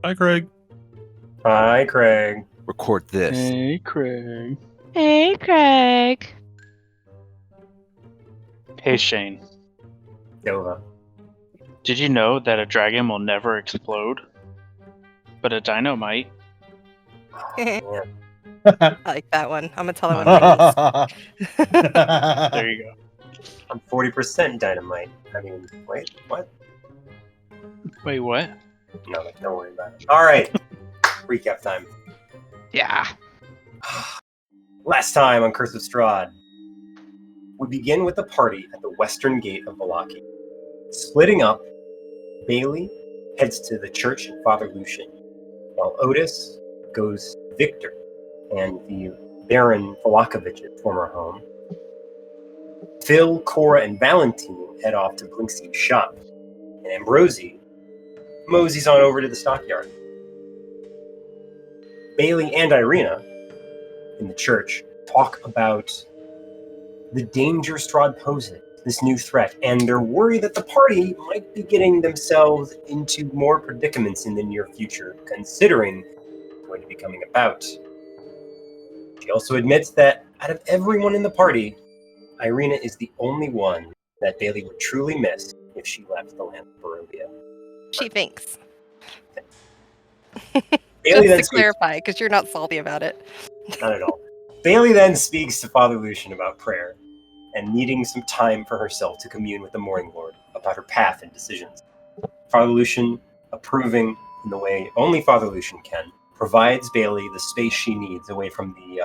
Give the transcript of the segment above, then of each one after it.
Hi, Craig. Hi, Craig. Record this. Hey, Craig. Hey, Craig. Hey, Shane. Nova. Did you know that a dragon will never explode? But a dino might. Man. I like that one. I'm gonna tell that one to my niece. There you go. I'm 40% dynamite. I mean, wait, what? Wait, what? No, don't worry about it. All right. Recap time. Yeah. Last time on Curse of Strahd, we begin with the party at the western gate of Vallaki. Splitting up, Bailey heads to the church and Father Lucian, while Otis goes to Victor and the Baron Valakovich's former home. Phil, Cora, and Valentine head off to Blinksy's shop, and Ambrosi moseys on over to the stockyard. Bailey and Irina, in the church, talk about the danger Strahd poses, this new threat, and they're worried that the party might be getting themselves into more predicaments in the near future, considering what's going to be coming about. She also admits that out of everyone in the party, Irina is the only one that Bailey would truly miss if she left the land of Barovia. She thinks. Bailey then Just to clarify, because you're not salty about it. Not at all. Bailey then speaks to Father Lucian about prayer and needing some time for herself to commune with the Morning Lord about her path and decisions. Father Lucian, approving in the way only Father Lucian can, provides Bailey the space she needs away from the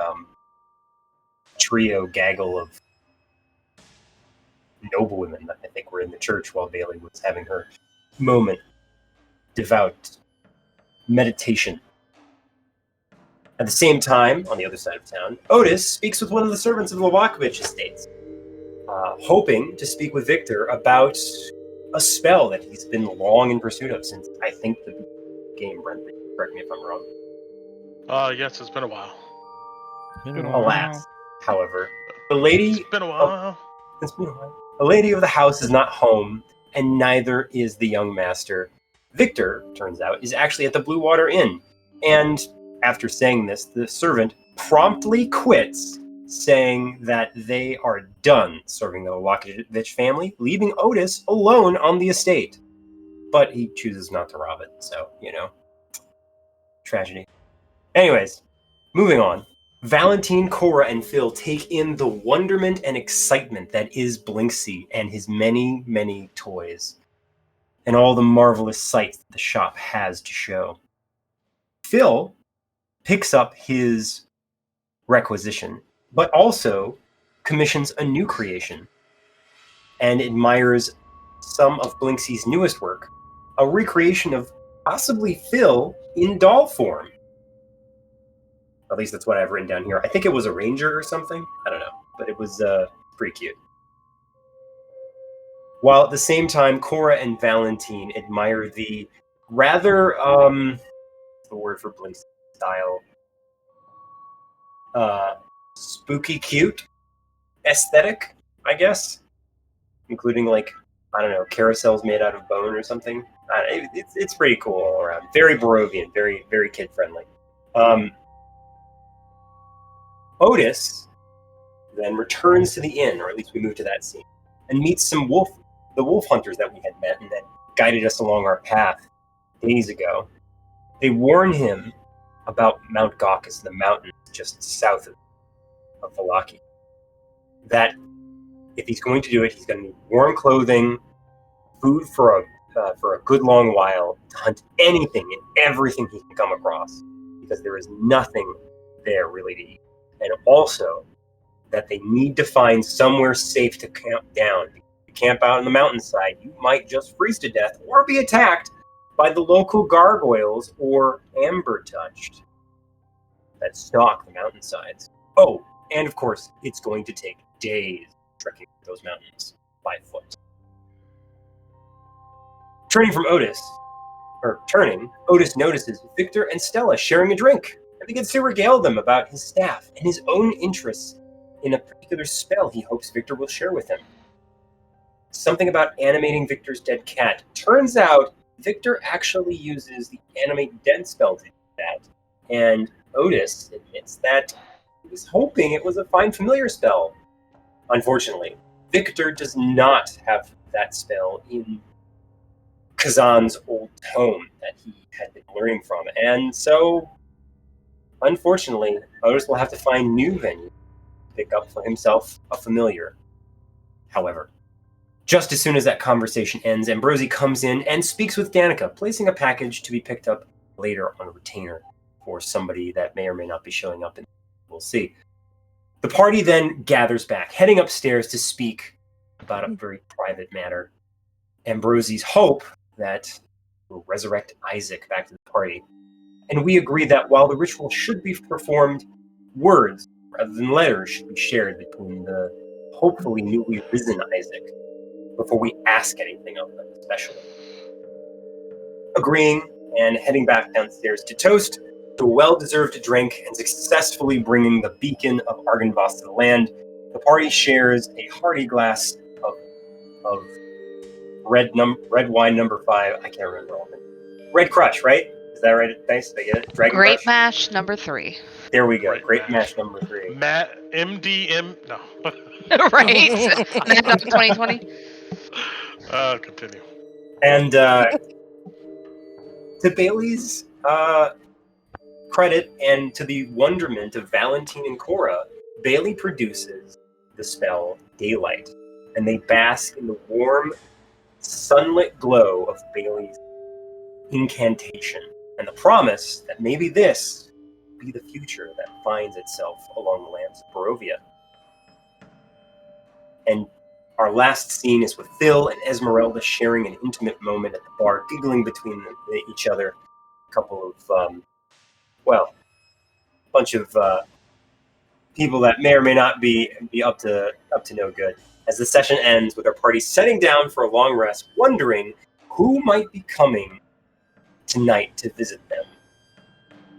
trio gaggle of noblewomen that I think were in the church while Bailey was having her moment, devout meditation. At the same time, on the other side of town, Otis speaks with one of the servants of the Valakovich estates, hoping to speak with Victor about a spell that he's been long in pursuit of since, I think, the game, Brent. Correct me if I'm wrong. Yes, it's been a while. Alas, however, the lady... It's been a while. It's been a while. The lady of the house is not home, and neither is the young master. Victor, turns out, is actually at the Blue Water Inn, and after saying this, the servant promptly quits, saying that they are done serving the Valakovich family, leaving Otis alone on the estate. But he chooses not to rob it, so, tragedy. Anyways, moving on. Valentine, Cora, and Phil take in the wonderment and excitement that is Blinksy and his many, many toys, and all the marvelous sights that the shop has to show. Phil picks up his requisition, but also commissions a new creation and admires some of Blinksy's newest work, a recreation of possibly Phil in doll form. At least that's what I've written down here. I think it was a ranger or something. I don't know, but it was pretty cute. While at the same time, Cora and Valentine admire the rather, the word for Blinksy style, spooky cute aesthetic, I guess, including carousels made out of bone or something. It's pretty cool all around. Very Barovian, very, very kid friendly. Otis then returns to the inn, or at least we move to that scene, and meets the wolf hunters that we had met and that guided us along our path days ago. They warn him about Mount Gaucus, the mountains just south of Vallaki, that if he's going to do it, he's going to need warm clothing, food for a good long while, to hunt anything and everything he can come across, because there is nothing there really to eat. And also that they need to find somewhere safe to camp down. If you camp out on the mountainside, you might just freeze to death or be attacked by the local gargoyles or amber-touched that stalk the mountainsides. Oh, and of course, it's going to take days trekking those mountains by foot. Otis notices Victor and Stella sharing a drink and begins to regale them about his staff and his own interests in a particular spell he hopes Victor will share with him. Something about animating Victor's dead cat. Turns out Victor actually uses the animate dead spell to do that, and Otis admits that he was hoping it was a find familiar spell. Unfortunately, Victor does not have that spell in Kazan's old home that he had been learning from, and so, unfortunately, Otis will have to find new venue to pick up for himself a familiar. However, just as soon as that conversation ends, Ambrosi comes in and speaks with Danica, placing a package to be picked up later on a retainer for somebody that may or may not be showing up, and we'll see. The party then gathers back, heading upstairs to speak about a very private matter. Ambrosi's hope that will resurrect Isaac back to the party. And we agree that while the ritual should be performed, words rather than letters should be shared between the hopefully newly risen Isaac before we ask anything of them, especially. Agreeing and heading back downstairs to toast to a well-deserved drink and successfully bringing the beacon of Argynvost to the land, the party shares a hearty glass of red wine number 5. I can't remember all of it. Red Crush, right? Is that right? Nice. Did I get it? Dragon Grape Crush? mash number 3. There we go. Great Grape mash. mash number 3. MDM. No. Right? Mad Dog 2020. Continue. And to Bailey's credit and to the wonderment of Valentine and Cora, Bailey produces the spell Daylight, and they bask in the warm, sunlit glow of Bailey's incantation and the promise that maybe this will be the future that finds itself along the lands of Barovia. And our last scene is with Phil and Esmeralda sharing an intimate moment at the bar, giggling between each other. A couple of, a bunch of people that may or may not be up to no good. As the session ends with our party setting down for a long rest, wondering who might be coming tonight to visit them.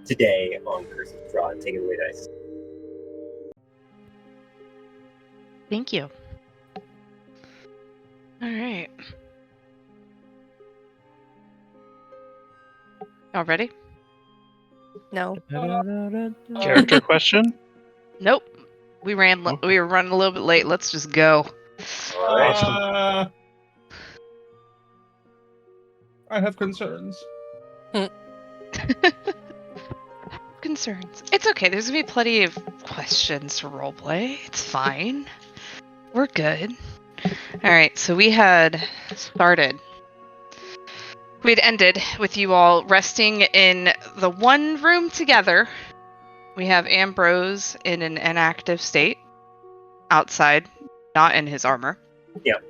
Today on Curse of Strahd. Take it away, Dice. Thank you. All right. Y'all ready? No. Character question? Nope. We were running a little bit late. Let's just go. All right. I have concerns. Concerns. It's okay. There's gonna be plenty of questions to roleplay. It's fine. We're good. All right. So we had started. We had ended with you all resting in the one room together. We have Ambrose in an inactive state, outside, not in his armor. Yep.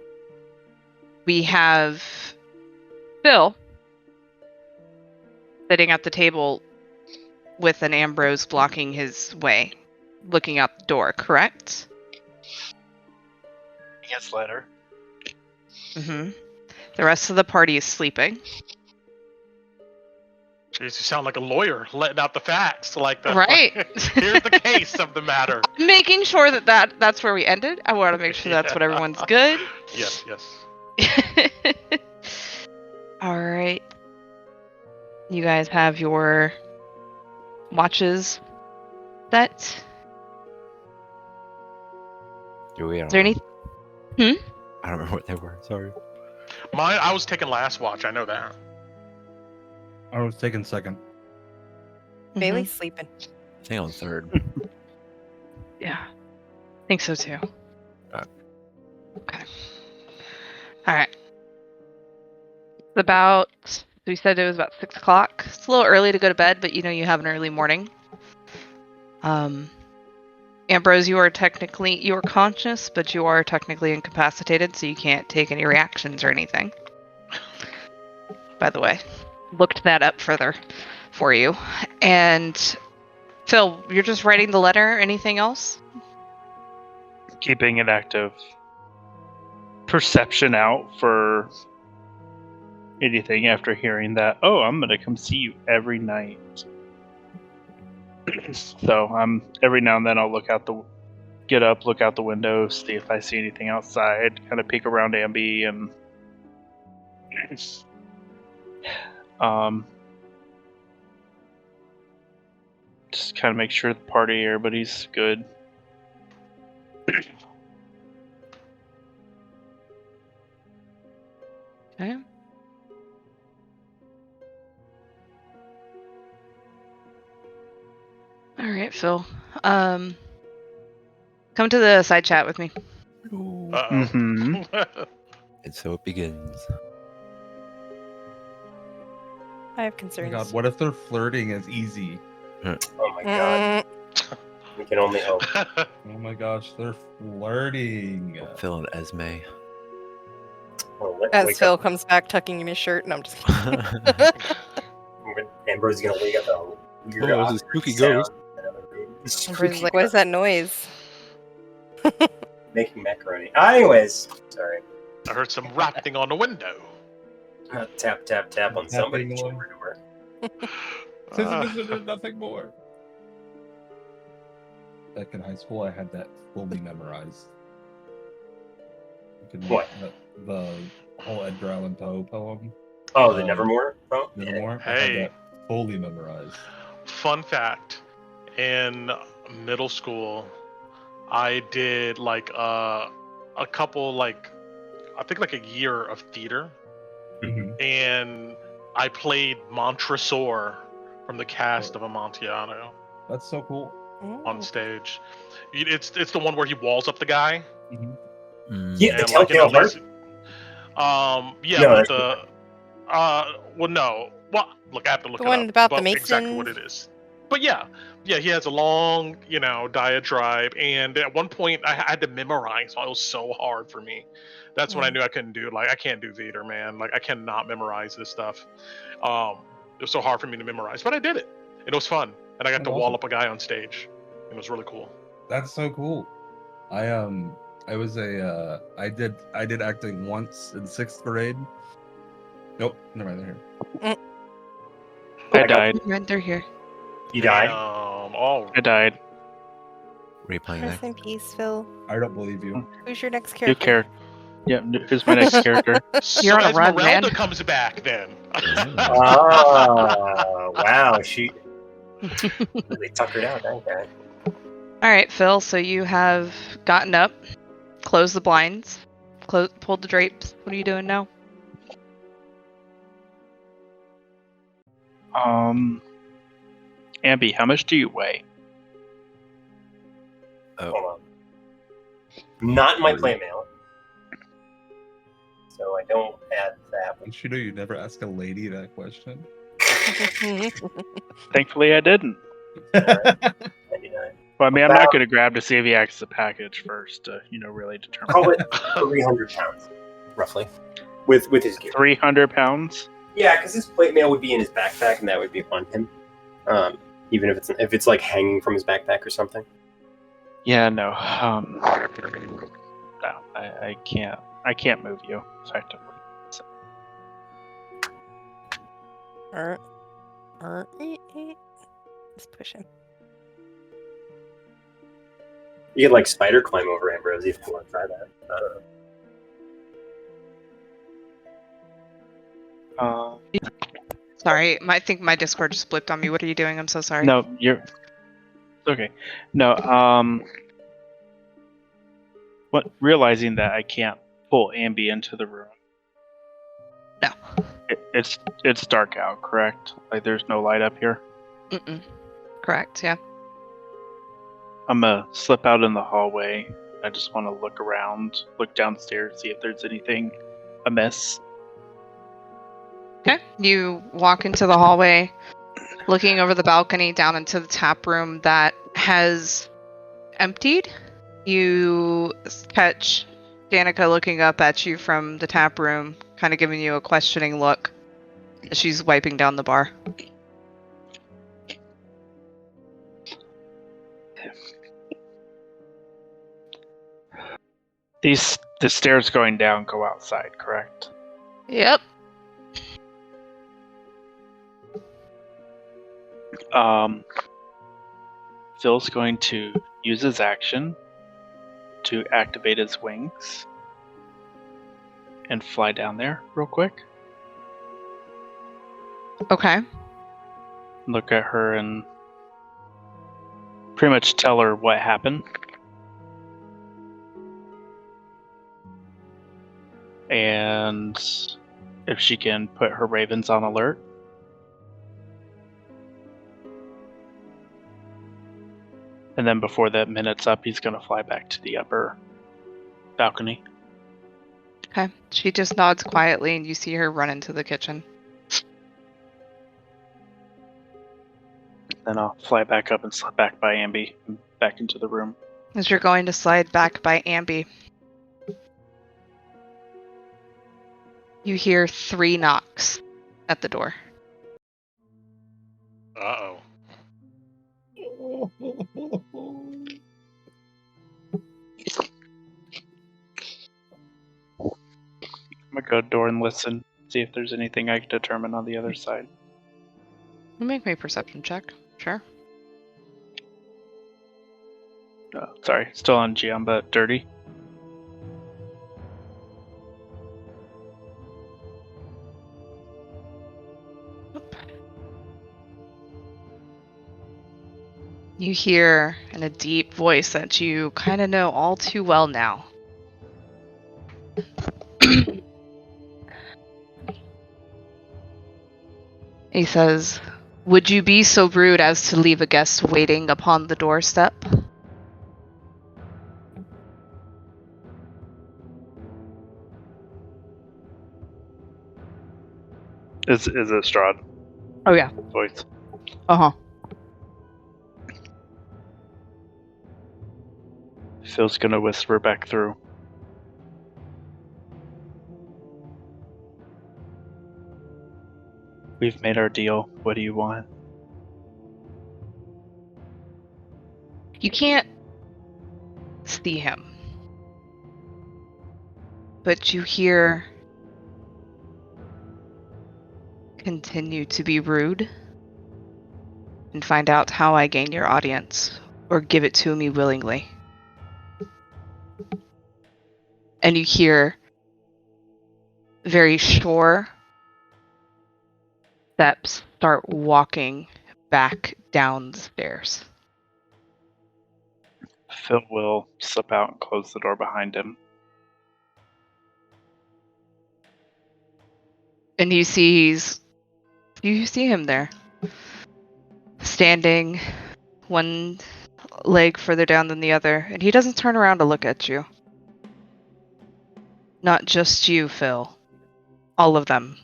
We have Phil sitting at the table with an Ambrose blocking his way, looking out the door, correct? Yes, letter. Mm-hmm. The rest of the party is sleeping. Jeez, you sound like a lawyer letting out the facts. Like the Right. Here's the case of the matter. Making sure that's where we ended. I want to make sure that's what everyone's good. Yes. All right. You guys have your watches set. Is there any? I don't remember what they were. Sorry. I was taking last watch. I know that. I was taking second. Bailey's sleeping. I think I was third. Yeah, I think so too. Okay. All right. We said it was about 6 o'clock. It's a little early to go to bed, but you have an early morning. Ambrose, you are conscious, but you are technically incapacitated, so you can't take any reactions or anything. By the way, looked that up further for you. And Phil, you're just writing the letter. Anything else? Keeping an active perception out for anything after hearing that. Oh, I'm gonna come see you every night. So every now and then I'll look out the window, see if I see anything outside, kind of peek around Ambi, and Just kind of make sure the party, everybody's good. Okay. All right, Phil. Come to the side chat with me. Mhm. And so it begins. I have Oh my concerns. god, what if their flirting is easy? Oh my god. We can only hope. Oh my gosh, they're flirting. Phil and Esme. Well, let's As wake Phil up. comes back tucking in his shirt, and I'm just kidding. Ambrose is gonna wake up a weird Oh, it's a awkward spooky sound ghost. in another room. Ambrosy's like, what is that noise? Making macaroni. Anyways, sorry. I heard some rapping on the window. Tap, tap, tap on somebody's Tapping chamber door. Nothing more. Back in high school, I had that fully memorized. You could What? The whole Edgar Allan Poe poem. Oh, the Nevermore? Oh, yeah. Nevermore. I Hey. had that fully memorized. Fun fact: in middle school, I did like a couple, like I think like a year of theater, and I played Montresor from the cast of Amontillado That's so cool. on stage. It's the one where he walls up the guy. Yeah, the And, like, Telltale Heart? Yeah, No, but that's well, no. Well, look, I have to look The it one up about the exactly what Masons? it is. But yeah, he has a long, diatribe, and at one point I had to memorize. So it was so hard for me. That's when I knew I couldn't do it. Like, I can't do theater, man. Like, I cannot memorize this stuff. It was so hard for me to memorize, but I did it. It was fun, and I got to wall Awesome. up a guy on stage. It was really cool. That's so cool. I was I did acting once in 6th grade. Nope, never mind, they're here. I died. They're here. You died? Oh, I died. Were you playing there? Rest in peace, Phil. I don't believe you. Who's your next New character? character. Yeah, who's my next character? You're on a so run, Esmeralda man. comes back then. Ah, wow. She really tuckered out, that guy. All right, Phil. So you have gotten up, closed the blinds, pulled the drapes. What are you doing now? Ambi, how much do you weigh? Hold on. Not in my playmail. So I don't add that. Don't you know you never ask a lady that question? Thankfully, I didn't. 99. Well, I mean, I'm not going to grab to see if he acts the package first to, really determine. Call it 300 pounds, roughly, with his gear. 300 pounds? Yeah, because his plate mail would be in his backpack, and that would be on him. Even if it's like hanging from his backpack or something. Yeah, no. No, I can't. I can't move you effectively. So. Just push him. You could like spider climb over Ambrose if you want to try that. I don't know. Sorry, I think my Discord just blipped on me. What are you doing? I'm so sorry. No, you're okay. No, realizing that I can't pull Ambi into the room. No. It's dark out, correct? Like there's no light up here. Mm-mm. Correct. Yeah. I'm gonna slip out in the hallway. I just want to look around, look downstairs, see if there's anything amiss. Okay. You walk into the hallway, looking over the balcony down into the tap room that has emptied. You catch Danica looking up at you from the tap room, kind of giving you a questioning look as she's wiping down the bar. The stairs going down go outside, correct? Yep. Phil's going to use his action to activate his wings and fly down there real quick. Okay. Look at her and pretty much tell her what happened. And if she can put her ravens on alert. And then before that minute's up, he's going to fly back to the upper balcony. Okay. She just nods quietly, and you see her run into the kitchen. Then I'll fly back up and slip back by Ambi and back into the room. As you're going to slide back by Ambi, you hear 3 knocks at the door. Uh-oh. I'm going to go to the door and listen, see if there's anything I can determine on the other side. Make me a perception check. Sure. Sorry, still on GM, but dirty. You hear in a deep voice that you kind of know all too well now. He says, "Would you be so rude as to leave a guest waiting upon the doorstep?" Is it Strahd Oh yeah. voice? Uh-huh. Phil's gonna whisper back through. We've made our deal. What do you want? You can't see him, but you hear continue to be rude and find out how I gain your audience, or give it to me willingly. And you hear very sure steps start walking back down the stairs. Phil will slip out and close the door behind him. And you see him there, standing one leg further down than the other, and he doesn't turn around to look at you. Not just you, Phil. All of them.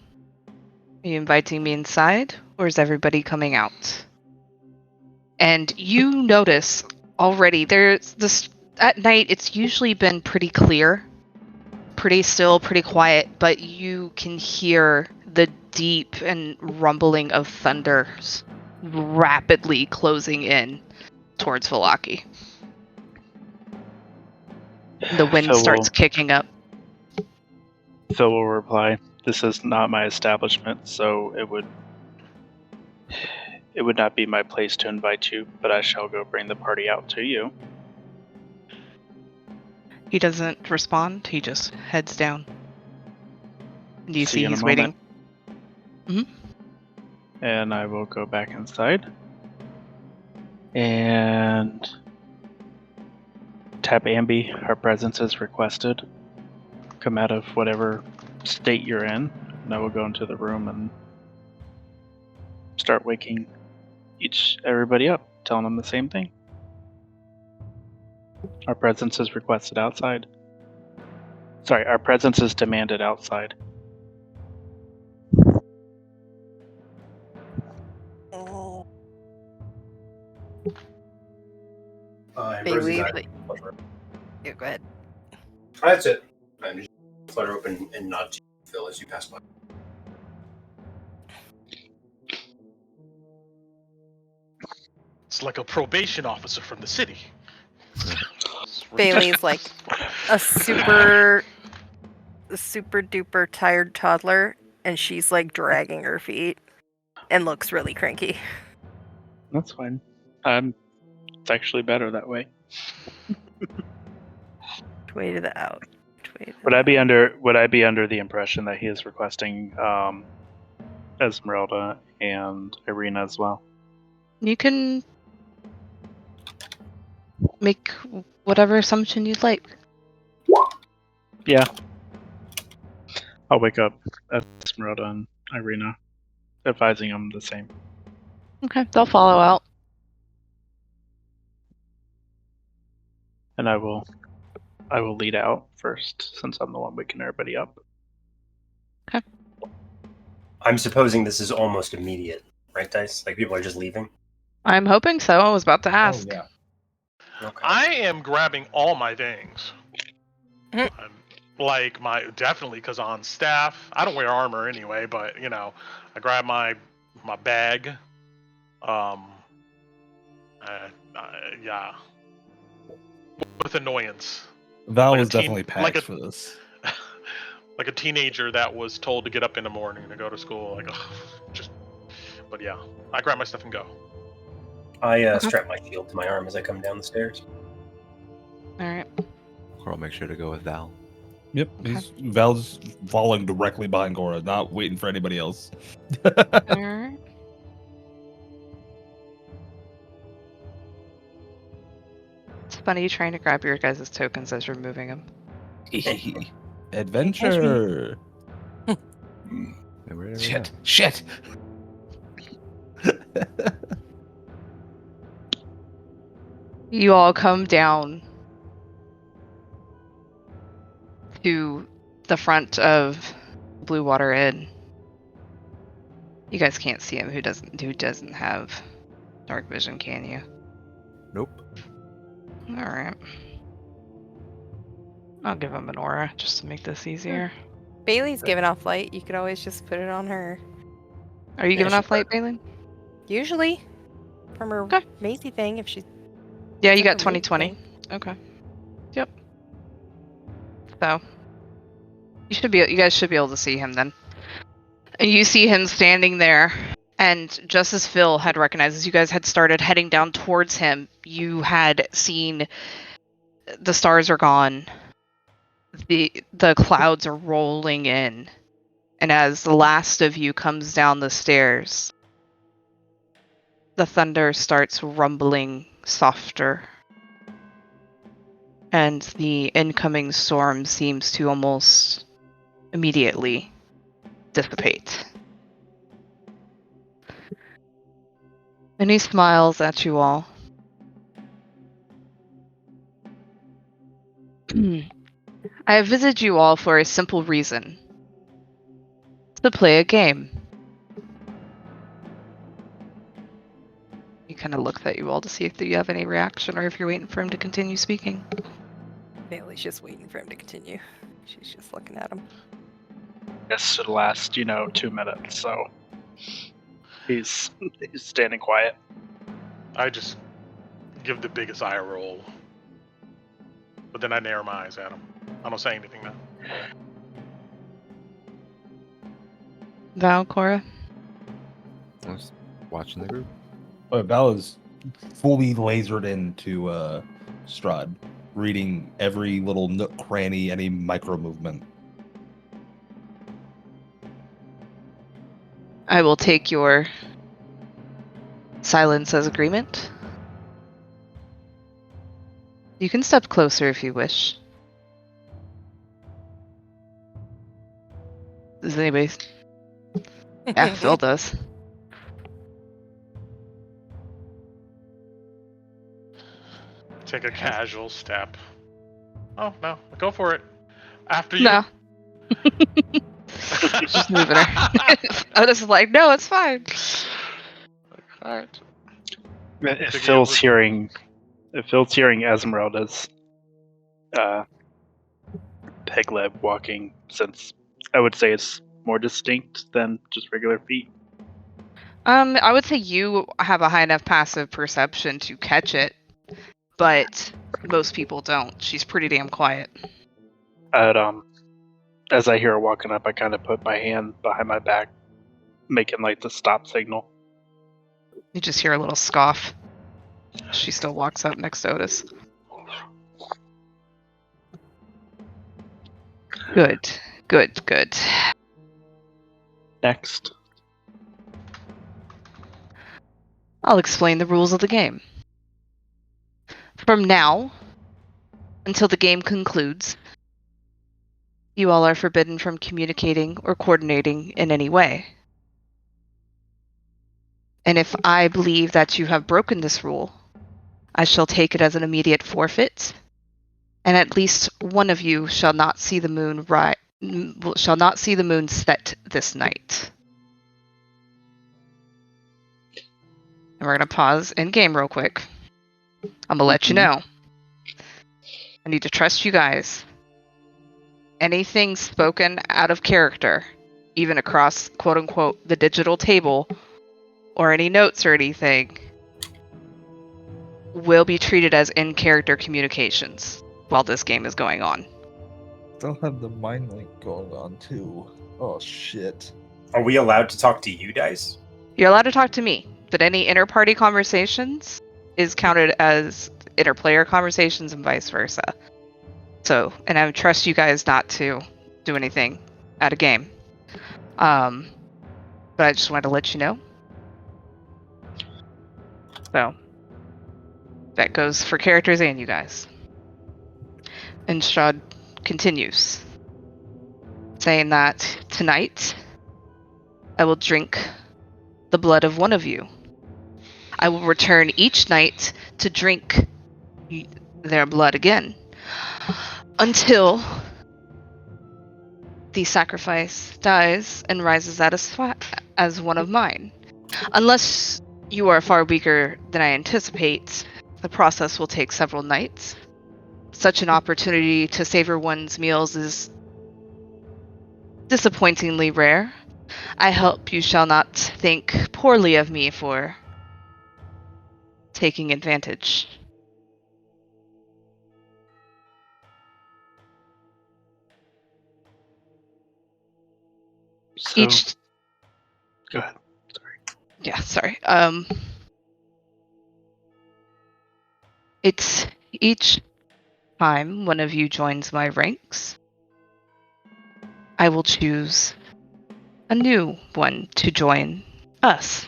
Are you inviting me inside, or is everybody coming out? And you notice already there's this at night. It's usually been pretty clear, pretty still, pretty quiet, but you can hear the deep and rumbling of thunder rapidly closing in towards Valaki. The wind starts kicking up. Phil will reply, "This is not my establishment, so it would not be my place to invite you, but I shall go bring the party out to you." He doesn't respond. He just heads down. And you See see you in a he's waiting. moment. And I will go back inside and tap Ambi. Her presence is requested. Come out of whatever state you're in, and I will go into the room and start waking everybody up, telling them the same thing. Our presence is requested outside. Sorry, our presence is demanded outside. Bailey, yeah, go ahead. That's it. I'm just flutter open and nod to you, Phil, as you pass by. It's like a probation officer from the city. Bailey's like a super duper tired toddler, and she's like dragging her feet and looks really cranky. That's fine. It's actually better that way. Way to the out. Would I be under the impression that he is requesting Esmeralda and Irina as well. You can make whatever assumption you'd like. Yeah. I'll wake up Esmeralda and Irina, advising them the same. Okay, they'll follow out. And I will lead out first, since I'm the one waking everybody up. I'm supposing this is almost immediate, right, Dice? Like people are just leaving? I'm hoping so. I was about to ask. Oh, yeah. Okay. I am grabbing all my things. Mhm. Like definitely because on staff, I don't wear armor anyway, but I grab my bag. Yeah. With annoyance. Val Like a was teen- definitely packed like a- for this. Like a teenager that was told to get up in the morning to go to school. Like, but yeah, I grab my stuff and go. I strap my shield to my arm as I come down the stairs. All right. Coral, make sure to go with Val. Yep, Val's falling directly behind Cora, not waiting for anybody else. All right. It's funny trying to grab your guys' tokens as you're moving them. Adventure. Remember to Shit. You all come down to the front of Blue Water Inn. You guys can't see him. Who doesn't have dark vision? Can you? Nope. All right. I'll give him an aura just to make this easier. Bailey's giving off light. You could always just put it on her. Are you giving off light, Bailey? Usually, from her Okay. Maisie thing, if she's. Yeah, you It's got like a Maisie 20/20. thing. Okay. Yep. So you guys should be able to see him then. And you see him standing there, and just as Phil had recognized, as you guys had started heading down towards him, you had seen the stars are gone. The clouds are rolling in. And as the last of you comes down the stairs, the thunder starts rumbling softer. And the incoming storm seems to almost immediately dissipate. And he smiles at you all. I have visited you all for a simple reason. To play a game. He kind of looks at you all to see if you have any reaction or if you're waiting for him to continue speaking. Bailey's just waiting for him to continue. She's just looking at him. This should last, 2 minutes, so he's standing quiet. I just give the biggest eye roll. But then I narrow my eyes at him. I don't say anything now. Val, Cora? I was watching the group. Val is fully lasered into Strahd, reading every little nook, cranny, any micro movement. I will take your silence as agreement. You can step closer if you wish. Does anybody... Yeah, Phil does. Take a casual step. Oh, no. Go for it. After you. No. Just moving her. I was like, no, it's fine. Alright. If Phil's hearing Esmeralda's peg leg walking, since I would say it's more distinct than just regular feet. I would say you have a high enough passive perception to catch it, but most people don't. She's pretty damn quiet. As I hear her walking up, I kind of put my hand behind my back, making like the stop signal. You just hear a little scoff. She still walks up next to Otis. Good. Next. I'll explain the rules of the game. From now until the game concludes, you all are forbidden from communicating or coordinating in any way. And if I believe that you have broken this rule, I shall take it as an immediate forfeit, and at least one of you shall not see the moon set this night. And we're gonna pause in game real quick. I'm gonna let you know. I need to trust you guys. Anything spoken out of character, even across quote unquote the digital table, or any notes or anything, will be treated as in-character communications while this game is going on. Still have the mind link going on too. Oh shit. Are we allowed to talk to you guys? You're allowed to talk to me, but any inter-party conversations is counted as inter-player conversations and vice versa. So, and I would trust you guys not to do anything at a game. But I just wanted to let you know. So, that goes for characters and you guys. And Strahd continues, saying that tonight, I will drink the blood of one of you. I will return each night to drink their blood again, until the sacrifice dies and rises as one of mine. Unless you are far weaker than I anticipate, the process will take several nights. Such an opportunity to savor one's meals is disappointingly rare. I hope you shall not think poorly of me for taking advantage. So, go ahead. Sorry. Yeah, sorry. It's each time one of you joins my ranks, I will choose a new one to join us.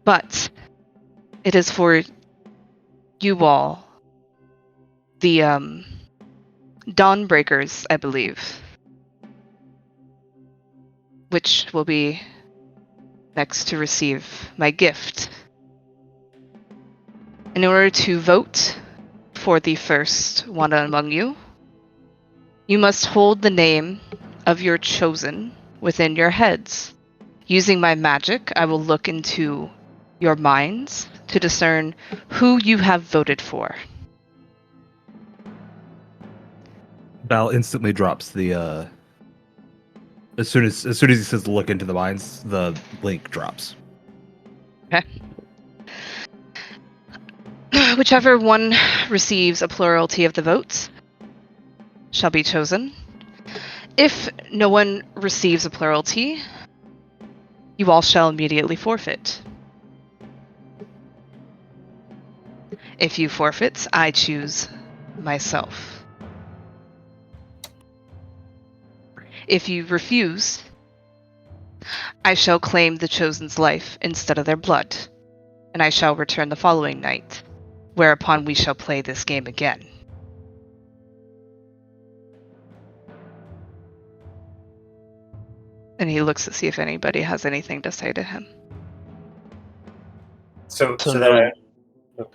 But it is for you all, the Dawnbreakers, I believe, which will be next to receive my gift. In order to vote for the first one among you, you must hold the name of your chosen within your heads. Using my magic, I will look into your minds to discern who you have voted for. Val instantly drops the as soon as he says look into the minds, the link drops. Okay. Whichever one receives a plurality of the votes shall be chosen. If no one receives a plurality, you all shall immediately forfeit. If you forfeit, I choose myself. If you refuse, I shall claim the chosen's life instead of their blood, and I shall return the following night, whereupon we shall play this game again. And he looks to see if anybody has anything to say to him. So So that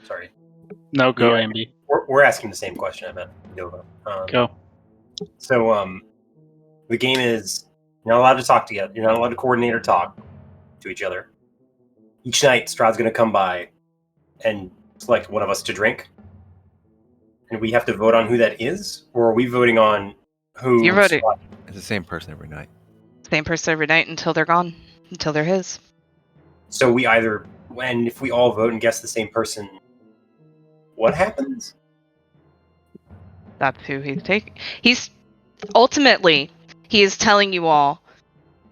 sorry. No, go, Yeah. Ambi. We're asking the same question, I meant Nova. Go. So the game is you're not allowed to talk together. You're not allowed to coordinate or talk to each other. Each night, Strahd's going to come by and select one of us to drink, and we have to vote on who that is, or are we voting on who? You're voting. It's the same person every night. Same person every night until they're gone, until they're his. So we either, when if we all vote and guess the same person, what happens? That's who he's taking. He's ultimately, he is telling you all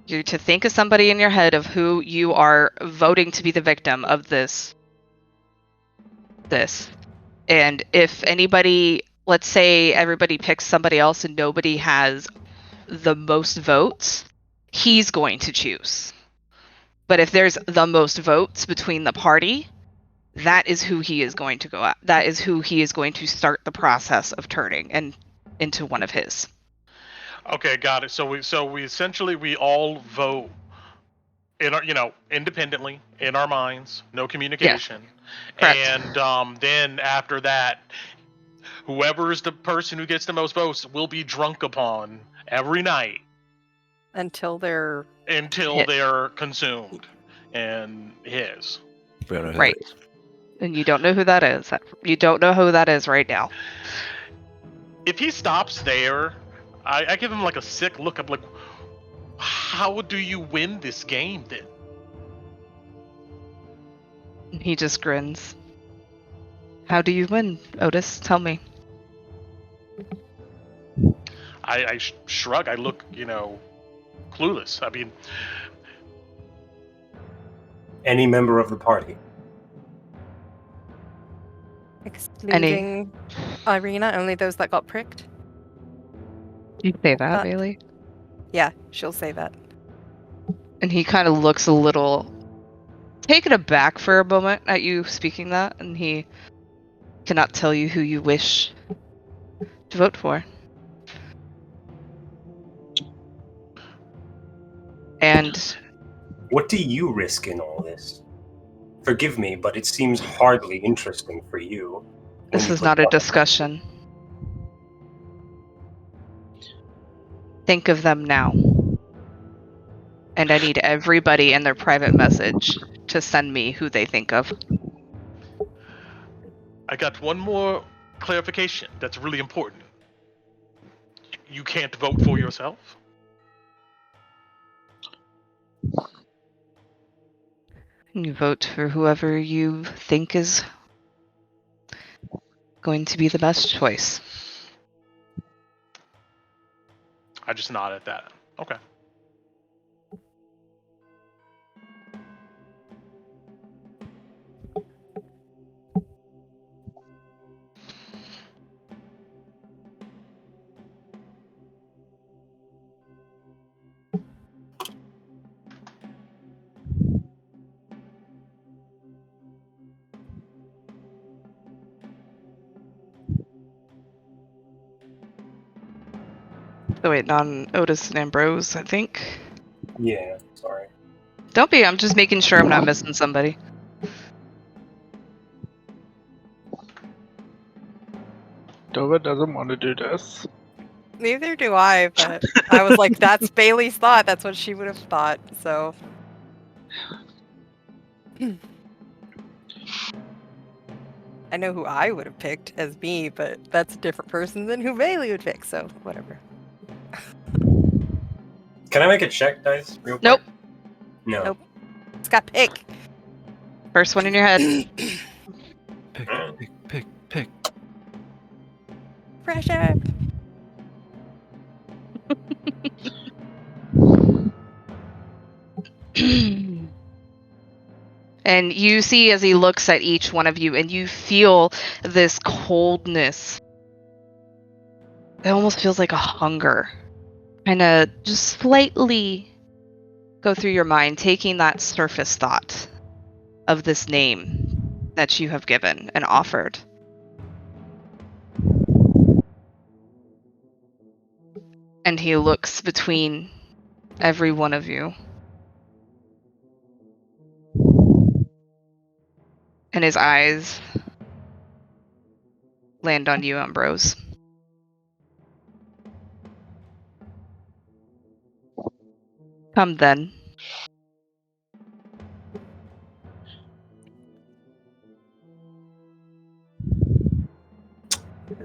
you to think of somebody in your head of who you are voting to be the victim of this. And if anybody, let's say everybody picks somebody else and nobody has the most votes, he's going to choose. But if there's the most votes between the party, that is who he is going to go at. That is who he is going to start the process of turning and into one of his. Okay, got it. So we essentially we all vote in our, independently in our minds, no communication. Correct. And then after that, whoever is the person who gets the most votes will be drunk upon every night Until they're until they're consumed and his. We don't know who Right. that is. And you don't know who that is. You don't know who that is right now. If he stops there, I give him like a sick look. I'm like, how do you win this game then? He just grins. How do you win, Otis? Tell me. I shrug. I look, clueless. I mean, Any member of the party. excluding Irina, only those that got pricked. You say that, Bailey? Yeah, she'll say that. And he kind of looks a little taken aback for a moment at you speaking that, and he cannot tell you who you wish to vote for. And What do you risk in all this? Forgive me, but it seems hardly interesting for you. this is not a discussion. Think of them now. And I need everybody in their private message to send me who they think of. I got one more clarification that's really important. You can't vote for yourself? You vote for whoever you think is going to be the best choice. I just nod at that. Okay. So wait, on Otis and Ambrose, I think. Yeah, sorry. Don't be, I'm just making sure I'm not missing somebody. Dova doesn't want to do this. Neither do I, but I was like, that's Bailey's thought. That's what she would have thought, so. I know who I would have picked as me, but that's a different person than who Bailey would pick, so whatever. Can I make a check, dice? Real quick? Nope. No. Nope. It's got pick. First one in your head. Pick. Pressure. And you see as he looks at each one of you, and you feel this coldness. It almost feels like a hunger. Kind of just slightly go through your mind, taking that surface thought of this name that you have given and offered. And he looks between every one of you. And his eyes land on you, Ambrose. Come then.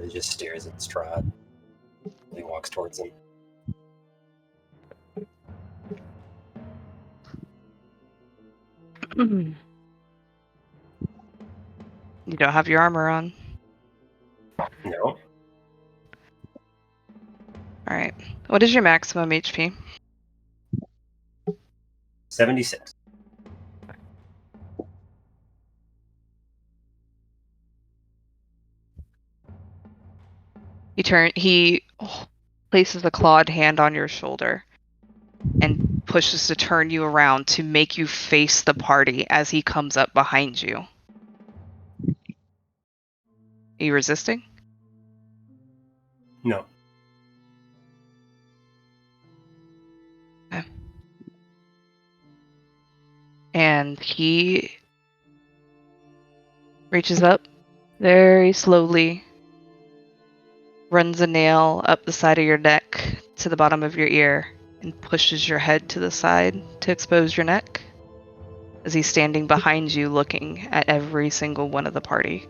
He just stares at Strahd. He walks towards him. You don't have your armor on. No. Alright. What is your maximum HP? 76. He He places a clawed hand on your shoulder and pushes to turn you around to make you face the party as he comes up behind you. Are you resisting? No. Okay. And he reaches up very slowly, runs a nail up the side of your neck to the bottom of your ear, and pushes your head to the side to expose your neck as he's standing behind you looking at every single one of the party.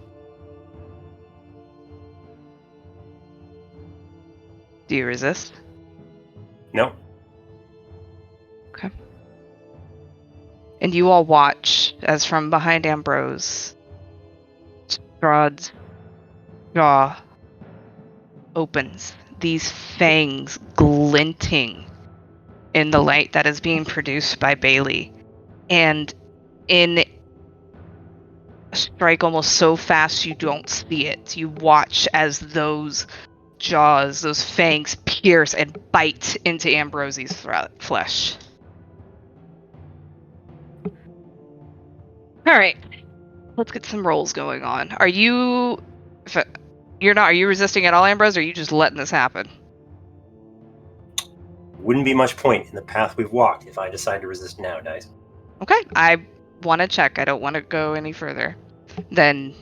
Do you resist? No. Okay. And you all watch as from behind Ambrose, Strahd's jaw opens, these fangs glinting in the light that is being produced by Bailey. And in a strike almost so fast you don't see it, you watch as those jaws, those fangs pierce and bite into Ambrose's flesh. Alright, let's get some rolls going on. Are you resisting at all, Ambrose, or are you just letting this happen? Wouldn't be much point in the path we've walked if I decide to resist now, Dice. Okay, I want to check. I don't want to go any further. Then,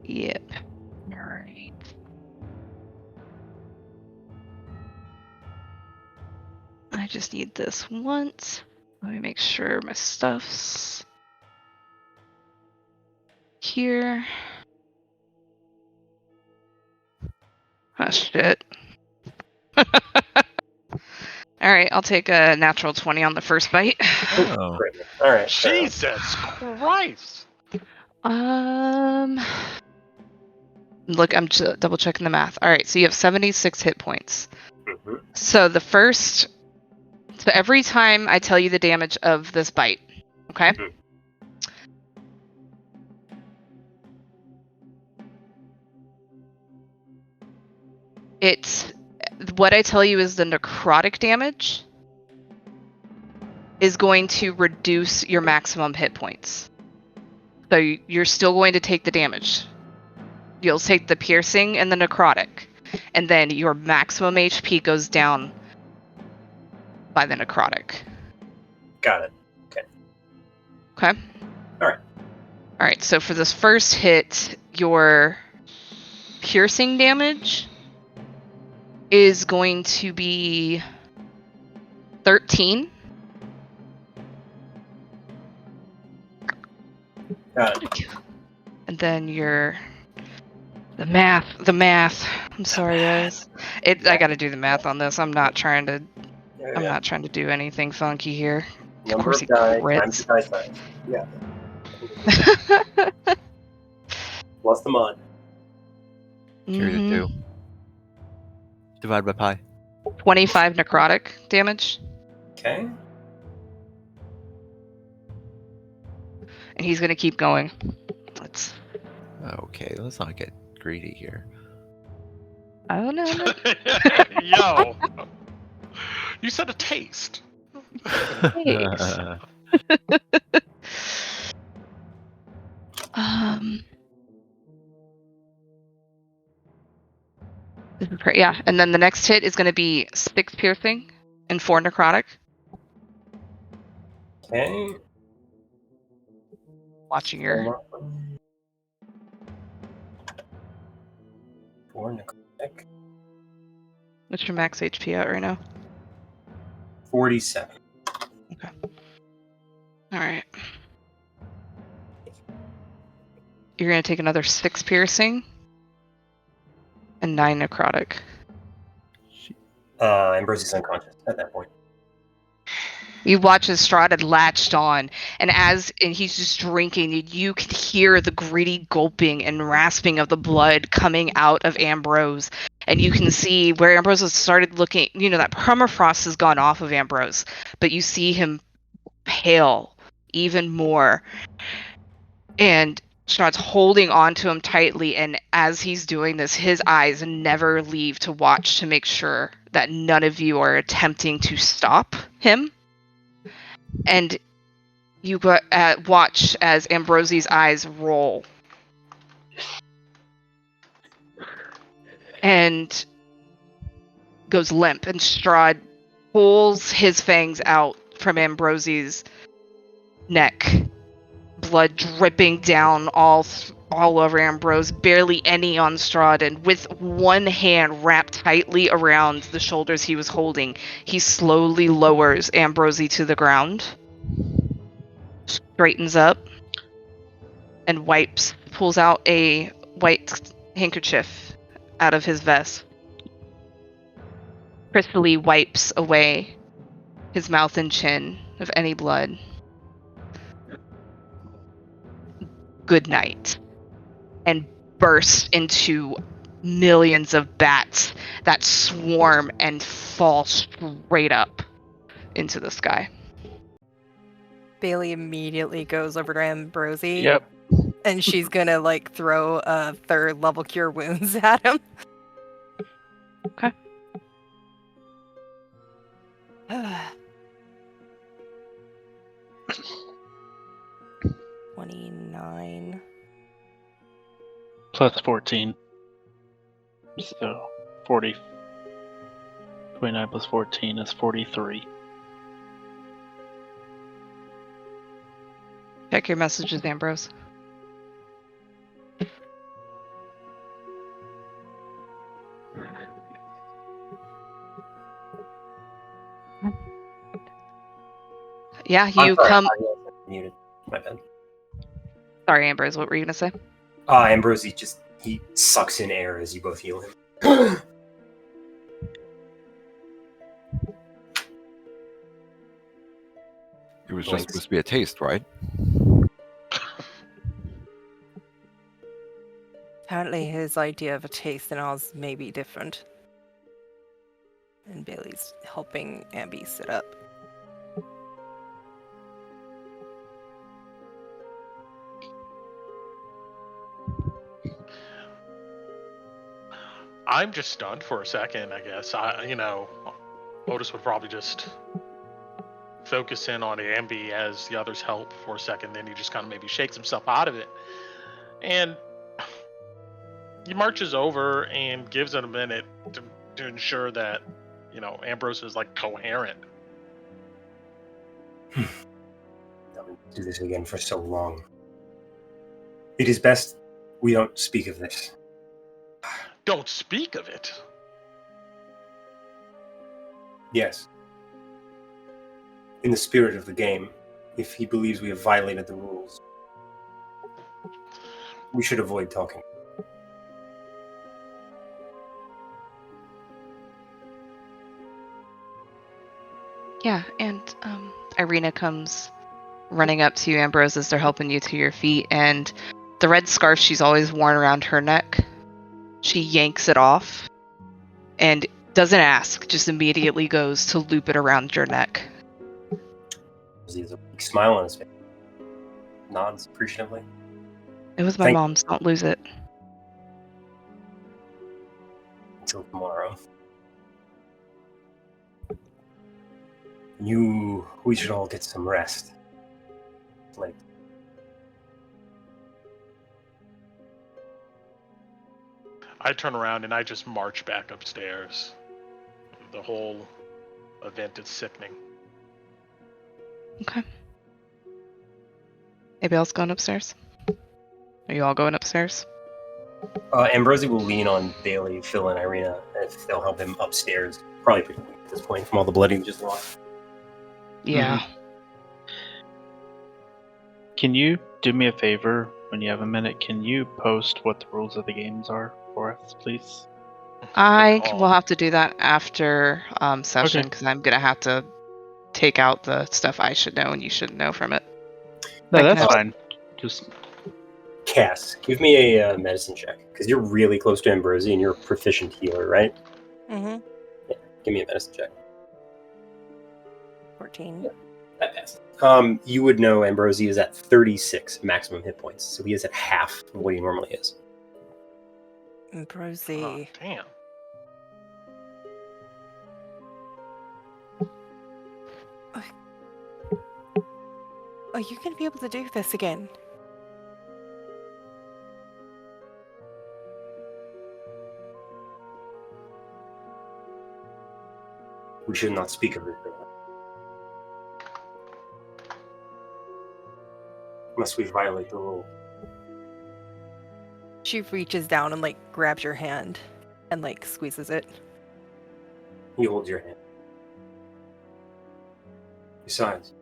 yep. Alright. I just need this once. Let me make sure my stuff's here. Oh, shit. Alright, I'll take a natural 20 on the first bite. Oh. Great. All right. Jesus Christ! Look, I'm double checking the math. Alright, so you have 76 hit points. Mhm. So every time I tell you the damage of this bite, okay? Mhm. It's what I tell you is the necrotic damage is going to reduce your maximum hit points. So you're still going to take the damage. You'll take the piercing and the necrotic, and then your maximum HP goes down by the necrotic. Got it. Okay? Alright. Alright, so for this first hit, your piercing damage is going to be 13. Got it. And then the math. I'm sorry, guys. I gotta do the math on this. I'm not trying to do anything funky here. Number Of course he die, crits. times the dice size. Yeah. Plus the mod. Carry the Mhm. 2. Divide by pi. 25 necrotic damage. Okay. And he's gonna keep going. Let's Okay, let's not get greedy here. Oh no. Yo! You said a taste. Thanks. This is great. Yeah, and then the next hit is going to be 6 piercing and 4 necrotic. Okay. Watching your 4 necrotic. what's your max HP at right now? 47. Okay. All right. You're going to take another 6 piercing and 9 necrotic. Ambrose is unconscious at that point. You watch as Strahd had latched on, and he's just drinking, and you can hear the gritty gulping and rasping of the blood coming out of Ambrose. And you can see where Ambrose has started looking, that permafrost has gone off of Ambrose, but you see him pale even more. And Strahd's holding onto him tightly, and as he's doing this, his eyes never leave to watch to make sure that none of you are attempting to stop him. And you watch as Ambrosie's eyes roll. And goes limp, and Strahd pulls his fangs out from Ambrosie's neck. Blood dripping down all over Ambrose, barely any on Strahd, and with one hand wrapped tightly around the shoulders he was holding, he slowly lowers Ambrosie to the ground, straightens up, and pulls out a white handkerchief out of his vest. Crystally wipes away his mouth and chin of any blood. Good night. And bursts into millions of bats that swarm and fall straight up into the sky. Bailey immediately goes over to Ambrosie. Yep. And she's gonna like throw a 3rd level cure wounds at him. Okay. 29. Plus 14. So 40. 29 plus 14 is 43. Check your messages, Ambrose. Yeah, you come. Muted. My bad. Sorry, Ambrose. What were you gonna say? Ambrosie he sucks in air as you both heal him. It was just supposed to be a taste, right? Apparently his idea of a taste and ours may be different. And Bailey's helping Ambi sit up. I'm just stunned for a second, I guess. Otis would probably just focus in on Ambi as the others help for a second, then he just kind of maybe shakes himself out of it. And he marches over and gives it a minute to ensure that, Ambrose is like coherent. I've been do this again for so long. It is best we don't speak of this. Don't speak of it. Yes. In the spirit of the game, if he believes we have violated the rules, we should avoid talking. Yeah, and Irina comes running up to you, Ambrose, as they're helping you to your feet, and the red scarf she's always worn around her neck, she yanks it off and doesn't ask, just immediately goes to loop it around your neck. He has a big smile on his face. Nods appreciatively. It was my mom's, don't lose it. Until tomorrow. We should all get some rest. It's late. I turn around and I just march back upstairs. The whole event is sickening. Okay. Anybody else going upstairs? Are you all going upstairs? Ambrosie will lean on Bailey, Phil, and Irina if they'll help him upstairs. Probably pretty weak at this point from all the blood he just lost. Yeah. Mm-hmm. Can you do me a favor when you have a minute? Can you post what the rules of the games are for us, please? I will have to do that after session, Okay. because I'm going to have to take out the stuff I should know and you shouldn't know from it. No, I can that's have- fine. Just Cass, give me a medicine check, because you're really close to Ambrosie and you're a proficient healer, right? Mm-hmm. Yeah, give me a medicine check. 14. That passed. You would know Ambrosie is at 36 maximum hit points, so he is at half of what he normally is. Ambrosie. Oh, damn. Are you going to be able to do this again? We should not speak of it. Unless we violate the rule. She reaches down and like grabs your hand and like squeezes it. He holds your hand. Besides,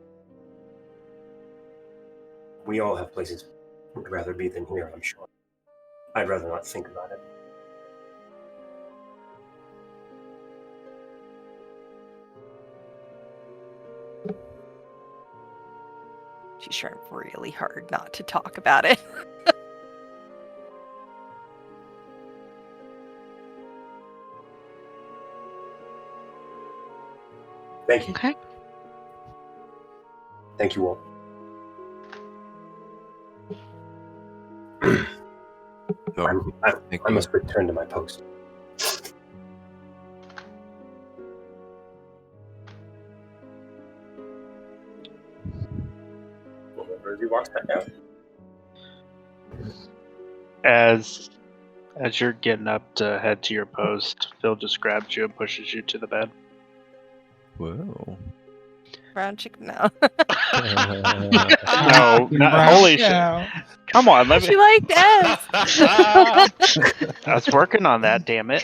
we all have places we'd rather be than here, I'm sure. I'd rather not think about it. She's trying really hard not to talk about it. Thank you. Okay. Thank you all. So, I must return to my post. Rosie walks back out. As you're getting up to head to your post, Phil just grabs you and pushes you to the bed. whoa. Brown chicken now. No, holy shit! Come on, let She me. liked S. I was working on that. Damn it!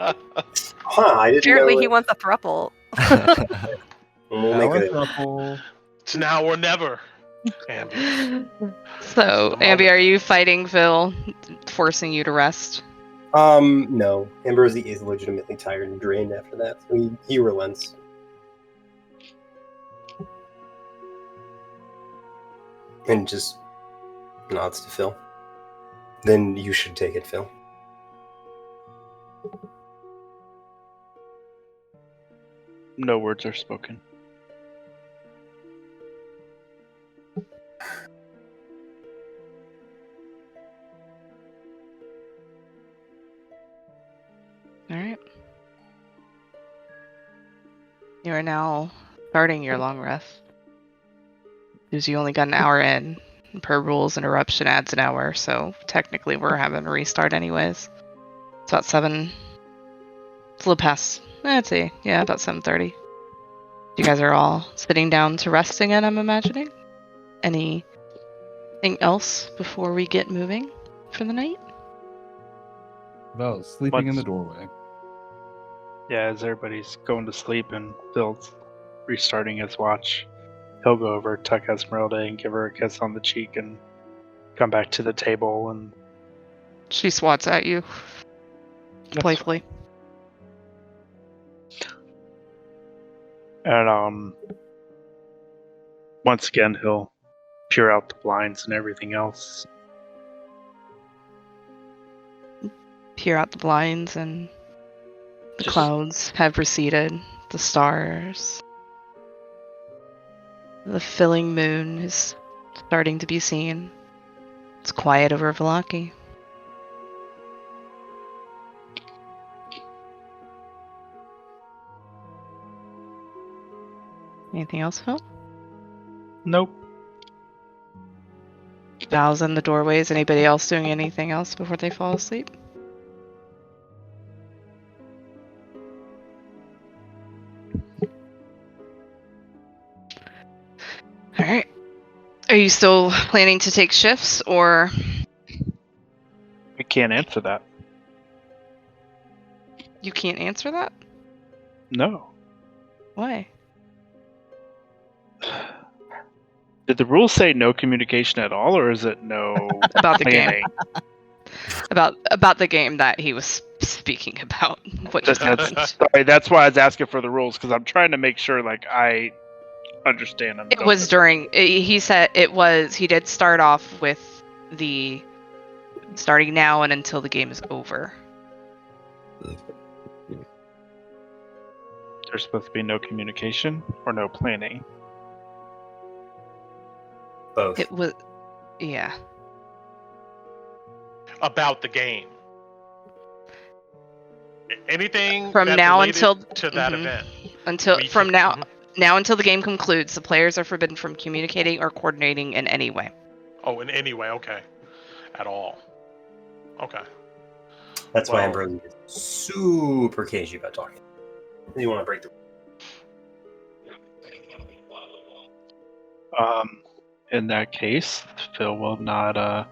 I didn't Apparently know he it. wants a throuple. We'll make it. It's now or never. Ambi. So, Ambi, are you fighting Phil, forcing you to rest? No. Ambrosie is legitimately tired and drained after that. So he relents. And just nods to Phil. Then you should take it, Phil. No words are spoken. All right. You are now starting your long rest. Because you only got an hour in. Per rules, interruption adds an hour, so technically we're having a restart anyways. It's about 7. It's a little past. Let's see. Yeah, about 7:30. You guys are all sitting down to rest again, I'm imagining. Anything else before we get moving for the night? Well, sleeping in the doorway. Yeah, as everybody's going to sleep and Phil's restarting his watch, he'll go over, tuck Esmeralda, and give her a kiss on the cheek, and come back to the table. And She swats at you playfully. And once again, he'll peer out the blinds and everything else. Peer out the blinds and the Just- clouds have receded. The stars. The filling moon is starting to be seen. It's quiet over Velaki. Anything else, Phil? Nope. Val's in the doorways. Anybody else doing anything else before they fall asleep? Alright. Are you still planning to take shifts, or? We can't answer that. You can't answer that? No. Why? Did the rules say no communication at all, or is it no About the game. planning? About the game that he was speaking about. What just happened. Sorry, that's why I was asking for the rules, because I'm trying to make sure, like, I understand them. It was during. He said it was. He did start off with the starting now and until the game is over. There's supposed to be no communication or no planning. Both. It was. Yeah. About the game. Anything From that now related until to that event. Until We from can- now until the game concludes, the players are forbidden from communicating or coordinating in any way. Oh, in any way, okay. At all. Okay. That's why Well- Ambrosia is super cagey about talking. You want to break the In that case, Phil will not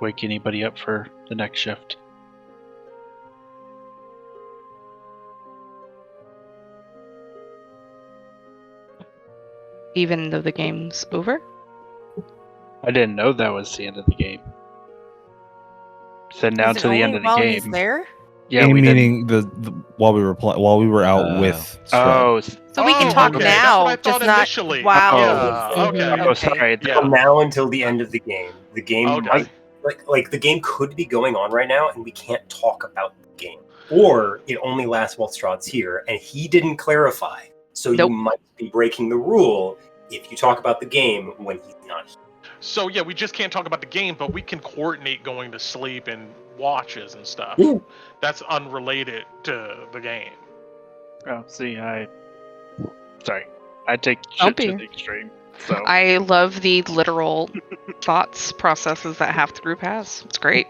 wake anybody up for the next shift. Even though the game's over? I didn't know that was the end of the game. Said now Is it to the end only of the while game. he's there? Yeah, Game we didn't. meaning the while we were out with Strahd. Oh, So we can talk okay. now, That's what I just thought not initially. while. Yeah, Oh, okay. oh, sorry. Yeah. From now until the end of the game. The game Okay. might like the game could be going on right now, and we can't talk about the game. Or it only lasts while Strahd's here, and he didn't clarify. So Nope. you might be breaking the rule if you talk about the game when he's not here. So yeah, we just can't talk about the game, but we can coordinate going to sleep and watches and stuff. Yeah. That's unrelated to the game. Oh, see, sorry. I take Don't shit to be. the extreme. So I love the literal thoughts processes that half the group has. It's great.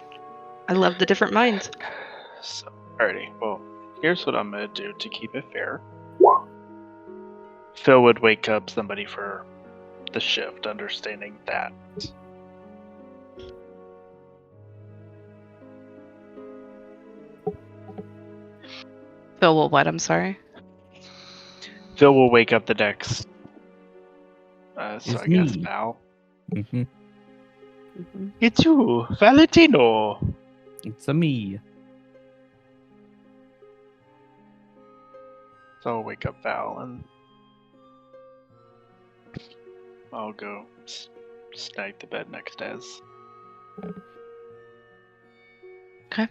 I love the different minds. So, alrighty. Well, here's what I'm gonna do to keep it fair. Phil would wake up somebody for the shift, understanding that. Phil will what? I'm sorry. Phil will wake up the next. So It's I guess me. Val. Mm-hmm. It's you, Valentino. It's a me. So I'll wake up Val and I'll go snag the bed next to Ez. Okay.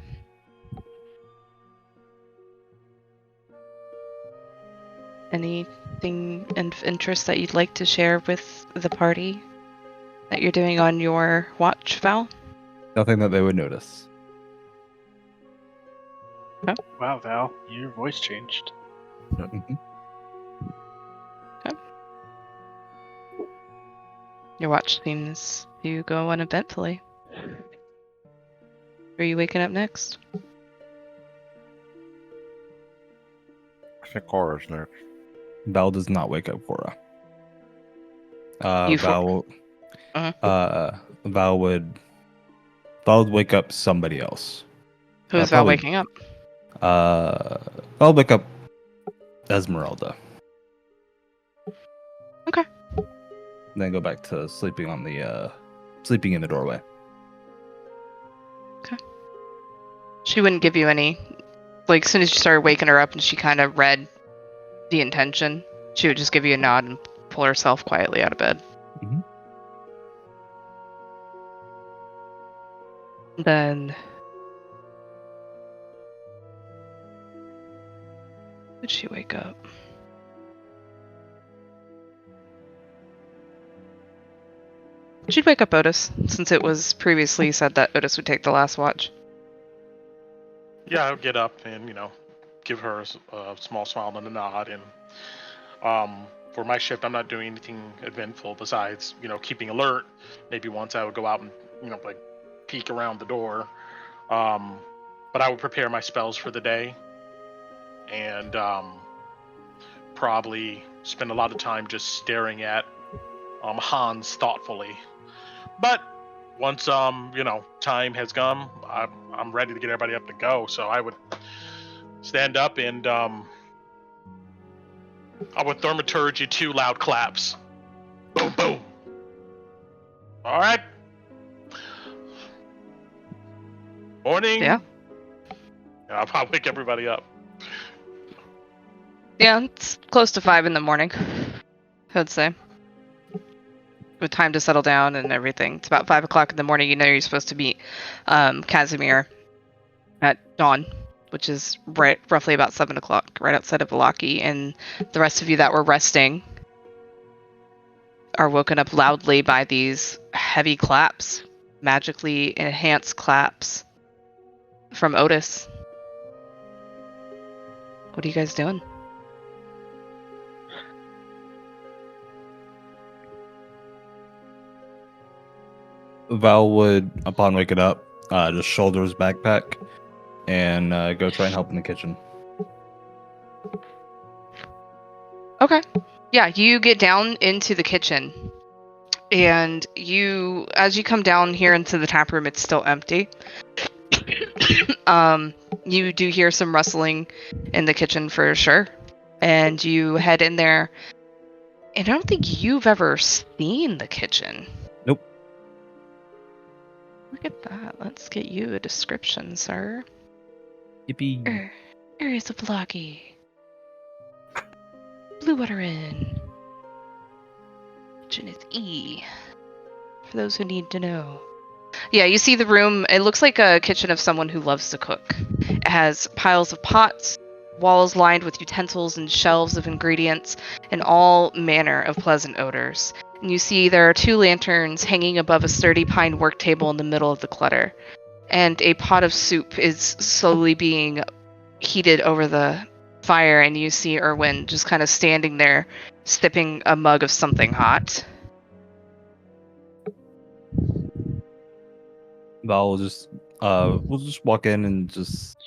Anything of interest that you'd like to share with the party that you're doing on your watch, Val? Nothing that they would notice. Wow, Val, your voice changed. Mhm. Your watch seems to go uneventfully. Are you waking up next? I think Cora's next. Val does not wake up Cora. You Val, Uh-huh. Val would wake up somebody else. Who's Val probably- waking up? Val wake up Esmeralda. Okay. And then go back to sleeping on the sleeping in the doorway. She wouldn't give you any. Like, as soon as you started waking her up and she kind of read the intention, she would just give you a nod and pull herself quietly out of bed. Mhm. Then. Did she wake up? She'd wake up Otis, since it was previously said that Otis would take the last watch. Yeah, I'll get up and give her a small smile and a nod. And for my shift, I'm not doing anything eventful besides keeping alert. Maybe once I would go out and like peek around the door. But I would prepare my spells for the day, and probably spend a lot of time just staring at Hans thoughtfully. But once time has come, I'm ready to get everybody up to go. So I would stand up and I would thaumaturgy 2 loud claps. Boom, boom. All right. Morning. Yeah. And I'll probably wake everybody up. Yeah, it's close to 5 in the morning, I'd say. With time to settle down and everything. It's about 5 o'clock in the morning. You're supposed to meet Casimir at dawn, which is roughly about 7 o'clock, right outside of Valaki. And the rest of you that were resting are woken up loudly by these heavy claps, magically enhanced claps from Otis. What are you guys doing? Val would, upon waking up, just shoulder his backpack and go try and help in the kitchen. Okay. Yeah, you get down into the kitchen, and as you come down here into the tap room, it's still empty. You do hear some rustling in the kitchen for sure, and you head in there, and I don't think you've ever seen the kitchen. Nope. Look at that. Let's get you a description, sir. Yippee. Areas of Vallaki. Blue Water Inn. Kitchen is E. For those who need to know. Yeah, you see the room. It looks like a kitchen of someone who loves to cook. It has piles of pots, walls lined with utensils and shelves of ingredients, and all manner of pleasant odors. And you see there are 2 lanterns hanging above a sturdy pine work table in the middle of the clutter. And a pot of soup is slowly being heated over the fire, and you see Erwin just kind of standing there, sipping a mug of something hot. Val will just we'll just walk in and just,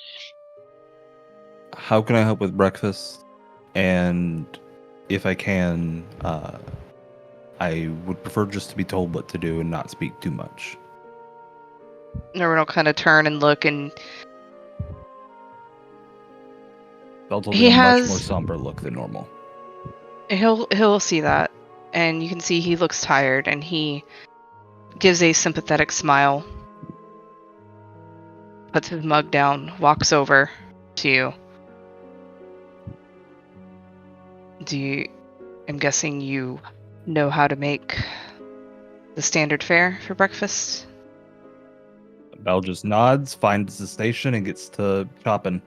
how can I help with breakfast? And if I can, I would prefer just to be told what to do and not speak too much. Erwin will kind of turn and look, and Val's He holding a much has- more somber look than normal. he'll see that, and you can see he looks tired, and he gives a sympathetic smile, puts his mug down, walks over to you. I'm guessing you know how to make the standard fare for breakfast? Val just nods, finds the station, and gets to chopping.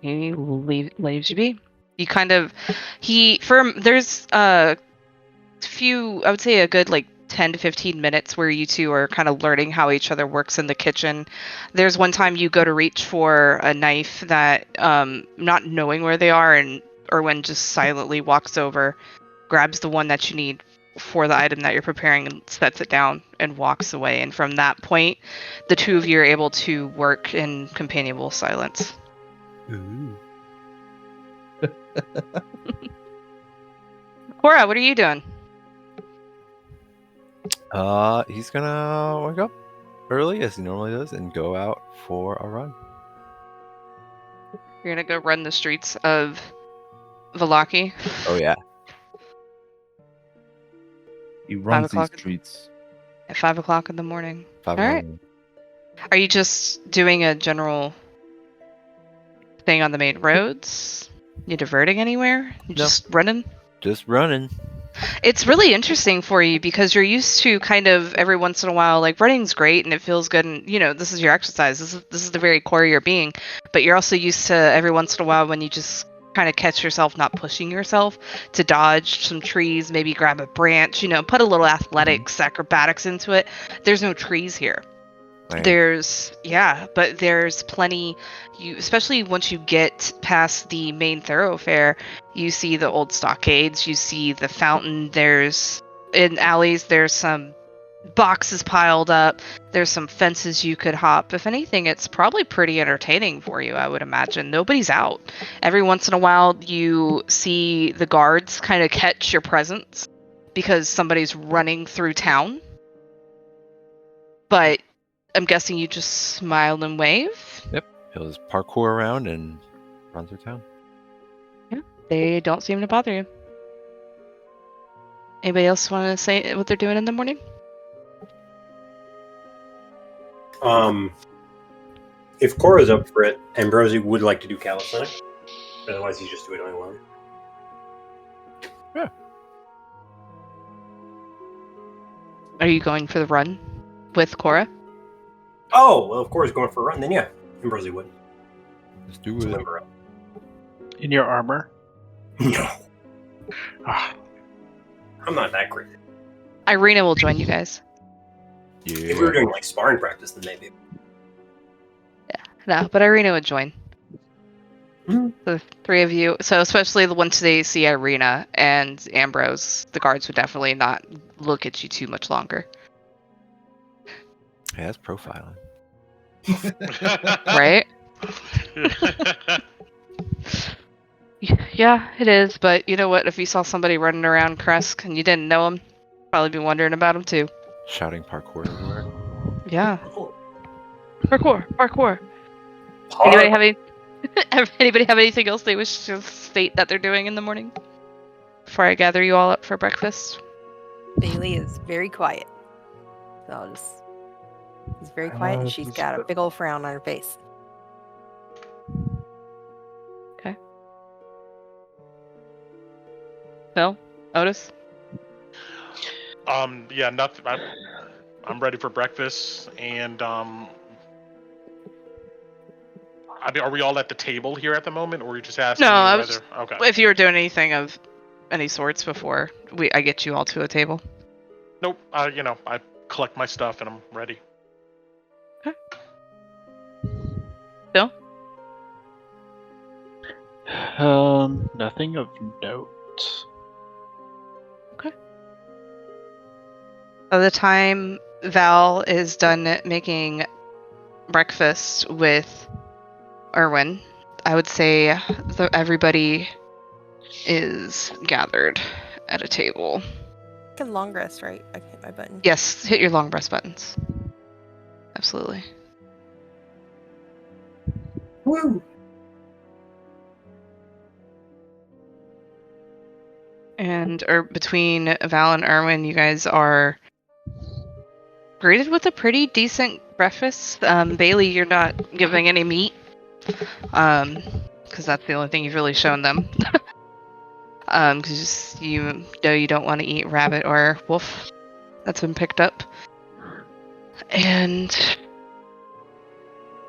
He leaves you be. You kind of, there's a few, I would say a good like 10 to 15 minutes where you two are kind of learning how each other works in the kitchen. There's one time you go to reach for a knife that, not knowing where they are, and Erwin just silently walks over, grabs the one that you need for the item that you're preparing, and sets it down and walks away. And from that point, the two of you are able to work in companionable silence. Ooh. Cora, what are you doing? He's gonna wake up early as he normally does and go out for a run. You're gonna go run the streets of Vallaki? Oh yeah. He runs 5 o'clock. these streets. At 5 o'clock in the morning. 5 All right. a.m. Are you just doing a general thing on the main roads? You diverting anywhere? You just running? Just running. It's really interesting for you because you're used to kind of every once in a while, like running's great and it feels good, and this is your exercise. This is the very core of your being. But you're also used to every once in a while when you just kind of catch yourself not pushing yourself to dodge some trees, maybe grab a branch, put a little athletics, acrobatics into it. There's no trees here. Right. There's plenty, especially once you get past the main thoroughfare, you see the old stockades, you see the fountain, in alleys there's some boxes piled up, there's some fences you could hop. If anything, it's probably pretty entertaining for you, I would imagine. Nobody's out. Every once in a while you see the guards kind of catch your presence because somebody's running through town. But I'm guessing you just smile and wave? He'll just parkour around and run through town. Yeah, they don't seem to bother you. Anybody else want to say what they're doing in the morning? If Cora's up for it, Ambrosi would like to do calisthenics. Otherwise, he's just doing it alone. Are you going for the run with Cora? Oh, well, if Cora's going for a run, then yeah, Ambrosi would. Let's do To it. limber up. In your armor? No, Ah, I'm not that crazy. Irina will join you guys. Yeah. If we were doing like sparring practice, then maybe. No, but Irina would join. Mhm. The three of you. So especially once they see Irina and Ambrose, the guards would definitely not look at you too much longer. Yeah, that's profiling. Right? Yeah, it is. But you know what? If you saw somebody running around Kresk and you didn't know him, probably be wondering about him too. Shouting parkour everywhere. Yeah. Parkour. Par- Anybody have any? Anybody have anything else they wish to state that they're doing in the morning? Before I gather you all up for breakfast. Bailey is very quiet. So I'll just. She's very quiet and she's got a big old frown on her face. Phil? Otis? Yeah, nothing. I'm ready for breakfast, and I mean, are we all at the table here at the moment, or are you just asking No, me I whether? was. Okay. If you were doing anything of any sorts before I get you all to a table. Nope. I collect my stuff and I'm ready. Phil? Nothing of note. By the time Val is done making breakfast with Erwin, I would say everybody is gathered at a table. I can long rest, right? I can hit my button. Yes, hit your long rest buttons. Absolutely. Woo! And between Val and Erwin, you guys are greeted with a pretty decent breakfast. Bailey, you're not giving any meat, because that's the only thing you've really shown them. Because you know you don't want to eat rabbit or wolf that's been picked up. And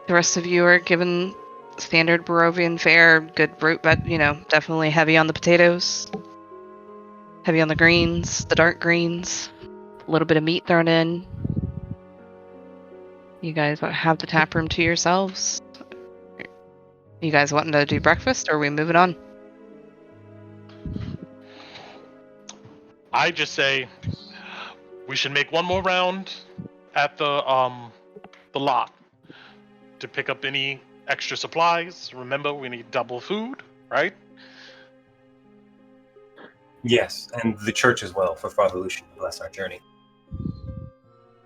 the rest of you are given standard Barovian fare, good root, but definitely heavy on the potatoes, heavy on the greens, the dark greens, a little bit of meat thrown in. You guys have the tap room to yourselves. You guys wanting to do breakfast, or are we moving on? I just say we should make one more round at the lot to pick up any extra supplies. Remember, we need double food, right? Yes, and the church as well for Father Lucian to bless our journey.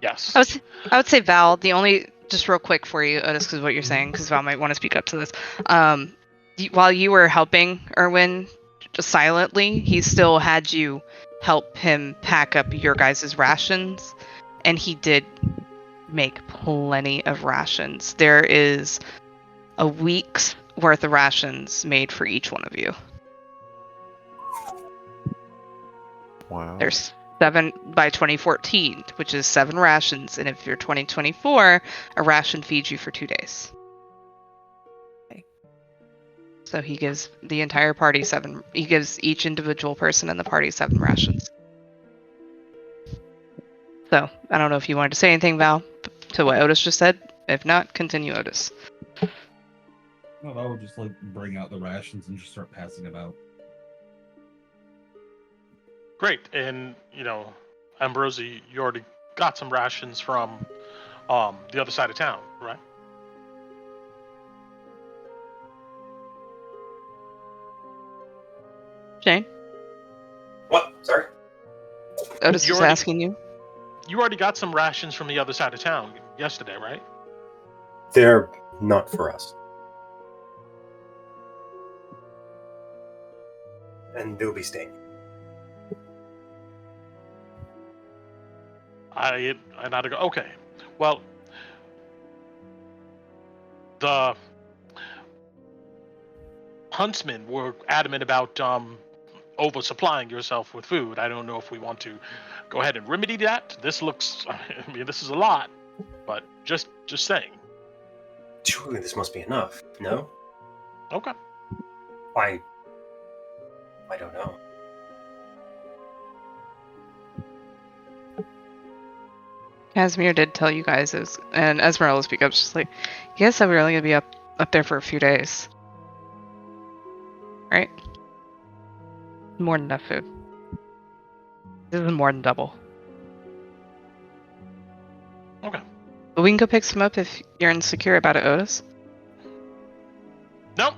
Yes. I would say Val. The only just real quick for you, Otis, because what you're saying, because Val might want to speak up to this. While you were helping Erwin just silently, he still had you help him pack up your guys' rations, and he did make plenty of rations. There is a week's worth of rations made for each one of you. Wow. There's 7 by 2014, which is 7 rations, and if you're 2024, a ration feeds you for 2 days. Okay. So he gives the entire party 7. He gives each individual person in the party 7 rations. So I don't know if you wanted to say anything, Val, to what Otis just said. If not, continue, Otis. No, I would just bring out the rations and just start passing them out. Great. And Ambrosi, you already got some rations from the other side of town, right? Shane? What? Sorry? Otis You was already- asking you. You already got some rations from the other side of town yesterday, right? They're not for us. And they'll be staying. I not go. Okay. Well, the huntsmen were adamant about oversupplying yourself with food. I don't know if we want to go ahead and remedy that. This looks. I mean, this is a lot, but just saying. Surely this must be enough, no? Okay. I don't know. Casimir did tell you guys, and Esmeralda speak up. She's like, you guys said we were only going to be up there for a few days. Right? More than enough food. This is more than double. Okay. But we can go pick some up if you're insecure about it, Otis. No.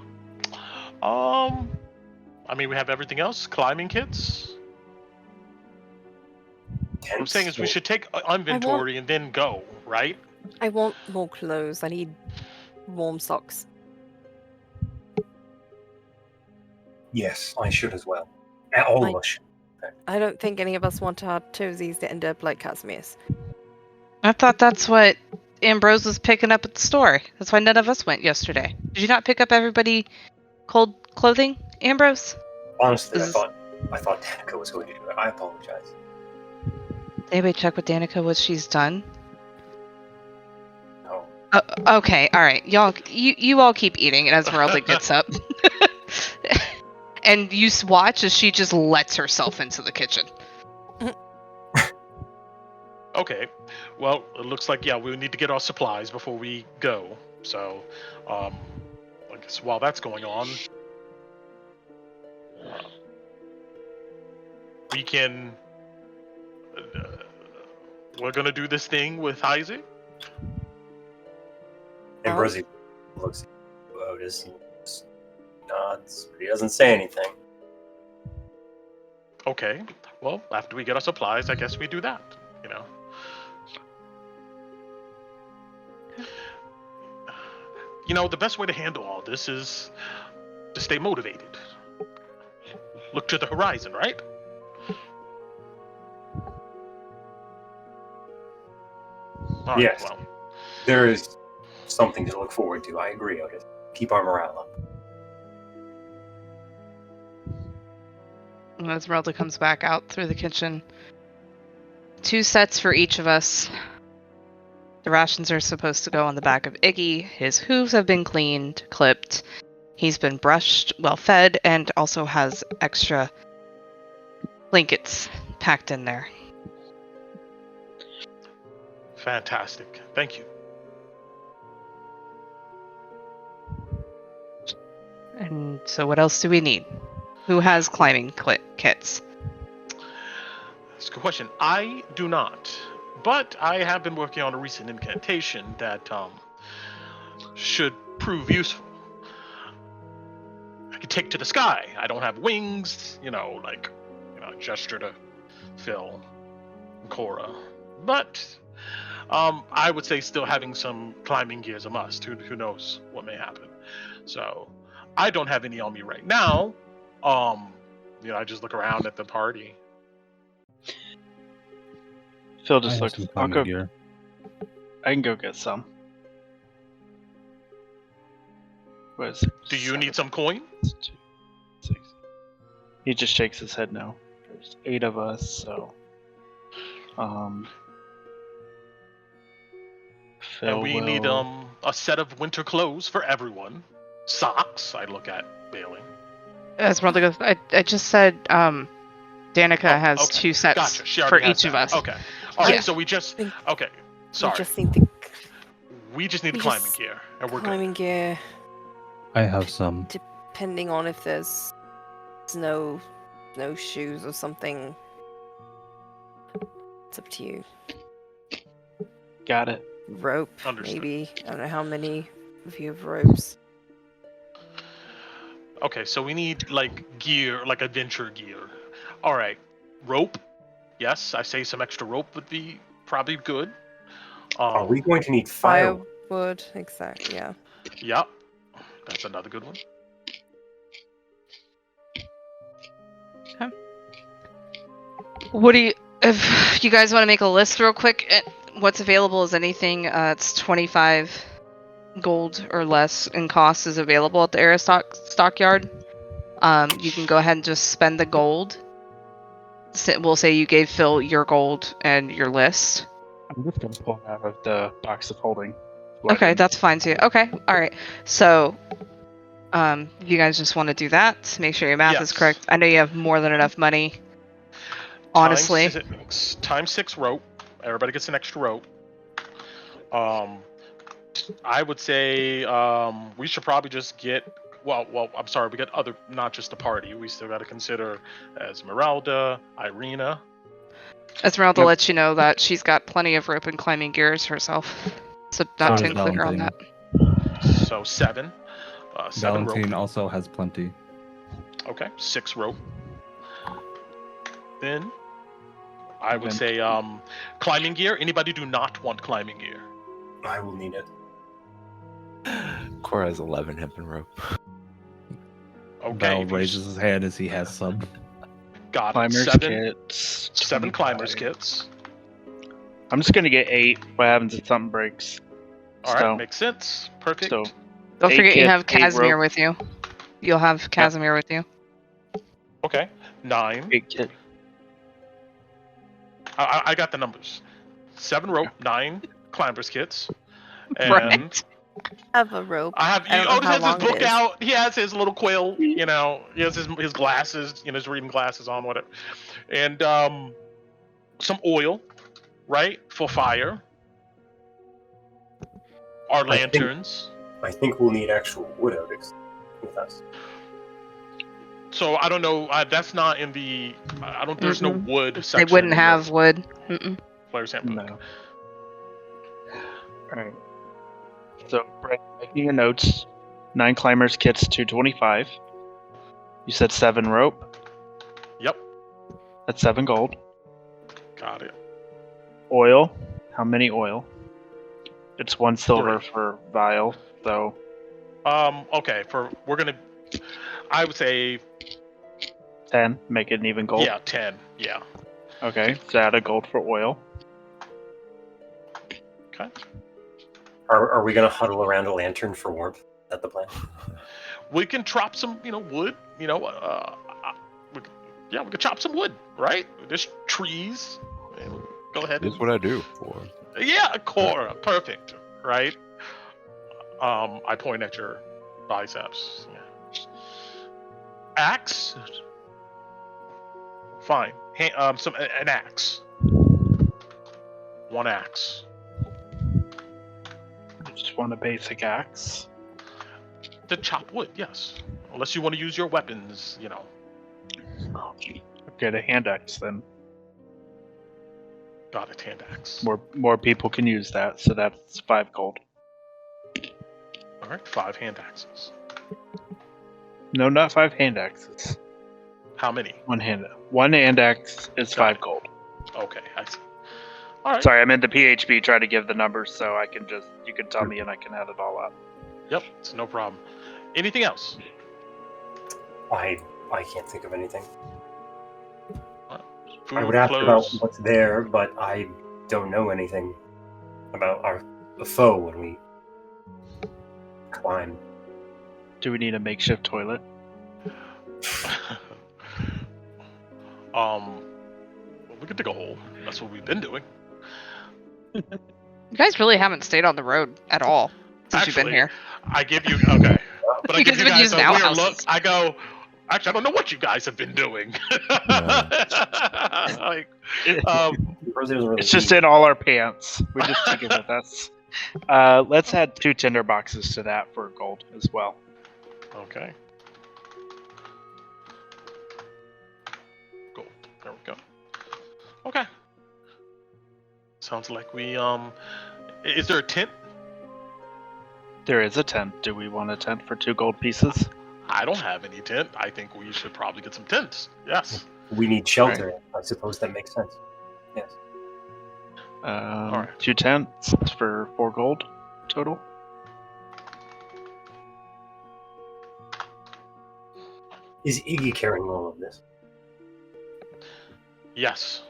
I mean, we have everything else. Climbing kits. What I'm saying is we should take inventory and then go, right? I want more clothes. I need warm socks. Yes, I should as well. All of us should. I don't think any of us want our toesies to end up like Casimir's. I thought that's what Ambrose was picking up at the store. That's why none of us went yesterday. Did you not pick up everybody cold clothing, Ambrose? Honestly, I thought Danica was going to do it. I apologize. Anybody check with Danica what she's done? No. Okay, all right. You all keep eating, and Esmeralda gets up. And you watch as she just lets herself into the kitchen. Okay. Well, it looks like, yeah, we need to get our supplies before we go. So, I guess while that's going on, we can... we're going to do this thing with Isaac. And Rosie looks at Otis and nods, but he doesn't say anything. Okay. Well, after we get our supplies, I guess we do that, you know. You know, the best way to handle all this is to stay motivated. Look to the horizon, right? All right, Yes. well. There is something to look forward to. I agree, Otis. Keep our morale up. And Esmeralda comes back out through the kitchen. 2 sets for each of us. The rations are supposed to go on the back of Iggy. His hooves have been cleaned, clipped. He's been brushed, well fed, and also has extra blankets packed in there. Fantastic. Thank you. And so what else do we need? Who has climbing kits? That's a good question. I do not. But I have been working on a recent incantation that should prove useful. I could take to the sky. I don't have wings, gesture to Phil and Cora. But I would say still having some climbing gear is a must. Who knows what may happen. So I don't have any on me right now. I just look around at the party. Phil just looks. I'll go. Gear. I can go get some. What is it? Do you need some coin? 2, 6. He just shakes his head no. There's 8 of us, so. Phil and we need a set of winter clothes for everyone. Socks. I look at Bailey. Esmeralda goes, I just said Danica has 2 sets for each of us. Okay. All right, so we just... Okay, sorry. We just need the climbing gear, and we're climbing gear. I have some. Depending on if there's snow shoes or something. It's up to you. Got it. Rope, Understood. maybe. I don't know how many of you have ropes. Okay, so we need, gear, adventure gear. All right, rope. Yes, I say some extra rope would be probably good. Are we going to need firewood? Firewood, exactly, yeah. Yep, that's another good one. Okay. What do you... If you guys want to make a list real quick, what's available is anything it's 25 gold or less in cost is available at the Aristock stockyard. You can go ahead and just spend the gold. We'll say you gave Phil your gold and your list. I'm just gonna pull it out of the box of holding. Okay, that's fine too. Okay, all right. So, you guys just want to do that? Make sure your math is correct. I know you have more than enough money. Honestly, times 6 rope. Everybody gets an extra rope. I would say we should probably just get. Well, I'm sorry. We got other, not just the party. We still got to consider Esmeralda, Irina. Esmeralda lets you know that she's got plenty of rope and climbing gears herself. So not So to does include her on Valentine. that. So 7. 7 Valentine rope. also has plenty. Okay, 6 rope. Then I would Then- say climbing gear. Anybody do not want climbing gear? I will need it. Cora has 11 hemp and rope. Okay, Val if you raises his hand as he has some. got Climbers 7, kits. 7 climbers 25. kits. I'm just gonna get 8. What happens if something breaks? All right, So- makes sense. Perfect. So Don't 8 forget you kits, have 8 Casimir rope. with you. You'll have Casimir with you. Okay, 9. 8 kit. I got the numbers. 7 rope, 9 climbers kits, and Right. Have a rope. I have. I don't know Otis how has his long it book is. out. He has his little quill. You know, he has his glasses. You know, his reading glasses on, whatever, and some oil, right, for fire. Our I think- lanterns. I think we'll need actual wood Otis with us. So I don't know. That's not in the. I don't. There's no wood They section. wouldn't in the have wood. Mm-mm. player's handbook. No. Alright. So, Brett, making your notes. 9 climbers kits, 225. You said 7 rope. Yep, That's 7 gold. got it. Oil. How many oil? It's 1 silver 3. for vial, so Okay. We're gonna. I would say 10. Make it an even gold. yeah, 10. Yeah. Okay. So add a gold for oil. Okay. Are we gonna huddle around a lantern for warmth? Is that the plan? We can chop some, wood. We could chop some wood, right? There's trees. And go ahead. This is what I do for. Yeah, Cora, perfect, right? I point at your biceps. Yeah. Axe. Fine. An axe. 1 axe. I just want a basic axe. To chop wood, yes. Unless you want to use your weapons, Get a hand axe then. Got it, hand axe. More people can use that, so that's 5 gold. All right, 5 hand axes. No, not 5 hand axes. How many? One hand axe is Got 5 it. gold. Okay, I see. All right. Sorry, I'm into PHP trying to give the numbers so I can you can tell me and I can add it all up. Yep, it's no problem. Anything else? I can't think of anything. Food, I would ask about clothes. what's there, but I don't know anything about the foe when we climb. Do we need a makeshift toilet? We could dig a hole. That's what we've been doing. You guys really haven't stayed on the road at all since you've been Actually, here. I give you okay, but I You give guys you have been guys using a weird outhouses. look. I go. Actually, I don't know what you guys have been doing. Like, Rosie doesn't really It's just eat. in all our pants. We just took it with us. Let's add 2 tinder boxes to that for gold as well. okay. Gold. There we go. Okay. Sounds like we Is there a tent? There is a tent. Do we want a tent for 2 gold pieces? I don't have any tent. I think we should probably get some tents. Yes. We need shelter. I suppose that makes sense. Yes. Alright. 2 tents for 4 gold total. Is Iggy carrying all of this? Yes.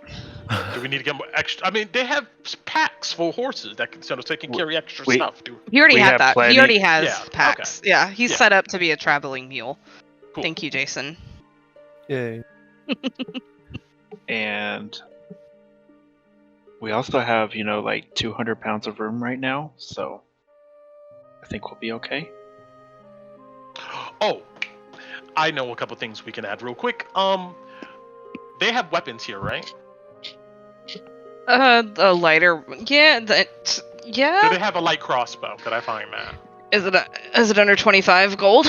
Do we need to get more extra? I mean, they have packs for horses that can, so they can carry extra we- stuff. Do He already We had have that. plenty- He already has Yeah, packs. Yeah, he's Yeah. set up to be a traveling mule. Cool. Thank you, Jason. Yay. And we also have, like 200 pounds of room right now, so I think we'll be okay. Oh, I know a couple things we can add real quick. They have weapons here, right? The lighter. Yeah, Do yeah. they have a light crossbow? Could I find that? Is it under 25 gold?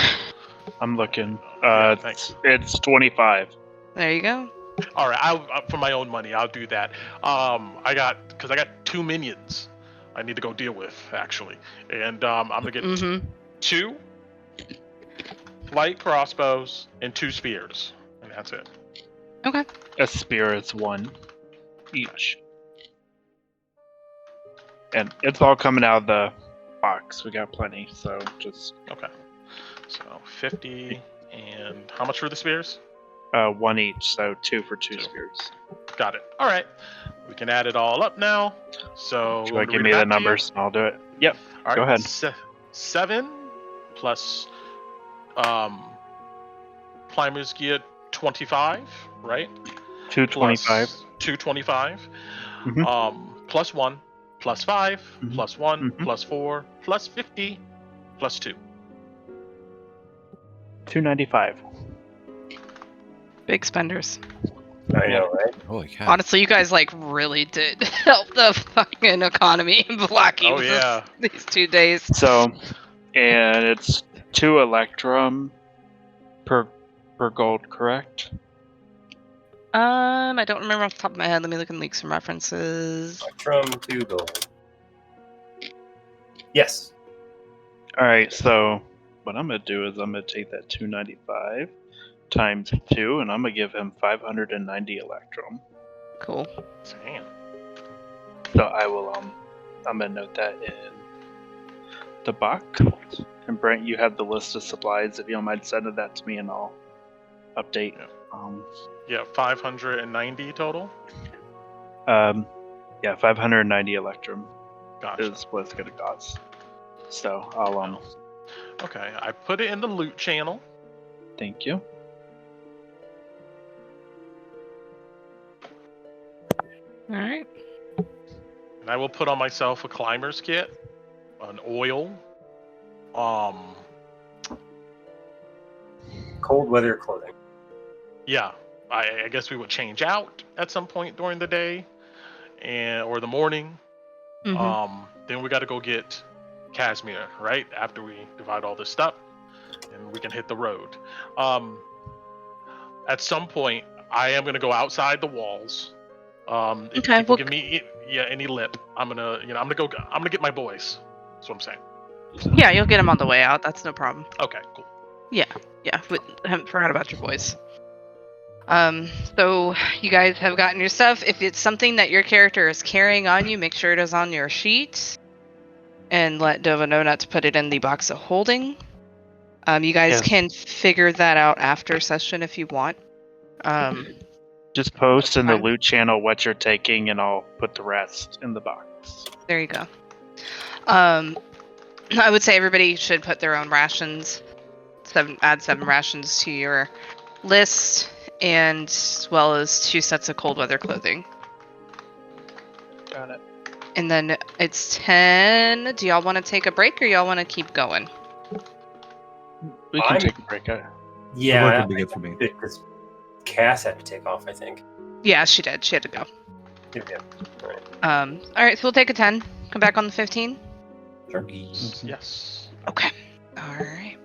I'm looking. Yeah, thanks. It's 25. There you go. All right, for my own money, I'll do that. I got 2 minions. I need to go deal with, actually. And I'm gonna get 2 light crossbows and 2 spears, and that's it. Okay. A spear is 1 each. And it's all coming out of the box. We got plenty, so just Okay. So 50, and how much for the spears? 1 each, so 2 for 2 2. spears. Got it. All right. We can add it all up now. So Do you want to give me the numbers and I'll do it? Yep. All Go right. ahead. 7 plus Climbers Gear 25, right? 225. 225. Mhm. Plus 1, plus 5, Mhm. plus 1, Mhm. plus 4, plus 50, plus 2. 295. Big spenders. I know, right? Holy cow. Honestly, you guys like really did help the fucking economy in Blackie Oh, with yeah. these 2 days. So, and it's 2 Electrum per gold, correct? I don't remember off the top of my head. Let me look and leak some references. From 2 gold. Yes. All right. So, what I'm gonna do is I'm gonna take that 295 times 2, and I'm gonna give him 590 Electrum. Cool. Damn. So I will I'm gonna note that in the box. And Brent, you have the list of supplies. If you don't mind sending that to me, and I'll update. Yeah, 590 total. Yeah, 590 Electrum Gotcha. is what it's gonna cost. So I'll Okay, I put it in the loot channel. thank you. All right. And I will put on myself a climber's kit, an oil, Cold weather clothing. yeah, I guess we would change out at some point during the day, or the morning. Then we got to go get Casimir, right? After we divide all this stuff, and we can hit the road. At some point, I am gonna go outside the walls. If Okay, people well- give me any lip, I'm gonna get my boys. That's what I'm saying. Yeah, you'll get them on the way out. That's no problem. Okay, cool. Yeah, I haven't forgot about your boys. So you guys have gotten your stuff. If it's something that your character is carrying on you, make sure it is on your sheet, and let Dova know not to put it in the box of holding. You guys Yes. can figure that out after session if you want. Just post in the fine. loot channel what you're taking, and I'll put the rest in the box. There you go. I would say everybody should put their own rations. Add 7 rations to your list, and as well as 2 sets of cold weather clothing. Got it. And then it's 10. Do y'all want to take a break or y'all want to keep going? We can I'm- take a break. The work Yeah, would be good for me. because Cass had to take off, I think. Yeah, she did. She had to go. Yeah. All right. All right, so we'll take a 10. Come back on the 15. Sure. Yes. Okay. All right.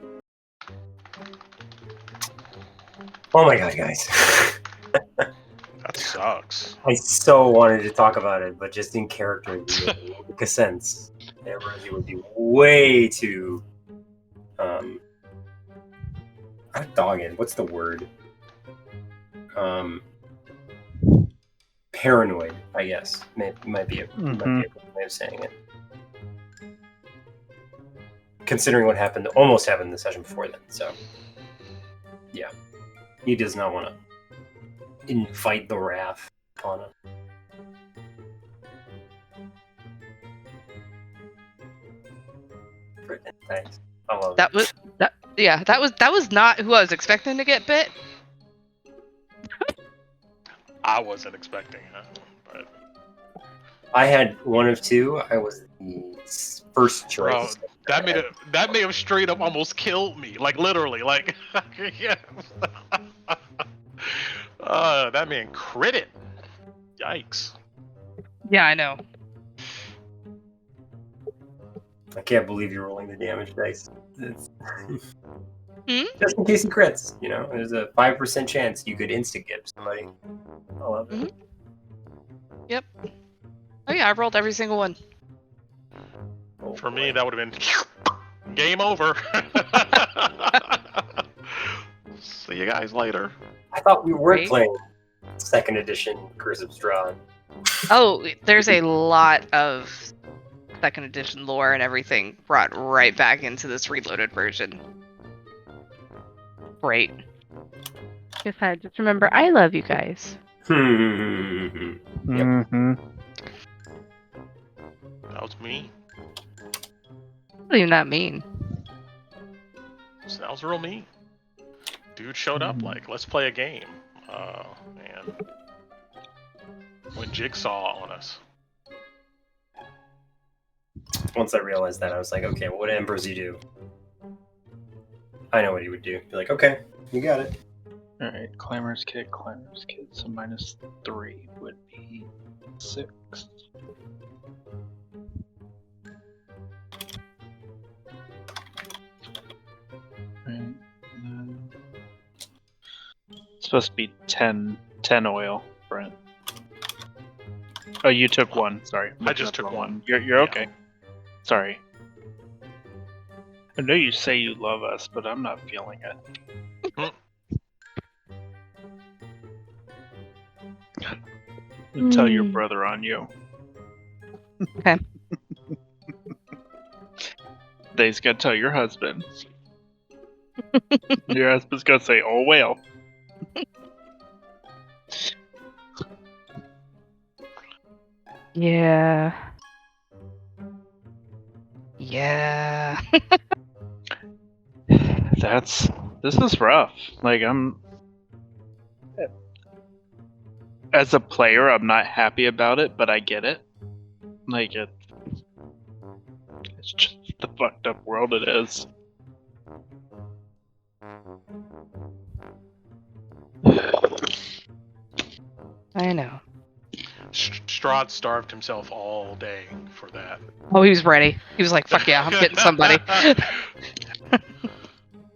Oh my god, guys. That sucks. I so wanted to talk about it, but just in character, it wouldn't make sense. It really would be way too. Not dogged. What's the word? Paranoid, I guess. Might be a way of saying it. Considering what almost happened in the session before then, so yeah, he does not want to invite the wrath upon him. Thanks. I love That was that. Yeah, that was not who I was expecting to get bit. I wasn't expecting that, but I had one of 2. I was the first bro, choice. that may have straight up almost killed me. Like literally, like yeah. That man critted. Yikes. Yeah, I know. I can't believe you're rolling the damage dice. Hmm? Just in case he crits, there's a 5% chance you could insta-gib somebody. I love it. Yep. Oh yeah, I rolled every single one. For me, that would have been game over. See you guys later. I thought we weren't Right. playing 2nd edition Curse of Strahd. Oh, there's a lot of 2nd edition lore and everything brought right back into this reloaded version. Great. Just remember, I love you guys. Yep. Mm-hmm. That was me. What do you not mean? That was real me. Dude showed up like, let's play a game. And went jigsaw on us. Once I realized that, I was like, okay, what would Ambrose do? I know what he would do. Be like, okay, you got it. Alright, Clamor's Kid. So -3 would be 6. Right, and then it's supposed to be 10 oil, Brent. Oh, you took 1. Sorry, I just took 1. You're Yeah. okay. Sorry. I know you say you love us, but I'm not feeling it. Tell your brother on you. Okay. Then he's gonna tell your husband. Your husband's gonna say, "Oh well." Yeah. Yeah. This is rough. Like as a player, I'm not happy about it, but I get it. Like it's just the fucked up world it is. I know. Strahd starved himself all day for that. Oh, he was ready. He was like, fuck yeah, I'm getting somebody.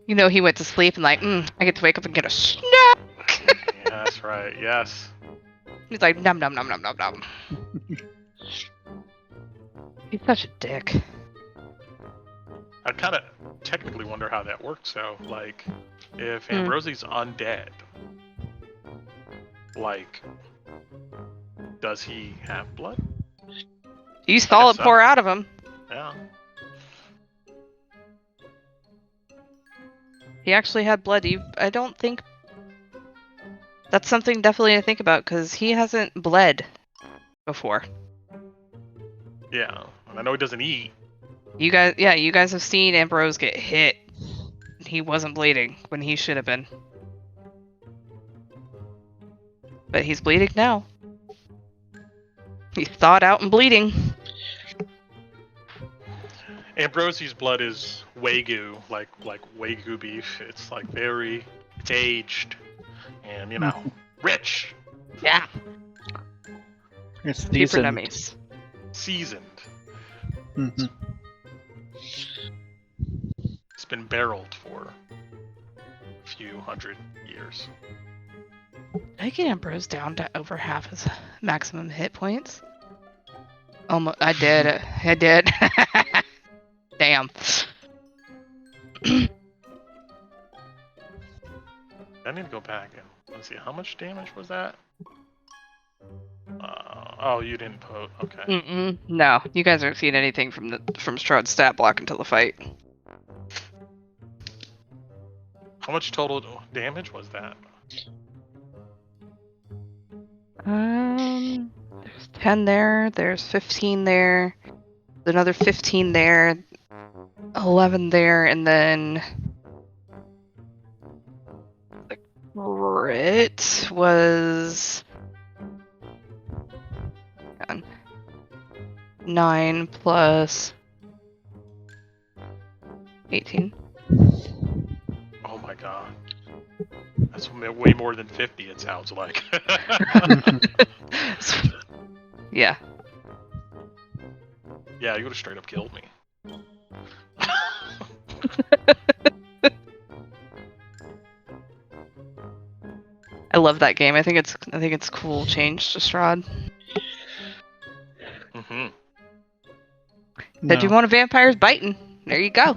You know, he went to sleep and like, I get to wake up and get a snack. Yeah, that's right. Yes. He's like, nom nom nom nom nom nom. He's such a dick. I kind of technically wonder how that works, though. Like, if Ambrosie's undead, like, does he have blood? You saw it so. pour out of him. Yeah. He actually had blood. I don't think that's something definitely to think about because he hasn't bled before. Yeah. And I know he doesn't eat. You guys have seen Ambrose get hit. He wasn't bleeding when he should have been. But he's bleeding now. He's thawed out and bleeding. Ambrosie's blood is Wagyu, like Wagyu beef. It's like it's aged and, rich. Yeah. It's Super decent. dummies. Seasoned. Mhm. It's been barreled for a few hundred years. I get Ambrose down to over half his maximum hit points. Almost, I did. I did. Damn. I need to go back and let's see how much damage was that. Oh, you didn't put. Okay. No, you guys aren't seeing anything from Strahd's stat block until the fight. How much total damage was that? There's 10 there. There's 15 there. There's another 15 there. 11 there, and then the crit was 9 plus 18. Oh my god. That's way more than 50, it sounds like. Yeah. Yeah, you would have straight up killed me. I love that game. I think it's a cool change to Strahd. Mm-hmm. Said you want a vampire's biting. There you go.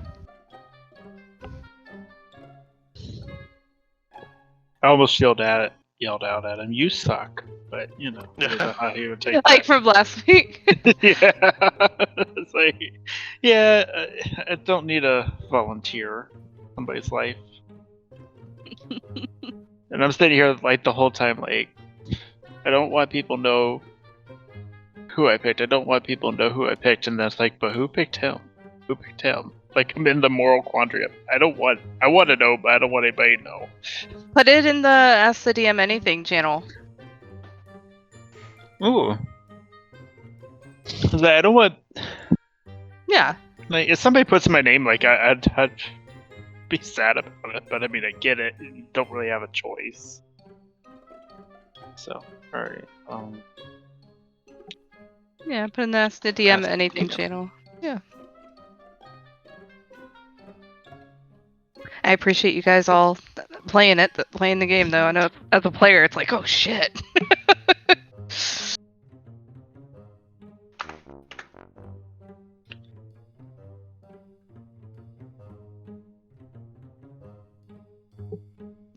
I almost yelled out at him, "You suck!" But I don't know how he would take that. Like from last week. Yeah, it's like, yeah, I don't need a volunteer in somebody's life. And I'm sitting here like the whole time, like, I don't want people to know who I picked. I don't want people to know who I picked. And that's like, but who picked him? Who picked him? Like, I'm in the moral quandary. I want to know, but I don't want anybody to know. Put it in the Ask the DM Anything channel. Ooh. I don't want. Yeah. Like, if somebody puts my name, like, I'd be sad about it. But I mean, I get it. You don't really have a choice. So, alright. Yeah, put in the Ask the DM Anything channel. Yeah. I appreciate you guys all playing the game, though. I know as a player, it's like, oh shit.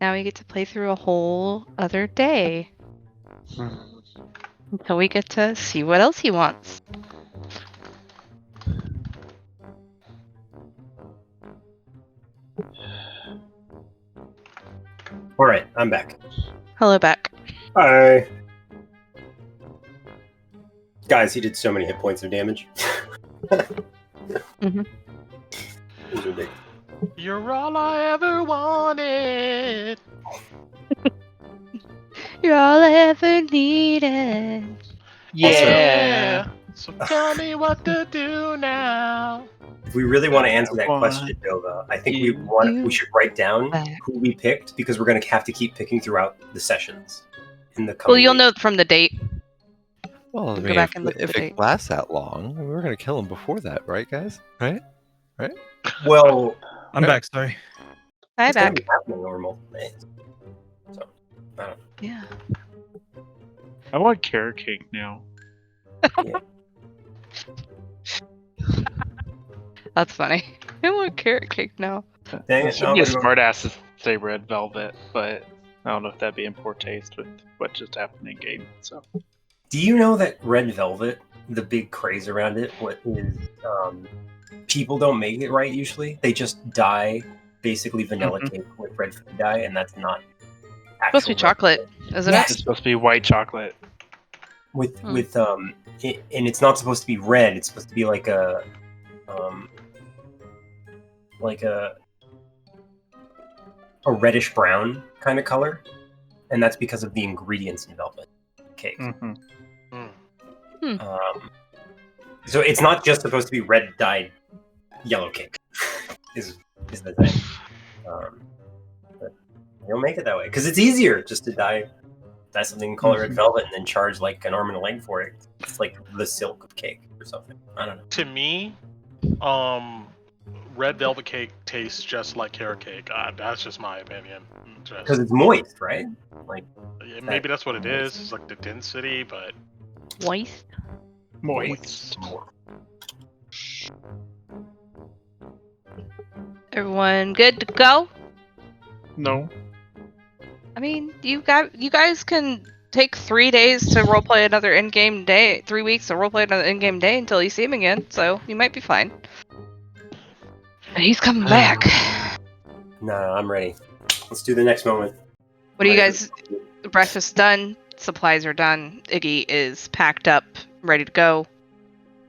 Now we get to play through a whole other day. Until we get to see what else he wants. All right, I'm back. Hello, back. Hi. Guys, he did so many hit points of damage. Mm-hmm. It was ridiculous. You're all I ever wanted. You're all I ever needed. Yeah. So tell me what to do now. If we really want to answer that question, Nova, I think we should write down who we picked because we're going to have to keep picking throughout the sessions. Well, you'll know from the date. Well, I Go mean, back and look at if the it date. lasts that long, we're gonna kill him before that, right, guys? Right? Well, I'm back. Sorry. Hi, it's gonna back. be happening normal days. So, I don't know. Yeah. I want carrot cake now. That's funny. I want carrot cake now. Dang It it, should be a no, smart ass to say red velvet, but I don't know if that'd be in poor taste with what just happened in game. So Do you know that red velvet, the big craze around it, what is people don't make it right usually. They just dye basically vanilla cake with red food dye, and that's not It's supposed to be chocolate, isn't Yes. it's supposed to be white chocolate. with and it's not supposed to be red. It's supposed to be like a reddish brown kind of color, and that's because of the ingredients in velvet cake. So it's not just supposed to be red dyed yellow cake. is the thing. But you'll make it that way because it's easier just to dye something and call it red velvet and then charge like an arm and a leg for it. It's like the silk of cake or something. I don't know. To me, red velvet cake tastes just like carrot cake. That's just my opinion. Because it's moist, right? Like Maybe that's what it is. It's like the density, but Moist. Moist. Everyone good to go? No. I mean, you guys can take 3 days to roleplay another in-game day, 3 weeks to roleplay another in-game day until you see him again, so you might be fine. But he's coming back. No, I'm ready. Let's do the next moment. What do you guys? Breakfast done. Supplies are done. Iggy is packed up, ready to go.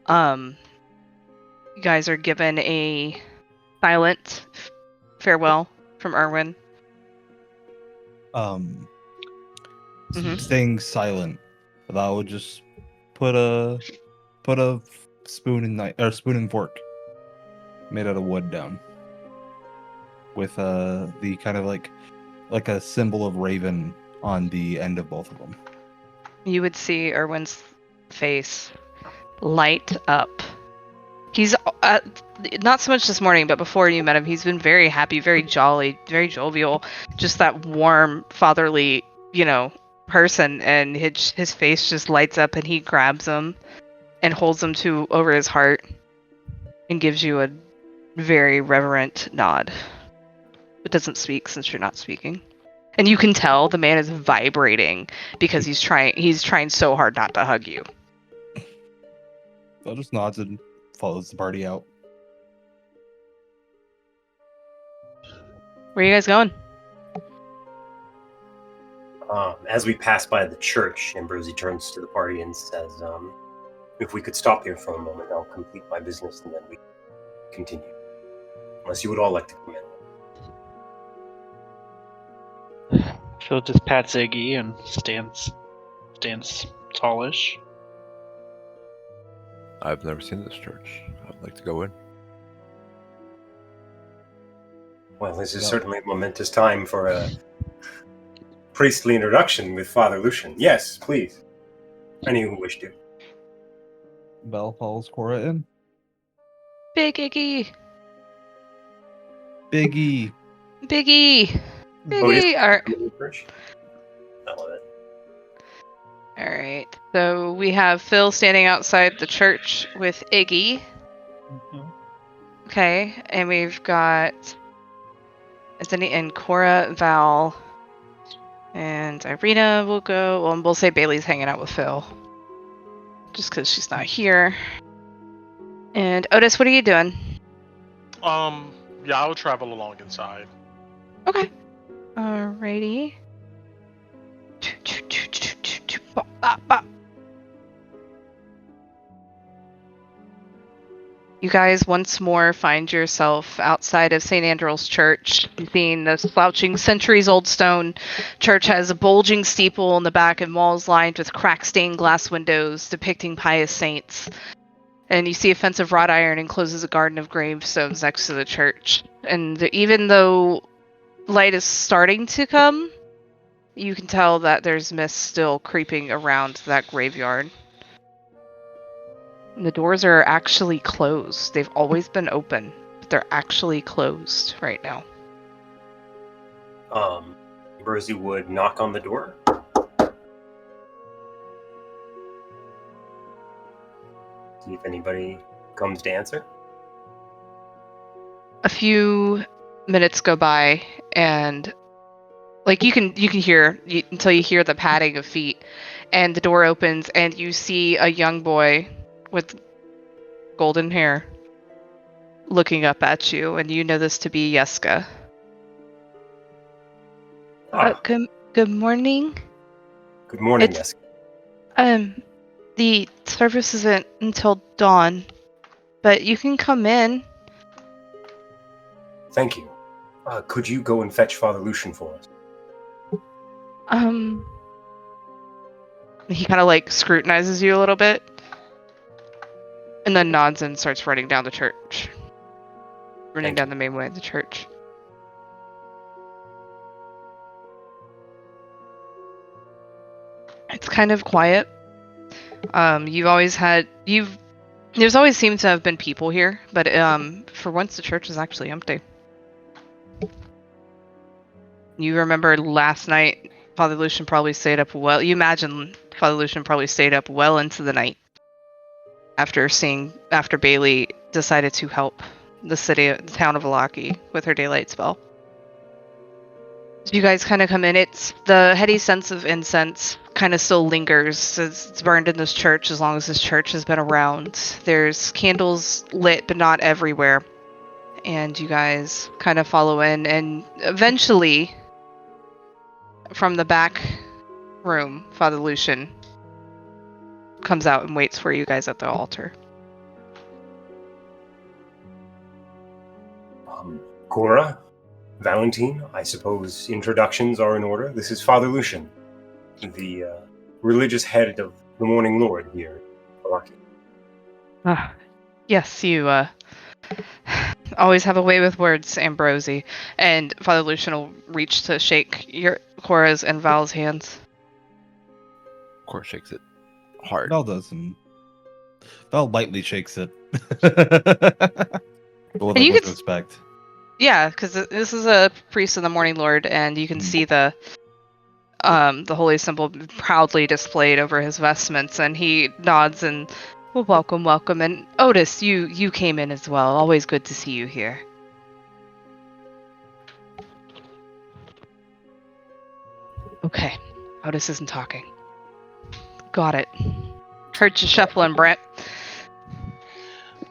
You guys are given a silent farewell from Erwin. Staying silent. But I would just put a spoon and fork made out of wood down with the kind of like a symbol of raven on the end of both of them. You would see Erwin's face light up. He's not so much this morning, but before you met him, he's been very happy, very jolly, very jovial. Just that warm, fatherly, person. And his face just lights up, and he grabs him and holds him over his heart. and gives you a very reverent nod. It doesn't speak since you're not speaking. And you can tell the man is vibrating because he's trying so hard not to hug you. Val just nods and follows the party out. Where are you guys going? As we pass by the church, Ambrosi turns to the party and says, if we could stop here for a moment, I'll complete my business and then we continue. Unless you would all like to come in. Phil just pats Iggy and stands tallish. I've never seen this church. I'd like to go in. Well, this is certainly a momentous time for a priestly introduction with Father Lucian. Yes, please. Any who wish to. Val follows Cora in. Big Iggy! Biggie. Biggie! Oh, yes. Biggie! Alright. I love it. Alright. So we have Phil standing outside the church with Iggy. Okay. And we've got Anthony and Cora, Val, and Irina will go. Well, we'll say Bailey's hanging out with Phil. Just because she's not here. And Otis, what are you doing? Yeah, I would travel along inside. Okay. Alrighty. Bop, bop, bop. You guys once more find yourself outside of St. Andrew's Church, seeing the slouching centuries-old stone church has a bulging steeple in the back and walls lined with crack-stained glass windows depicting pious saints. And you see a fence of wrought iron encloses a garden of gravestones next to the church. And even though light is starting to come, you can tell that there's mist still creeping around that graveyard. And the doors are actually closed. They've always been open, but they're actually closed right now. Ambrosi would knock on the door. See if anybody comes to answer. A few minutes go by, and like you can hear until you hear the padding of feet, and the door opens, and you see a young boy with golden hair looking up at you, and you know this to be Yeska. Good morning. Good morning, It's- Yeska. The service isn't until dawn, but you can come in. Thank you. Could you go and fetch Father Lucian for us? He kind of like scrutinizes you a little bit, and then nods and starts running down the church. Running Thank down you. the main way of the church. It's kind of quiet. There's always seemed to have been people here, but for once the church is actually empty. You remember last night, Father Lucian probably stayed up well. You imagine Father Lucian probably stayed up well into the night after Bailey decided to help the town of Alaki with her daylight spell. As you guys kind of come in, it's the heady sense of incense kind of still lingers. It's burned in this church as long as this church has been around. There's candles lit, but not everywhere. And you guys kind of follow in, and eventually, from the back room, Father Lucian comes out and waits for you guys at the altar. Cora, Valentine, I suppose introductions are in order. This is Father Lucian, the religious head of the Morning Lord here in Alaki. Yes, you always have a way with words, Ambrosi. And Father Lucian will reach to shake your Cora's and Val's hands. Of course, shakes it hard. Val doesn't. Val lightly shakes it. But with And you like could- respect. Yeah, because this is a priest of the Morning Lord, and you can see the holy symbol proudly displayed over his vestments, and he nods and, Well, welcome, welcome. And Otis, you came in as well. Always good to see you here. Okay. Otis isn't talking. Got it. Heard you shuffling, Brent.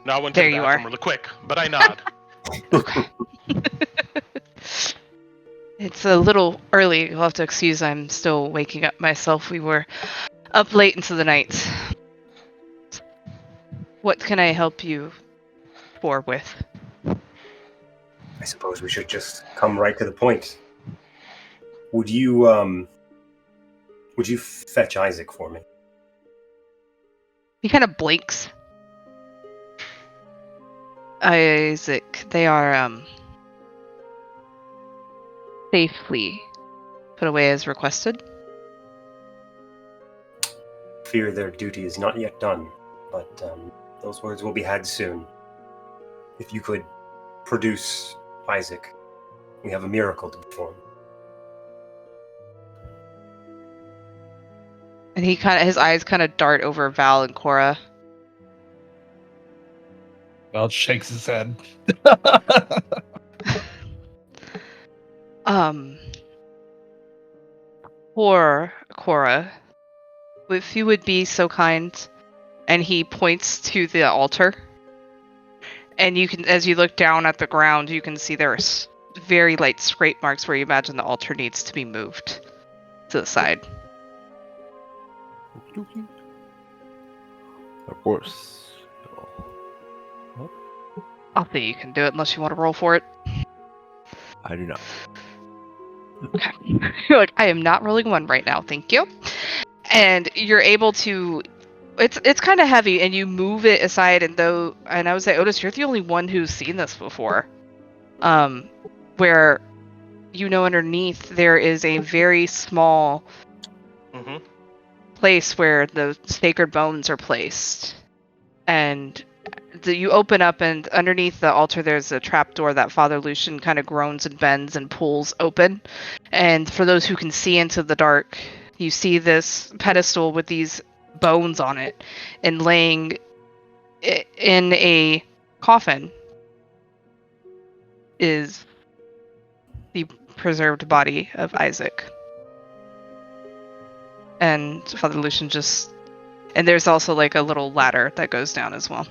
Now I went There to the you bathroom are. really quick, but I nod. Okay. It's a little early. You'll have to excuse I'm still waking up myself. We were up late into the night. What can I help you with? I suppose we should just come right to the point. Would you fetch Isaac for me? He kind of blinks. Isaac, they are safely put away as requested. Fear their duty is not yet done, but those words will be had soon. If you could produce Isaac, we have a miracle to perform. And his eyes kind of dart over Val and Cora. Val shakes his head. Poor Cora, if you would be so kind, and he points to the altar, and you can, as you look down at the ground, you can see there's very light scrape marks where you imagine the altar needs to be moved to the side. Of course. I'll think you can do it unless you want to roll for it. I do not. Okay. You're like, I am not rolling one right now, thank you. And you're able to, it's kind of heavy, and you move it aside, and I would say, Otis, you're the only one who's seen this before. Where, underneath there is a very small place where the sacred bones are placed. And you open up, and underneath the altar there's a trapdoor that Father Lucian kind of groans and bends and pulls open. And for those who can see into the dark, you see this pedestal with these bones on it, and laying in a coffin is the preserved body of Isaac. And Father Lucian and there's also like a little ladder that goes down as well.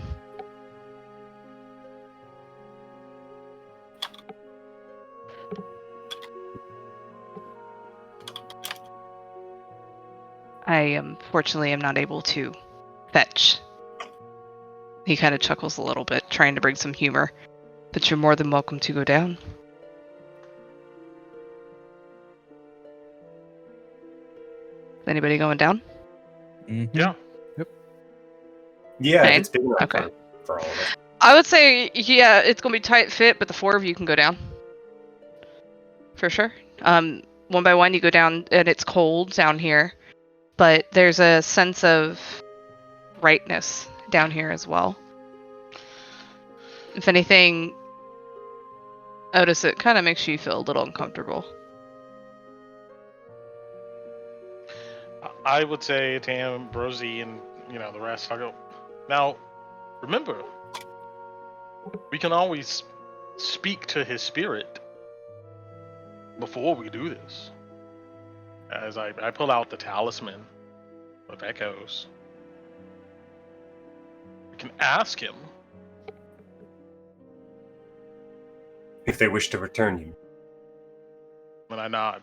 Fortunately am not able to fetch. He kind of chuckles a little bit, trying to bring some humor. But you're more than welcome to go down. Is anybody going down? Mm-hmm. Yeah. Yeah, Fine. it's big enough Okay. for all of us. I would say, yeah, it's going to be tight fit, but the four of you can go down. For sure. One by one you go down, and it's cold down here. But there's a sense of rightness down here as well. If anything, Otis, it kind of makes you feel a little uncomfortable. I would say to Ambrosi and the rest, I'll go. Now, remember, we can always speak to his spirit before we do this. As I pull out the talisman of echoes, we can ask him If they wish to return you. and I nod.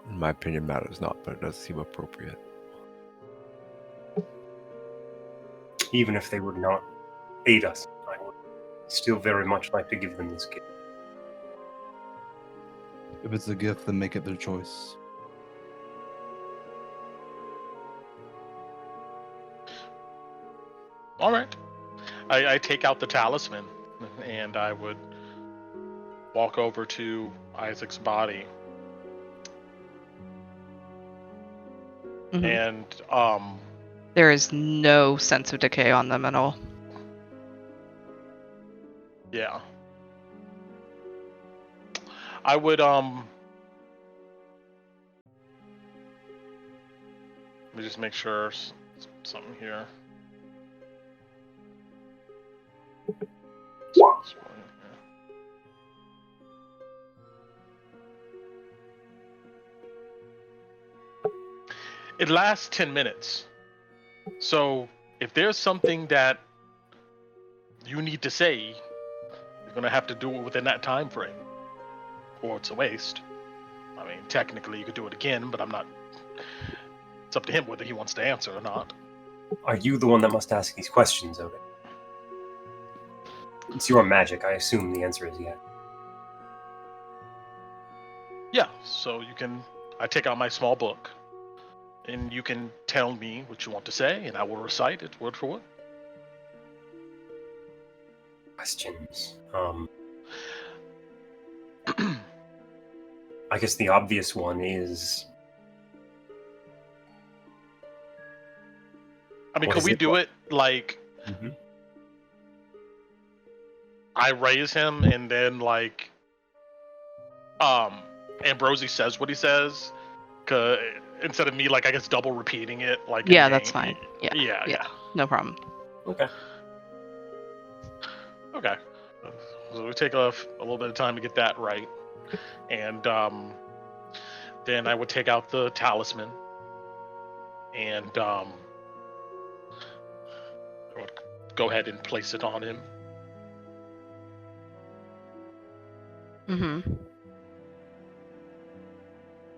In my opinion, matters not, but it does seem appropriate. Even if they would not aid us, I would still very much like to give them this gift. If it's a gift, then make it their choice. All right. I take out the talisman, and I would walk over to Isaac's body. Mm-hmm. And There is no sense of decay on them at all. yeah. I would let me me just make sure something here. It lasts 10 minutes. So if there's something that you need to say, you're going to have to do it within that time frame, or it's a waste. I mean, technically you could do it again, but I'm not... It's up to him whether he wants to answer or not. Are you the one that must ask these questions, Odin? It's your magic. I assume the answer is yes. Yeah, so you can... I take out my small book, and you can tell me what you want to say, and I will recite it word for word. Questions. I guess the obvious one is... I mean, What could is we it? do it like... Mm-hmm. I raise him, and then, like... Ambrosi says what he says, instead of me, like, I guess double repeating it, like... in Yeah, game. that's fine. Yeah. No problem. Okay. Okay. So we take a little bit of time to get that right. And then I would take out the talisman. And I would go ahead and place it on him. Mm-hmm.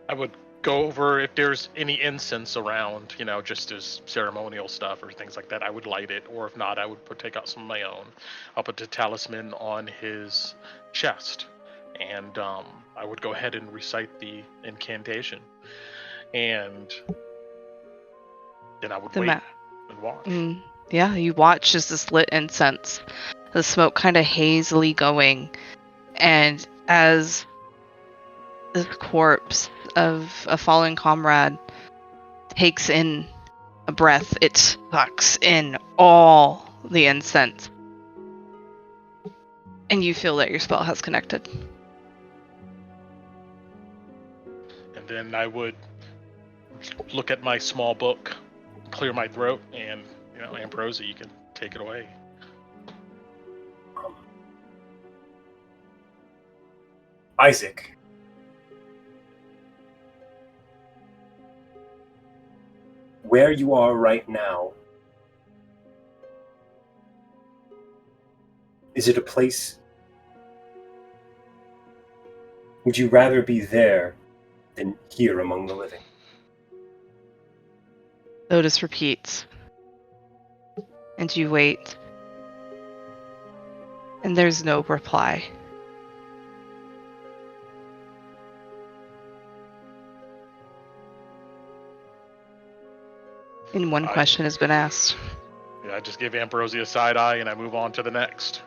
I would go over if there's any incense around, just as ceremonial stuff or things like that, I would light it. Or if not, I would take out some of my own. I'll put the talisman on his chest. And I would go ahead and recite the incantation. And then I would wait and watch. Yeah, you watch as this lit incense, the smoke kind of hazily going, and as the corpse of a fallen comrade takes in a breath, it sucks in all the incense. And you feel that your spell has connected. And then I would look at my small book, clear my throat, and, Ambrosi, you can take it away. Isaac. Where you are right now, is it a place? Would you rather be there than here among the living? Otis repeats. And you wait. And there's no reply. And one question has been asked. Yeah, I just give Ambrosi a side eye and I move on to the next.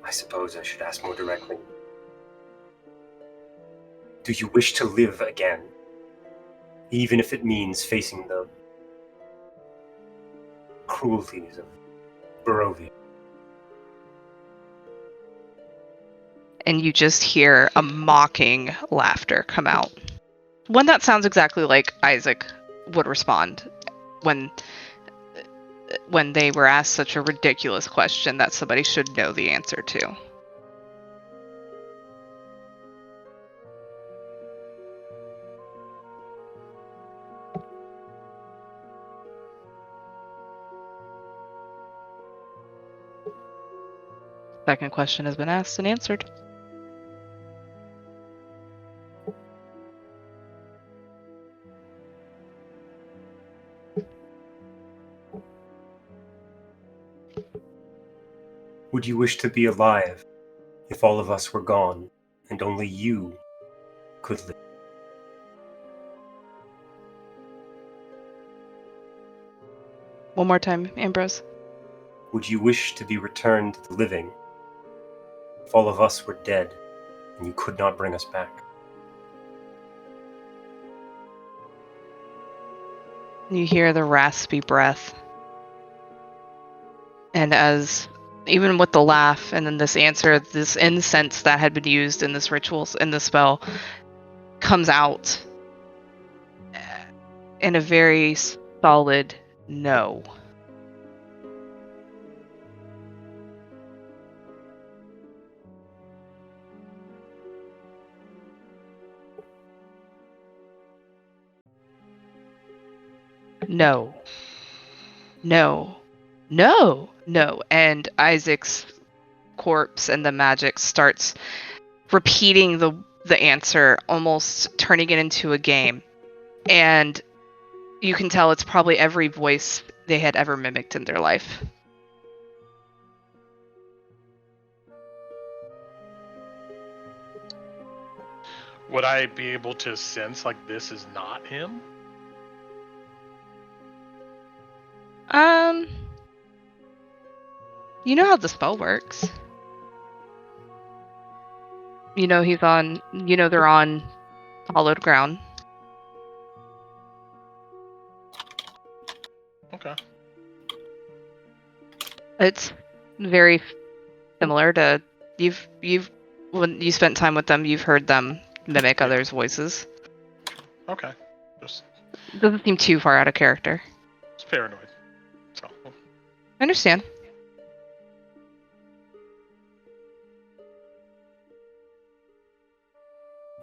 I suppose I should ask more directly. Do you wish to live again? Even if it means facing the cruelties of Barovia? And you just hear a mocking laughter come out. One that sounds exactly like Isaac would respond when they were asked such a ridiculous question that somebody should know the answer to. Second question has been asked and answered. Would you wish to be alive if all of us were gone and only you could live? One more time, Ambrose. Would you wish to be returned to the living if all of us were dead and you could not bring us back? You hear the raspy breath. And as even with the laugh and then this answer, this incense that had been used in this ritual, in the spell, comes out in a very solid no. No. No. No. No. And Isaac's corpse and the magic starts repeating the answer, almost turning it into a game. And you can tell it's probably every voice they had ever mimicked in their life. Would I be able to sense like this is not him? You know how the spell works. You know they're on hollowed ground. Okay. It's very similar to you've when you spent time with them, you've heard them mimic others' voices. Okay. Just Doesn't seem too far out of character. paranoid. So I understand.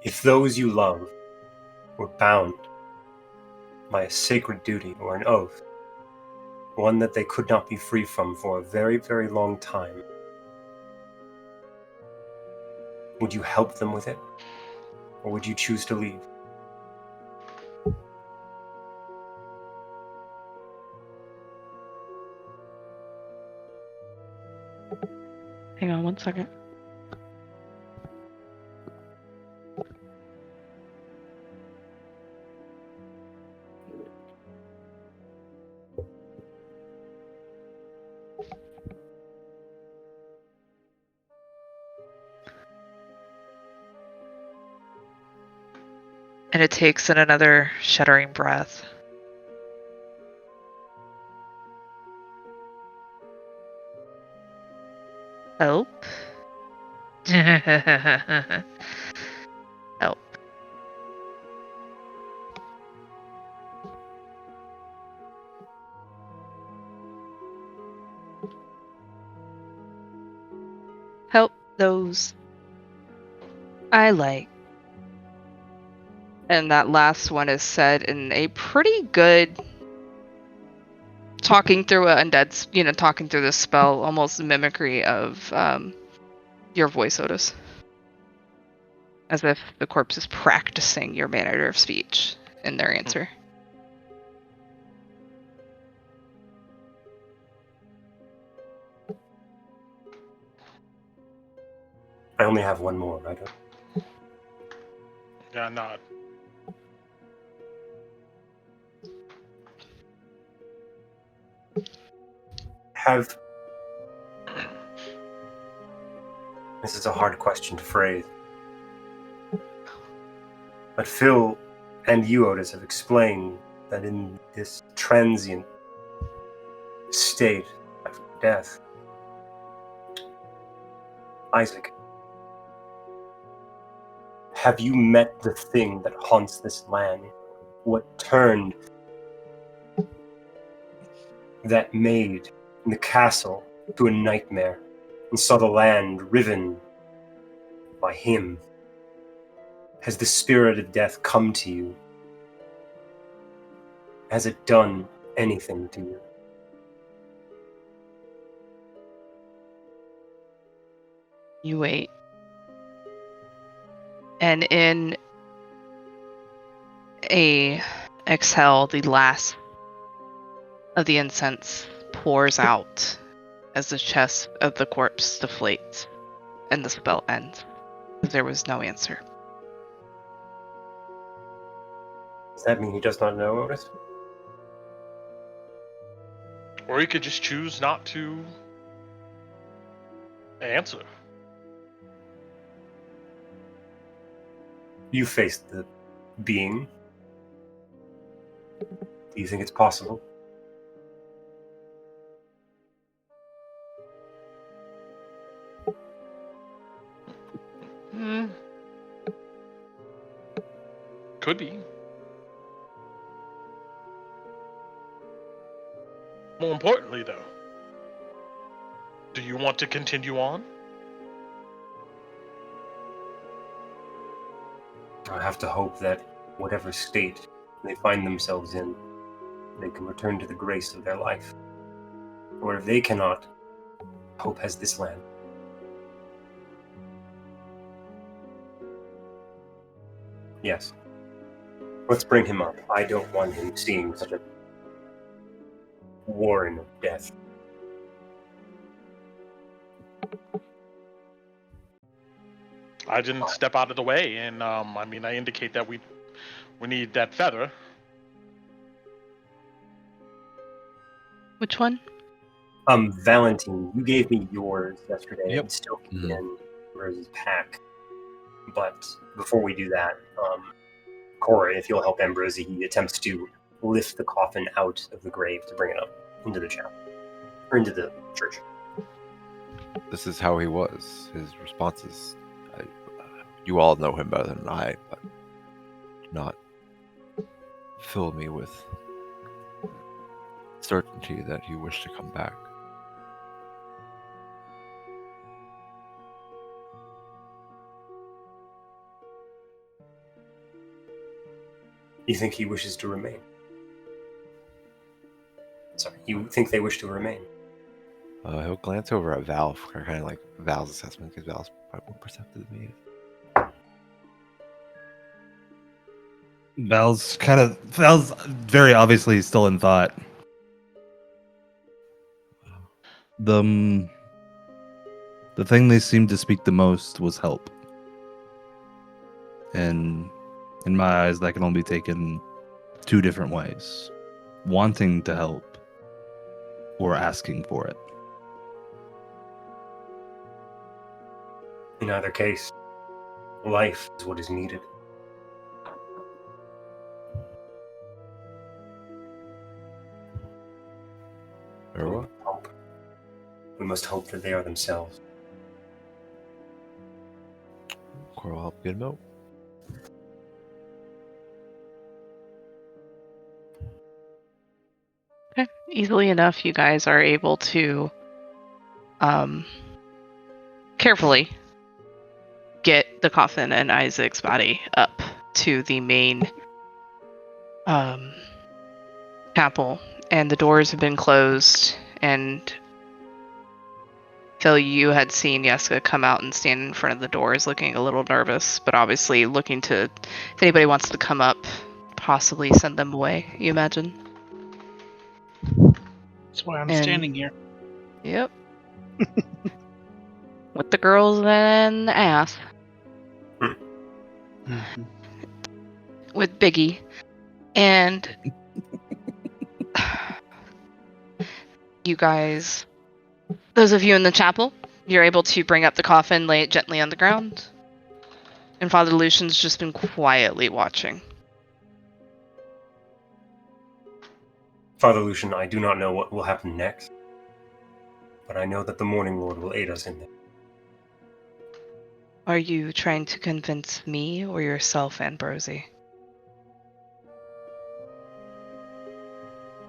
If those you love were bound by a sacred duty or an oath, one that they could not be free from for a very, very long time, would you help them with it? Or would you choose to leave? Hang on one second. And it takes in another shuddering breath. Help? Help. Help those I like. And that last one is said in a pretty good talking through talking through the spell, almost mimicry of your voice, Otis. As if the corpse is practicing your manner of speech in their answer. I only have one more, right? yeah, nod. This is a hard question to phrase. But Phil and you, Otis, have explained that in this transient state of death, Isaac, have you met the thing that haunts this land? What turned that maid in the castle to a nightmare and saw the land riven by him? Has the spirit of death come to you? Has it done anything to you? You wait. And in a exhale, the last of the incense pours out as the chest of the corpse deflates and the spell ends. There was no answer. Does that mean he does not know, Otis? Or you could just choose not to answer. You faced the being. Do you think it's possible? Could be. More importantly, though, do you want to continue on? I have to hope that whatever state they find themselves in, they can return to the grace of their life. Or if they cannot, hope has this land. Yes. Let's bring him up. I don't want him seeing such a warren of death. I didn't step out of the way, and I indicate that we need that feather. Which one? Valentine, you gave me yours yesterday. Yep. I'm still keeping in Rose's pack. But before we do that, Cora, if you'll help Ambrosi, he attempts to lift the coffin out of the grave to bring it up into the chapel, or into the church. This is how he was. His responses. You all know him better than I, but do not fill me with certainty that you wish to come back. You think he wishes to remain? Sorry, you think they wish to remain? He'll glance over at Val for kind of like Val's assessment, because Val's probably more perceptive than me. Val's very obviously still in thought. The thing they seemed to speak the most was help. And in my eyes, that can only be taken two different ways. Wanting to help or asking for it. In either case, life is what is needed. Or what? Hope. We must hope that they are themselves. Cora will help get him out. Okay. Easily enough, you guys are able to carefully get the coffin and Isaac's body up to the main chapel, and the doors have been closed. And Phil, you had seen Yeska come out and stand in front of the doors looking a little nervous, but obviously looking to, if anybody wants to come up, possibly send them away, you imagine? That's why I'm And- standing here. Yep. With the girls and the ass. Mhm. With Biggie. And you guys, those of you in the chapel, you're able to bring up the coffin, lay it gently on the ground. And Father Lucian's just been quietly watching. Father Lucian, I do not know what will happen next, but I know that the Morning Lord will aid us in that. Are you trying to convince me or yourself, Ambrosi?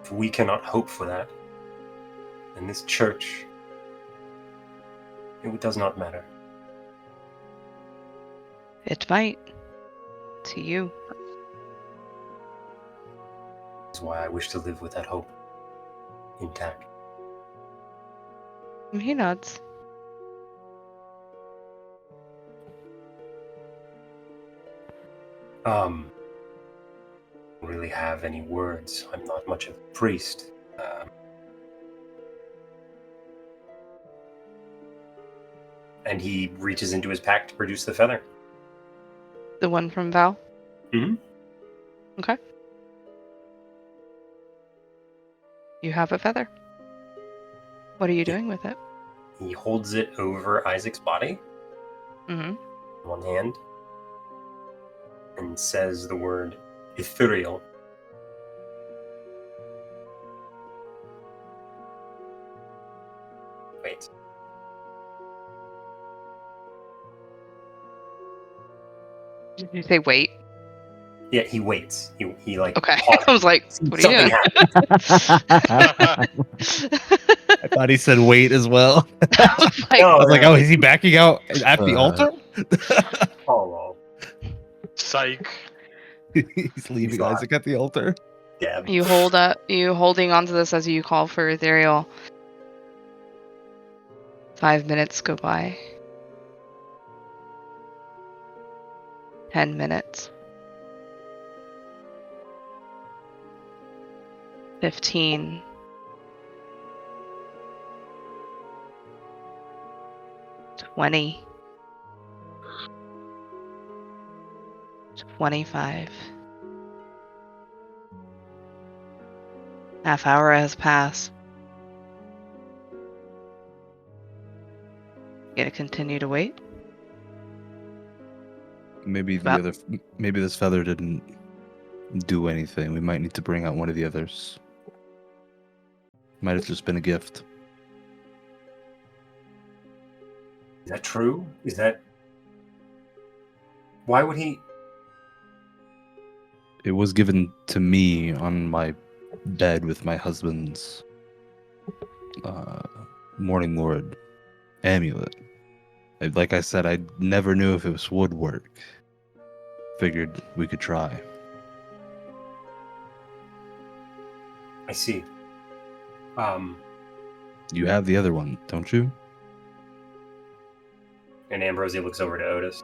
If we cannot hope for that, then this church, it does not matter. It might. To you. That's why I wish to live with that hope intact. He nods. Don't really have any words. I'm not much of a priest. And he reaches into his pack to produce the feather. The one from Val? Mm-hmm. Okay. You have a feather. What are you doing with it? He holds it over Isaac's body, Mm-hmm. in one hand, and says the word ethereal. Wait. Did you say wait? Yeah, he waits. He like Okay. pauses. I was like, what are you Something doing? I thought he said wait as well. I was like, No, I was like, oh, is he backing out at the Uh, altar? oh, Psych. He's leaving not. Isaac at the altar. yeah. you holding onto this as you call for Ethereal. 5 minutes go by. 10 minutes. 15. 20. 25. Half hour has passed. You gotta continue to wait. Maybe About- maybe this feather didn't do anything. We might need to bring out one of the others. Might have just been a gift. Is that true? Is that? Why would he? It was given to me on my bed with my husband's Morning Lord amulet. Like I said, I never knew if it was woodwork. Figured we could try. I see. You have the other one, don't you? And Ambrosia looks over to Otis.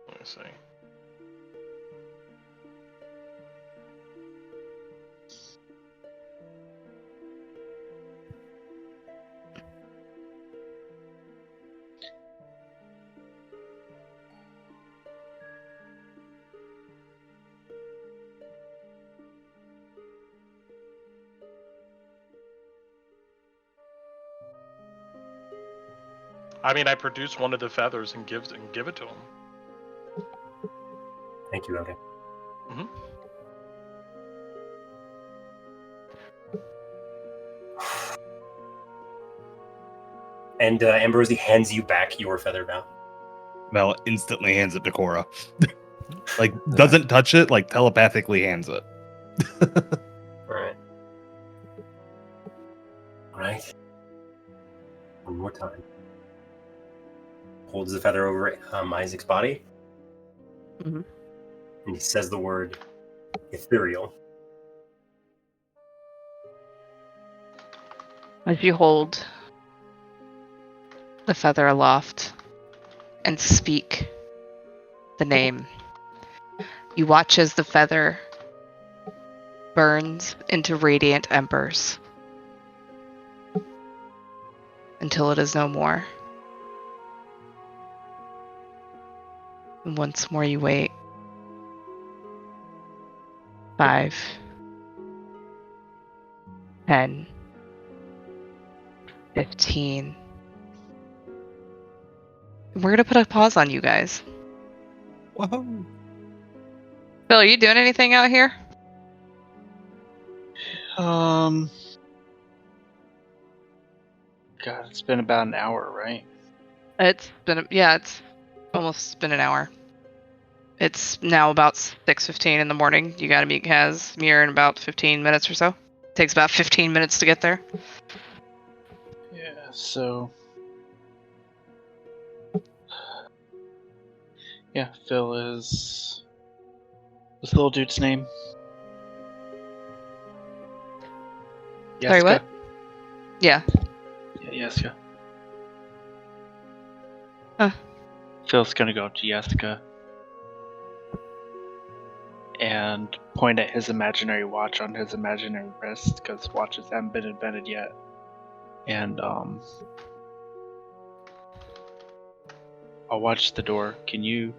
Let me see. I mean, I produce one of the feathers and give it to him. Thank you, Otis. Mhm. And Ambrosia hands you back your feather bow. Val instantly hands it to Cora. Like, doesn't touch it, like telepathically hands it. Alright. Alright. One more time. Holds the feather over Isaac's body. Mhm. And he says the word ethereal. As you hold the feather aloft and speak the name, you watch as the feather burns into radiant embers until it is no more. And once more you wait. 5, 10, 15. We're gonna put a pause on you guys. Whoa. Phil, are you doing anything out here? God, it's been about an hour, right? It's almost been an hour. It's now about 6:15 in the morning. You gotta meet Casimir in about 15 minutes or so. Takes about 15 minutes to get there. Yeah, so... Yeah, Phil is... What's the little dude's name? Sorry, what? Yeah. Yeah, Yeska. Huh. Phil's gonna go up to Yeska and point at his imaginary watch on his imaginary wrist, because watches haven't been invented yet. And I'll watch the door. Can you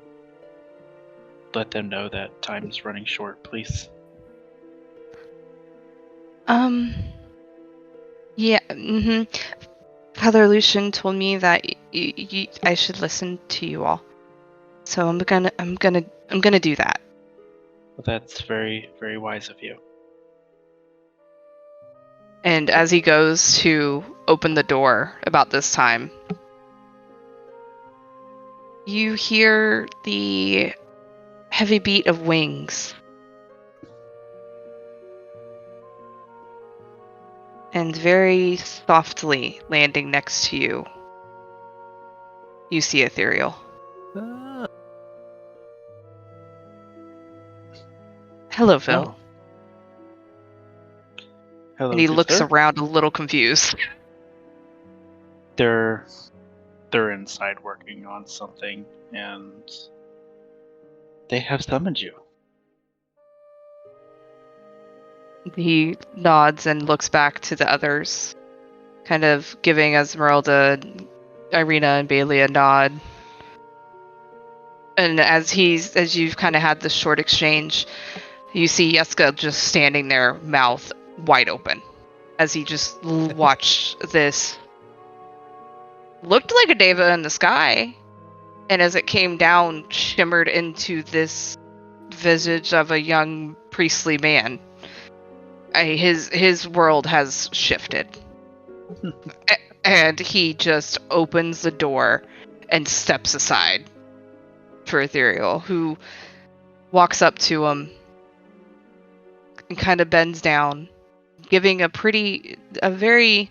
let them know that time is running short, please? Yeah. Father Lucian told me that I should listen to you all, so I'm gonna do that. Well, that's very, very wise of you. And as he goes to open the door about this time, you hear the heavy beat of wings. And very softly landing next to you, you see Ethereal. Hello, Phil. Oh. Hello, And he good looks sir. around a little confused. They're inside working on something, and they have summoned you. He nods and looks back to the others, kind of giving Esmeralda, Irina, and Bailey a nod. And as you've kind of had this short exchange, you see Yeska just standing there, mouth wide open, as he just watched this. Looked like a deva in the sky, and as it came down, shimmered into this visage of a young priestly man. His world has shifted. And he just opens the door and steps aside for Ethereal, who walks up to him and kind of bends down, giving a very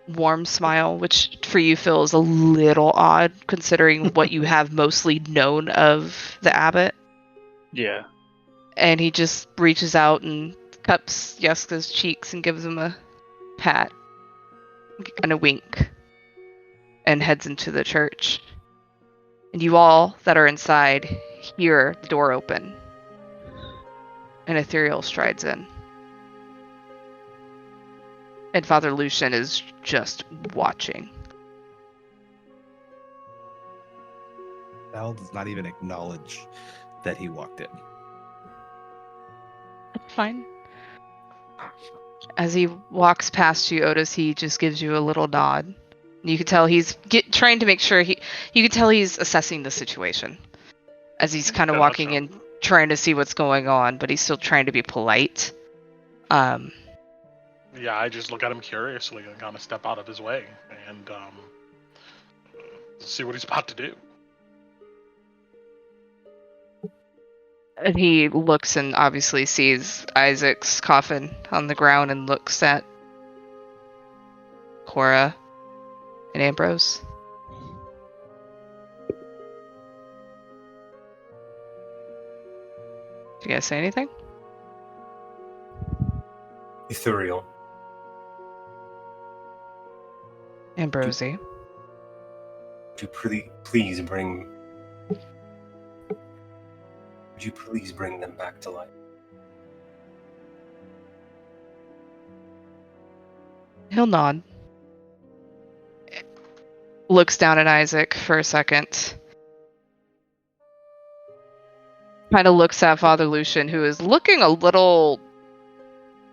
warm smile, which for you Phil is a little odd considering what you have mostly known of the abbot. Yeah. And he just reaches out and cups Yeska's cheeks and gives him a pat and a wink and heads into the church. And you all that are inside hear the door open and Ethereal strides in. And Father Lucian is just watching. Val does not even acknowledge that he walked in. That's fine. As he walks past you, Otis, he just gives you a little nod. You can tell he's trying to make sure you can tell he's assessing the situation. As he's kind of walking in, trying to see what's going on, but he's still trying to be polite. Yeah, I just look at him curiously and kind of step out of his way and see what he's about to do. And he looks and obviously sees Isaac's coffin on the ground and looks at Cora and Ambrose. Do you guys say anything? Ethereal. Ambrosy. Would you please bring... Would you please bring them back to life? He'll nod. Looks down at Isaac for a second. Kind of looks at Father Lucian, who is looking a little...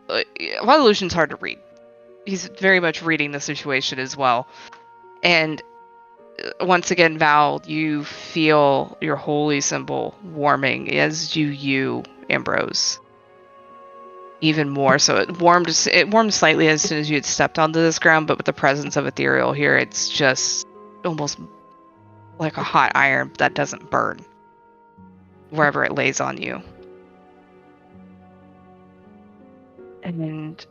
Father Lucian's hard to read. He's very much reading the situation as well. And once again, Val, you feel your holy symbol warming, as do you, Ambrose. Even more so. It warmed slightly as soon as you had stepped onto this ground, but with the presence of Ethereal here, it's just almost like a hot iron that doesn't burn wherever it lays on you. And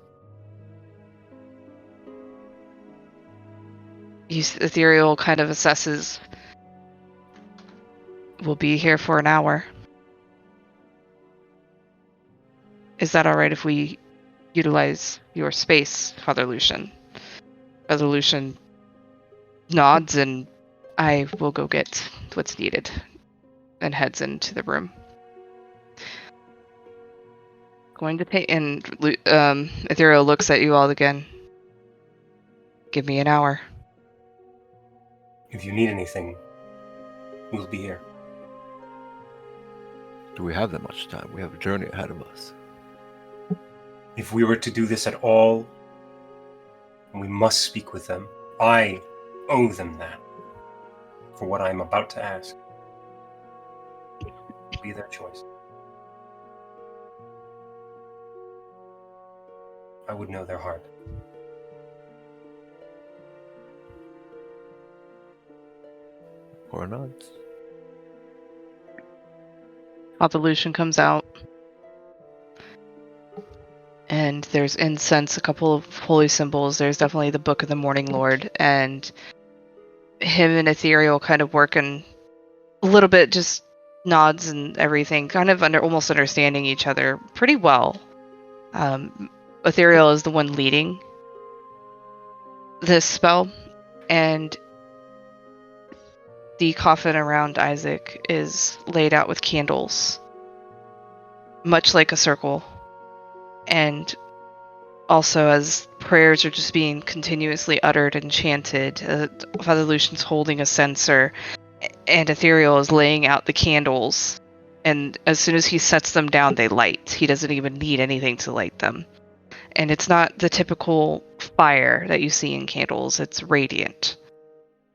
Ethereal kind of assesses, we'll be here for an hour. Is that alright if we utilize your space, Father Lucian? Father Lucian nods and I will go get what's needed and heads into the room. Going to take, and Ethereal looks at you all again. Give me an hour. If you need anything, we'll be here. Do we have that much time? We have a journey ahead of us. If we were to do this at all, we must speak with them. I owe them that for what I am about to ask. It'll be their choice. I would know their heart. Or not. Father Lucian comes out. And there's incense, a couple of holy symbols. There's definitely the Book of the Morning Lord, and him and Ethereal kind of working a little bit, just nods and everything, kind of almost understanding each other pretty well. Ethereal is the one leading this spell, and the coffin around Isaac is laid out with candles, much like a circle. And also, as prayers are just being continuously uttered and chanted, Father Lucian's holding a censer, and Ethereal is laying out the candles. And as soon as he sets them down, they light. He doesn't even need anything to light them. And it's not the typical fire that you see in candles. It's radiant.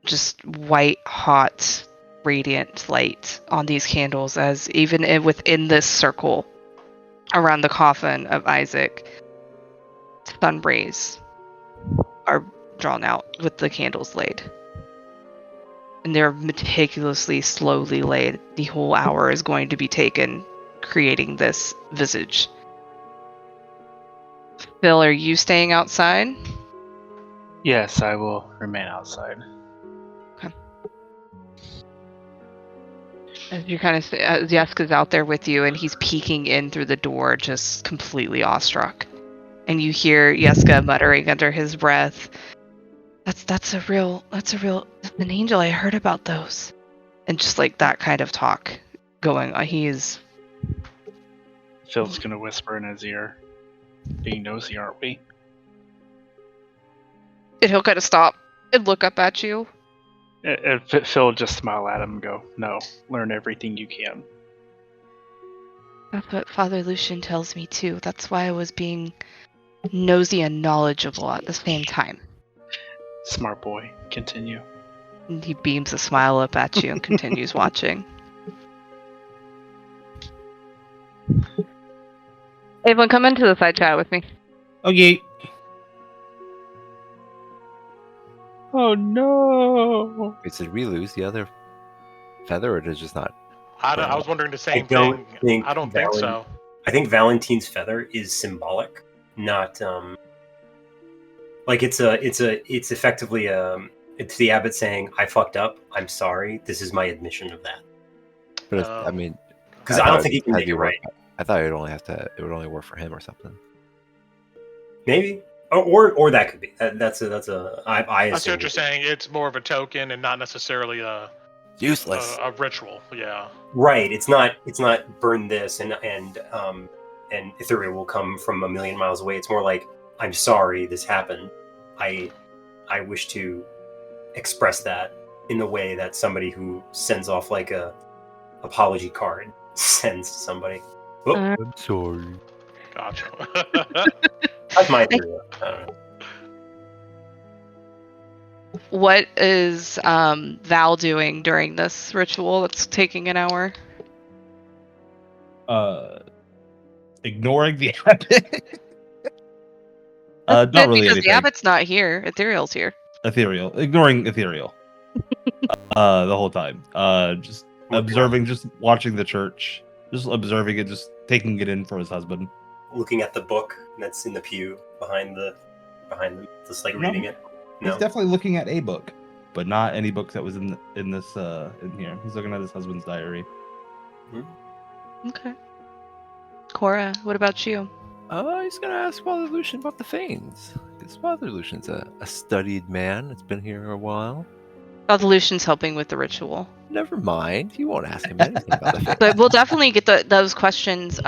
Just white, hot, radiant light on these candles, as even within this circle around the coffin of Isaac, sun rays are drawn out with the candles laid. And they're meticulously, slowly laid. The whole hour is going to be taken creating this visage. Phil, are you staying outside? Yes, I will remain outside. As you kind of Yeska's out there with you, and he's peeking in through the door, just completely awestruck. And you hear Yeska muttering under his breath, "That's an angel. I heard about those," and just like that kind of talk going on. Phil's gonna whisper in his ear, "Being nosy, aren't we?" And he'll kind of stop and look up at you. And Phil will just smile at him and go, "No, learn everything you can." That's what Father Lucian tells me too. That's why I was being nosy and knowledgeable at the same time. Smart boy. Continue. And he beams a smile up at you and continues watching. Everyone, come into the side chat with me. Okay. Oh no! Wait, did we lose the other feather, or did it just not? I was wondering the same don't thing. think I don't think so. I think Valentine's feather is symbolic, not like it's effectively it's the abbot saying, "I fucked up. I'm sorry. This is my admission of that." But it's, I mean, Because I don't think he can make it right. I thought it would only work for him or something. Maybe, or that could be. I see what you're saying. It's more of a token and not necessarily a useless a ritual. Yeah. Right. It's not burn this and Ethereal will come from a million miles away. It's more like, I'm sorry this happened. I wish to express that in the way that somebody who sends off like a apology card sends to somebody. Oh, I'm sorry. Gotcha. that's my theory. I don't know. What is Val doing during this ritual that's taking an hour? Ignoring the abbot. That's Not good, really because anything. the abbot's not here. Ethereal's here. Ethereal. Ignoring Ethereal. The whole time. Just observing, just watching the church. Just observing it, just taking it in for his husband. Looking at the book that's in the pew behind the just like reading it. He's definitely looking at a book, but not any book that was in here. He's looking at his husband's diary. Okay. Cora, what about you? He's gonna ask Father Lucian about the Fanes. Because Father Lucian's a studied man. It's been here a while. Father Lucian's helping with the ritual. Never mind. You won't ask him anything about the Fanes. But we'll definitely get those questions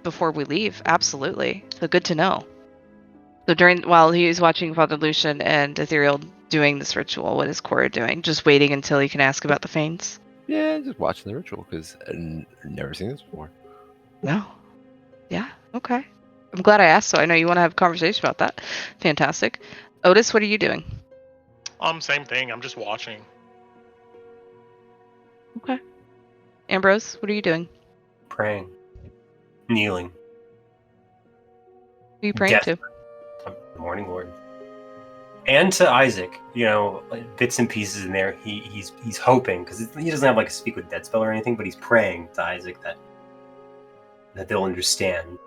before we leave. Absolutely. So good to know. So while he's watching Father Lucian and Ethereal doing this ritual, what is Cora doing? Just waiting until he can ask about the Fanes? Yeah, just watching the ritual, because I've never seen this before. No. Yeah, okay. I'm glad I asked, so I know you want to have a conversation about that. Fantastic. Otis, what are you doing? Same thing. I'm just watching. Okay. Ambrose, what are you doing? Praying. Kneeling. Who are you praying to? the Morning Lord. And to Isaac, like bits and pieces in there. He's hoping, because he doesn't have like a speak with dead spell or anything, but he's praying to Isaac that they'll understand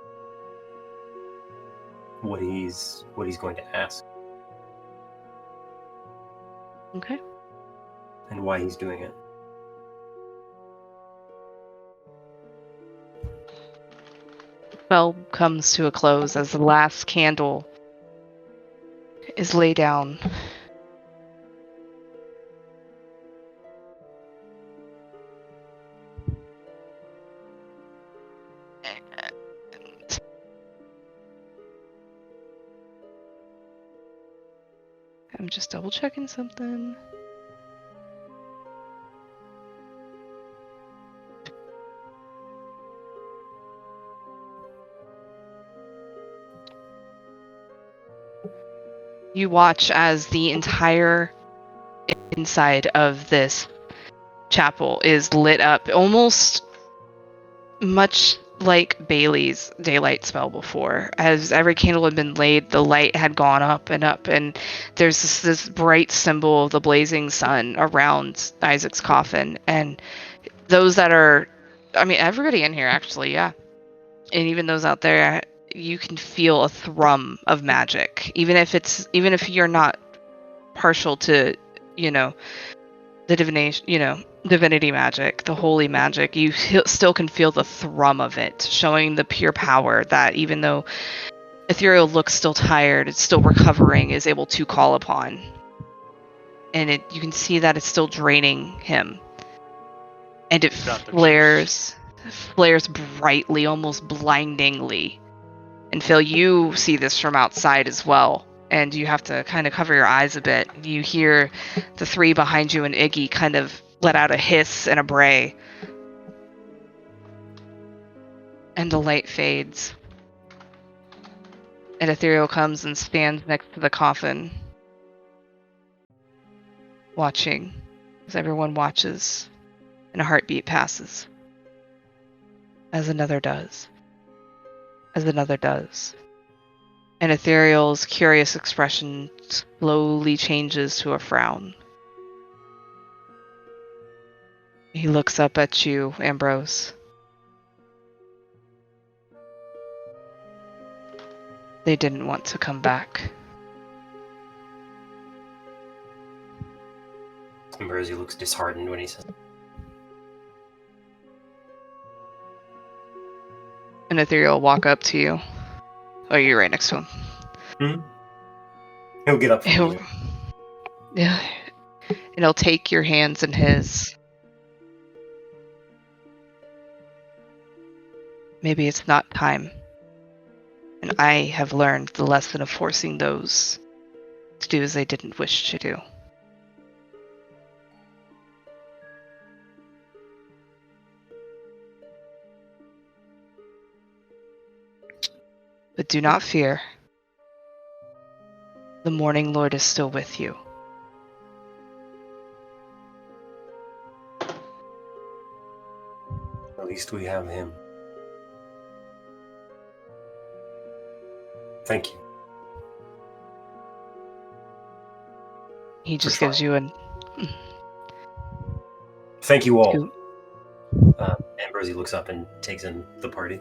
what he's going to ask. Okay. And why he's doing it. Spell comes to a close as the last candle is laid down. I'm just double checking something. You watch as the entire inside of this chapel is lit up, almost much like Bailey's daylight spell before. As every candle had been laid, the light had gone up, and there's this bright symbol of the blazing sun around Isaac's coffin. And those that are, everybody in here actually, yeah. And even those out there, you can feel a thrum of magic, even if you're not partial to, the divinity magic, the holy magic. You still can feel the thrum of it, showing the pure power that even though Ethereal looks still tired, it's still recovering, is able to call upon. And you can see that it's still draining him, and it flares brightly, almost blindingly. And Phil, you see this from outside as well, and you have to kind of cover your eyes a bit. You hear the three behind you and Iggy kind of let out a hiss and a bray. And the light fades. And Ethereal comes and stands next to the coffin, watching as everyone watches, and a heartbeat passes. As another does. As another does. And Ethereal's curious expression slowly changes to a frown. He looks up at you, Ambrose. They didn't want to come back. Ambrosi looks disheartened when he says, And Ethereal will walk up to you. Oh, you're right next to him. He'll get up from you. Yeah. And he'll take your hands in his. Maybe it's not time. And I have learned the lesson of forcing those to do as they didn't wish to do. But do not fear. The Morning Lord is still with you. At least we have him. Thank you. He just gives you an... Thank you all. Ambrosi looks up and takes in the party.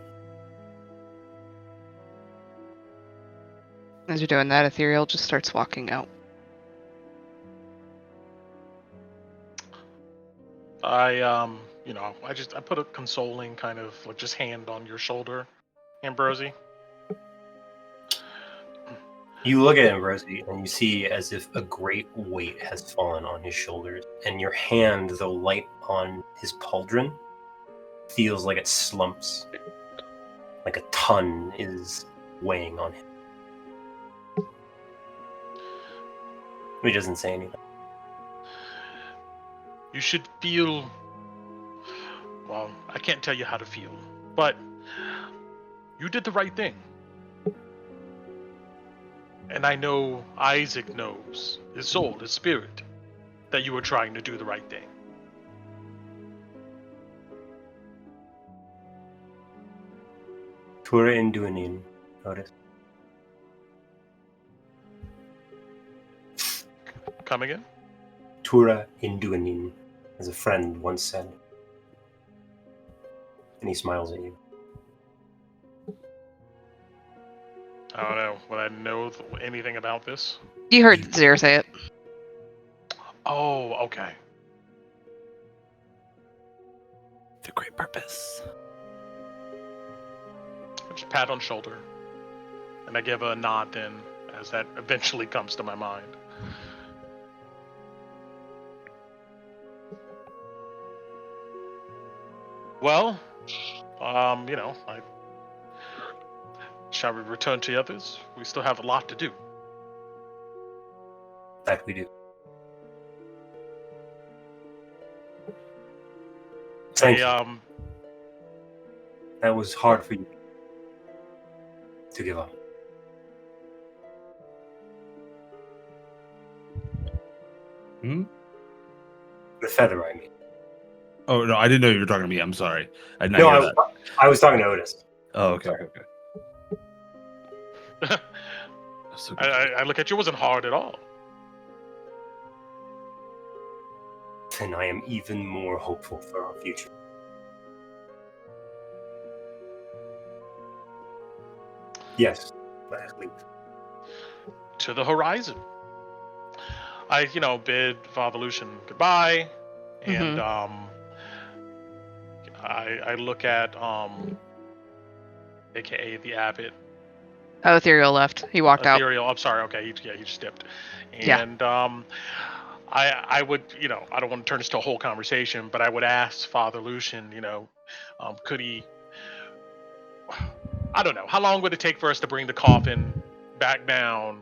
As you're doing that, Ethereal just starts walking out. I put a consoling kind of like just hand on your shoulder, Ambrosi. You look at Ambrosi and you see as if a great weight has fallen on his shoulders, and your hand, though light on his pauldron, feels like it slumps, like a ton is weighing on him. He doesn't say anything. You should feel... Well, I can't tell you how to feel, but you did the right thing. And I know Isaac knows, his soul, his spirit, that you were trying to do the right thing. Tura in Duanin, notice. Come again? Tura Induanin, as a friend once said. And he smiles at you. I don't know. Would I know anything about this? You heard Zir say it. Oh, okay. The great purpose. I just pat on shoulder, and I give a nod then, as that eventually comes to my mind. Well, shall we return to the others? We still have a lot to do. That we do. Thank you. That was hard for you to give up. The feather, I mean. Oh no, I didn't know you were talking to me. I'm sorry. I didn't No, hear that. I was talking to Otis. Oh, okay. Sorry. Okay. So good. I look at you, it wasn't hard at all. And I am even more hopeful for our future. Yes, let's leave. To the horizon. I, bid Father Lucian goodbye, and I look at AKA the Abbot. Oh, Ethereal left. He walked out. Ethereal. I'm sorry. Okay, he just dipped. Yeah. And I would, I don't want to turn this to a whole conversation, but I would ask Father Lucian, could he? I don't know. How long would it take for us to bring the coffin back down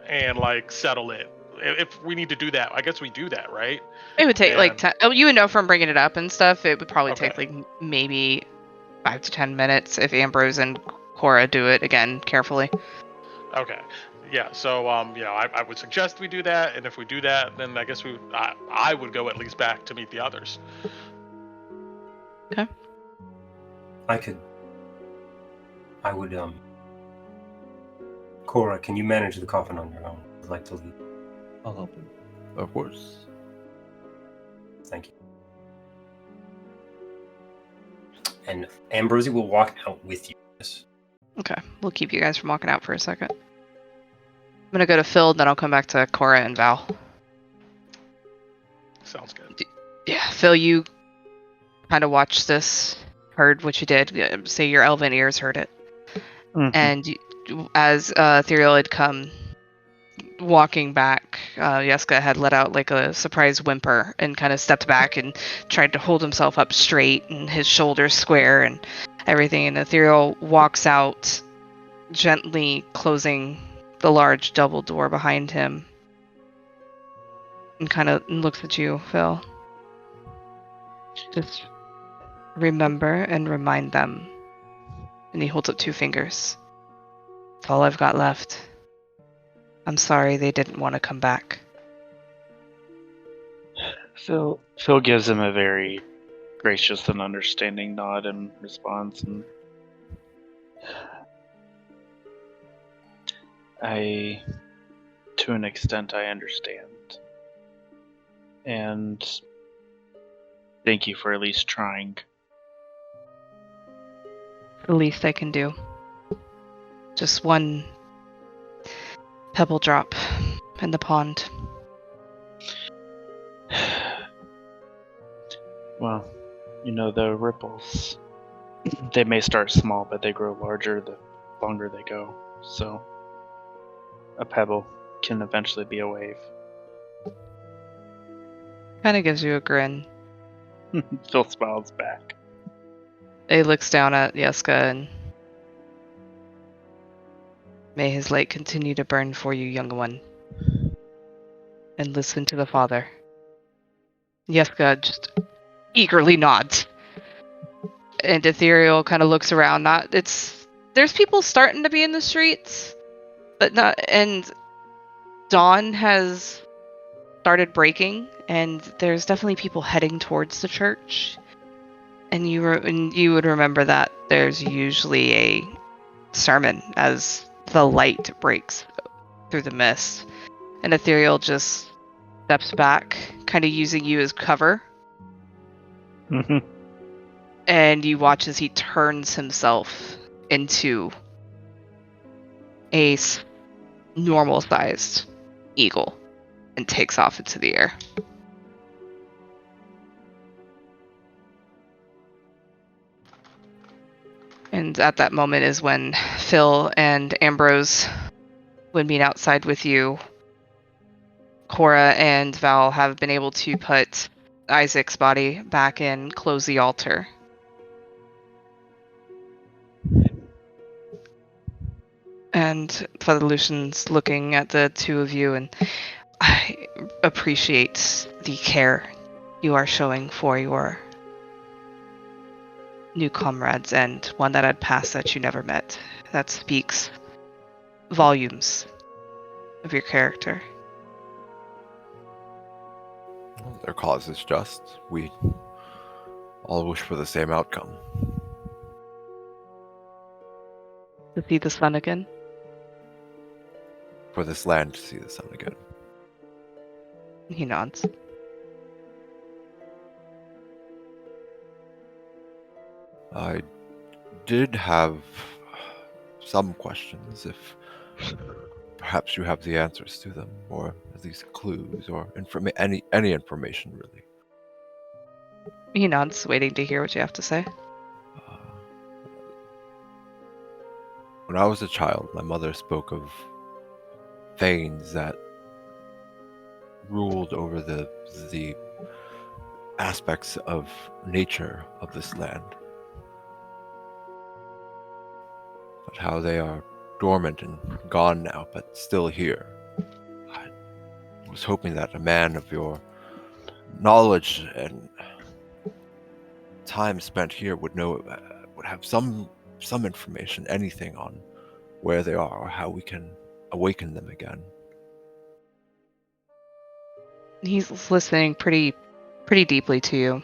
and settle it? If we need to do that, I guess we do that, right? It would take 10. Oh, you would know from bringing it up and stuff. It would probably Okay. take maybe 5 to 10 minutes if Ambrose and Cora do it again carefully. Okay. Yeah. So I would suggest we do that, and if we do that, then I guess I would go at least back to meet the others. Okay. I would Cora, can you manage the coffin on your own? I'd like to leave. I'll help him. Of course. Thank you. And Ambrosie will walk out with you. Yes. Okay. We'll keep you guys from walking out for a second. I'm going to go to Phil, then I'll come back to Cora and Val. Sounds good. Yeah, Phil, you kind of watched this, heard what you did. Say your elven ears heard it. Mhm. And as Ethereal had come walking back, Yeska had let out a surprise whimper and kind of stepped back and tried to hold himself up straight and his shoulders square and everything. And Ethereal walks out, gently closing the large double door behind him and kind of looks at you, Phil. Just remember and remind them. And he holds up 2 fingers. That's all I've got left. I'm sorry they didn't want to come back. Phil gives him a very gracious and understanding nod in response, and to an extent, I understand. And thank you for at least trying. The least I can do. Just one pebble drop in the pond. Well, the ripples, they may start small, but they grow larger the longer they go. So, a pebble can eventually be a wave. Kind of gives you a grin. Phil smiles back. He looks down at Yeska and may his light continue to burn for you, young one. And listen to the Father. Yeska just eagerly nods. And Ethereal kind of looks around. There's people starting to be in the streets, but not. And dawn has started breaking, and there's definitely people heading towards the church. And you would remember that there's usually a sermon as the light breaks through the mist. And Ethereal just steps back, kind of using you as cover. Mm-hmm. And you watch as he turns himself into a normal-sized eagle and takes off into the air. And at that moment is when Phil and Ambrose would meet outside with you. Cora and Val have been able to put Isaac's body back in, close the altar. And Father Lucian's looking at the two of you, and I appreciate the care you are showing for your new comrades and one that had passed that you never met. That speaks volumes of your character. Their cause is just. We all wish for the same outcome. To see the sun again? For this land to see the sun again. He nods. I did have some questions, if perhaps you have the answers to them, or at least clues, or any information, really. He nods, waiting to hear what you have to say. When I was a child, my mother spoke of Thanes that ruled over the aspects of nature of this land. But how they are dormant and gone now, but still here. I was hoping that a man of your knowledge and time spent here would have some information, anything on where they are or how we can awaken them again. He's listening pretty deeply to you.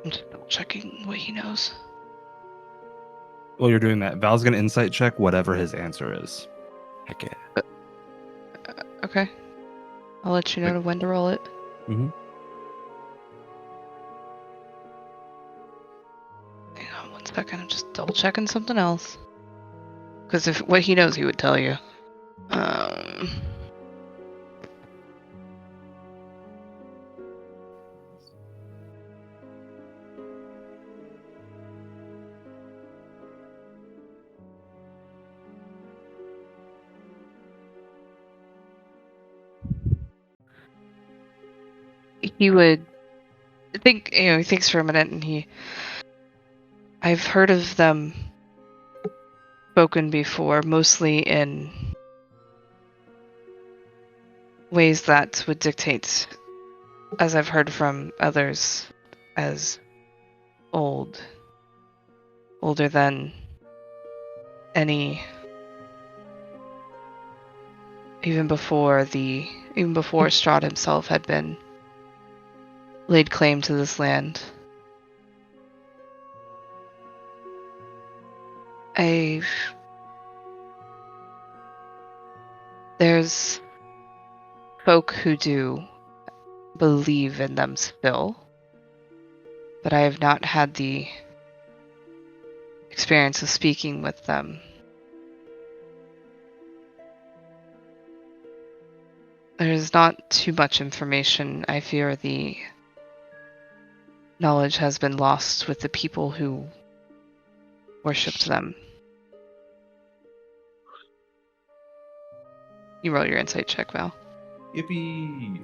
I'm just double checking what he knows. While you're doing that, Val's gonna insight check whatever his answer is. Heck yeah. Okay. I'll let you know when to roll it. Mm-hmm. Hang on 1 second, I'm just double checking something else. Because if what he knows, he would tell you. He would think, he thinks for a minute, and I've heard of them spoken before, mostly in ways that would dictate, as I've heard from others, as older than any, even before Strahd himself had been laid claim to this land. There's folk who do believe in them still, but I have not had the experience of speaking with them. There's not too much information. I fear the knowledge has been lost with the people who worshipped them. You roll your insight check, Val. Yippee!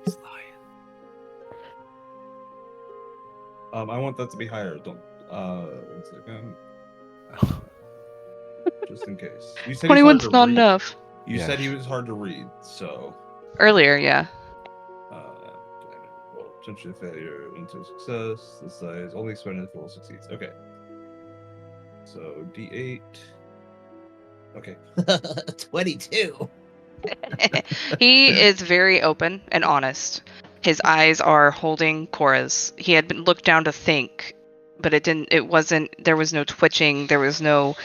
He's lying. I want that to be higher. Don't. 1 second. Just in case. You said 21's not enough. You said he was hard to read, so. Earlier, yeah. Potential failure into success. The size only expended if full succeeds. Okay. So D8. Okay. 22. He is very open and honest. His eyes are holding Cora's. He had been looked down to think, but there was no twitching, there was no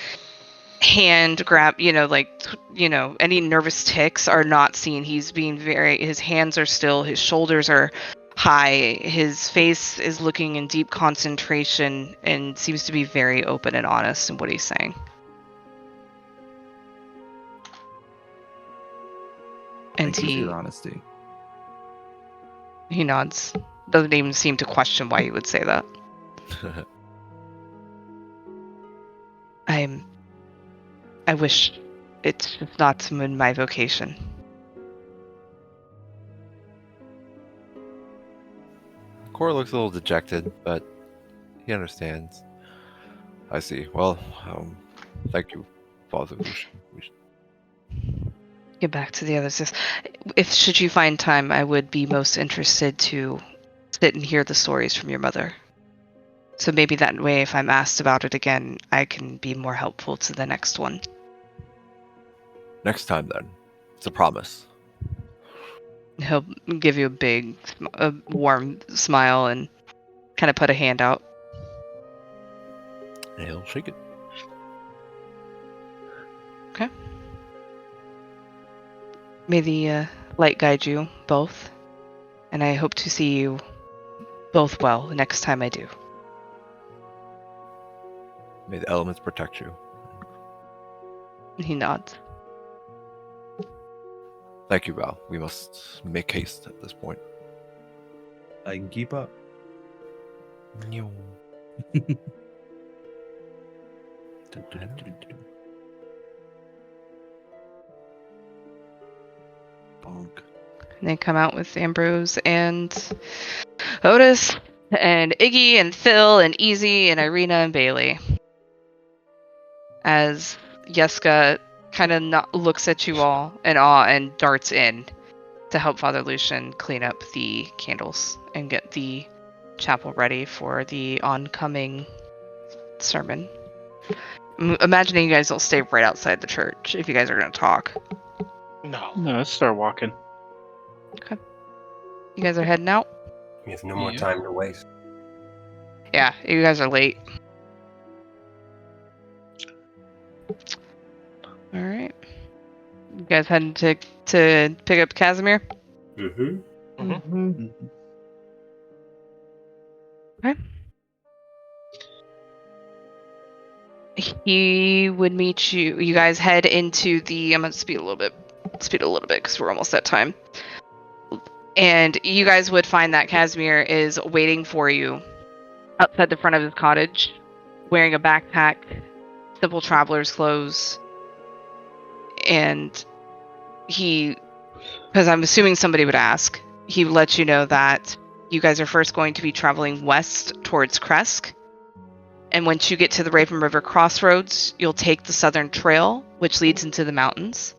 hand grab, any nervous tics are not seen. He's being his hands are still, his shoulders are high, his face is looking in deep concentration and seems to be very open and honest in what he's saying. And Thank you for your honesty. he nods. Doesn't even seem to question why he would say that. I wish it's just not in my vocation. Cora looks a little dejected, but he understands. I see. Well, thank you, Father Lucian. Get back to the others. If should you find time, I would be most interested to sit and hear the stories from your mother. So maybe that way, if I'm asked about it again, I can be more helpful to the next one. Next time, then. It's a promise. He'll give you a warm smile and kind of put a hand out. And he'll shake it. Okay. May the light guide you both, and I hope to see you both well next time I do. May the elements protect you. He nods. Thank you, Val. We must make haste at this point. I can keep up. Bunk. And they come out with Ambrose and Otis and Iggy and Phil and Easy and Irina and Bailey. As Yeska kind of looks at you all in awe and darts in to help Father Lucian clean up the candles and get the chapel ready for the oncoming sermon. I'm imagining you guys will stay right outside the church if you guys are going to talk. No. No, let's start walking. Okay. You guys are heading out? We have no more time to waste. Yeah, you guys are late. All right. You guys heading to pick up Casimir? Mm-hmm. Mm-hmm. Okay. He would meet you. You guys head into the. I'm gonna speed a little bit because we're almost at time. And you guys would find that Casimir is waiting for you outside the front of his cottage, wearing a backpack, simple traveler's clothes, and because I'm assuming somebody would ask, he lets you know that you guys are first going to be traveling west towards Kresk. And once you get to the Raven River crossroads, you'll take the southern trail, which leads into the mountains.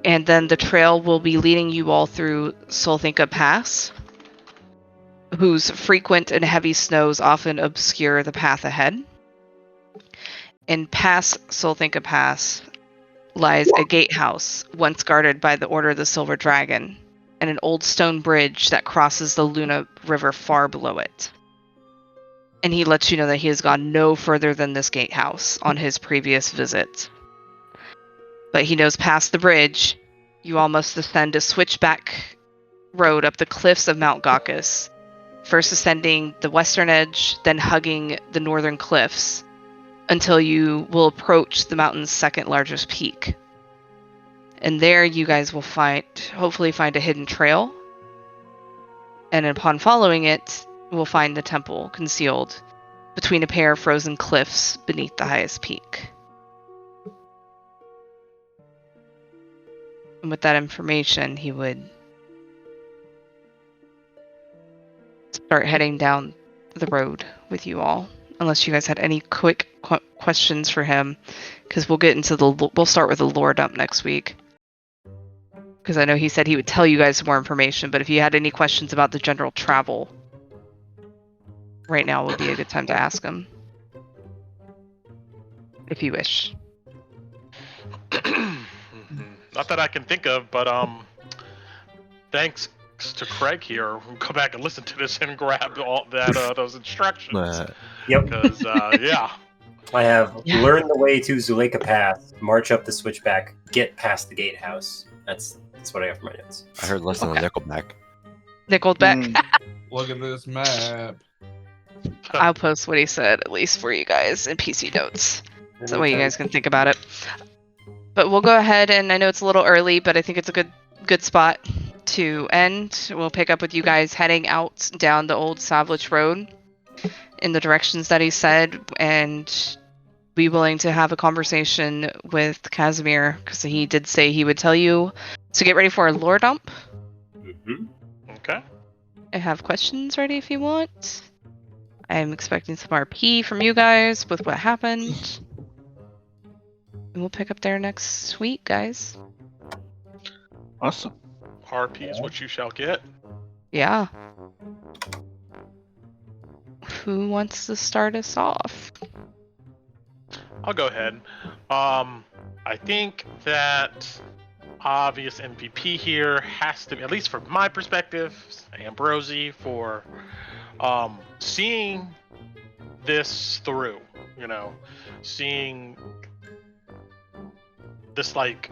And then the trail will be leading you all through Solthinka Pass, whose frequent and heavy snows often obscure the path ahead. And past Solthinka Pass lies a gatehouse, once guarded by the Order of the Silver Dragon, and an old stone bridge that crosses the Luna River far below it. And he lets you know that he has gone no further than this gatehouse on his previous visits. But he knows past the bridge, you all must ascend a switchback road up the cliffs of Mount Gaucus, first ascending the western edge, then hugging the northern cliffs, until you will approach the mountain's second largest peak. And there you guys will hopefully find a hidden trail. And upon following it, we'll find the temple concealed between a pair of frozen cliffs beneath the highest peak. And with that information, he would start heading down the road with you all. Unless you guys had any quick questions for him, because we'll start with the lore dump next week. Because I know he said he would tell you guys some more information, but if you had any questions about the general travel, right now would be a good time to ask him. If you wish. Not that I can think of, but thanks to Craig here. We'll go back and listen to this and grab all that those instructions. Yep. Because yeah, I have Yeah. learned the way to Zuleika Pass, march up the switchback, get past the gatehouse. That's what I have for my notes. I heard listen Okay. to Nickelback. Nickelback. Look at this map. I'll post what he said at least for you guys in PC notes. So that way you guys can think about it. But we'll go ahead, and I know it's a little early, but I think it's a good spot to end. We'll pick up with you guys heading out down the old Savlich Road in the directions that he said, and be willing to have a conversation with Casimir, because he did say he would tell you. So get ready for a lore dump. Mm-hmm. Okay. I have questions ready if you want. I'm expecting some RP from you guys with what happened. And we'll pick up there next week, guys. Awesome. RP is what you shall get. Yeah. Who wants to start us off? I'll go ahead. I think that obvious MVP here has to be, at least from my perspective, Ambrosi, for seeing this through, seeing this, like,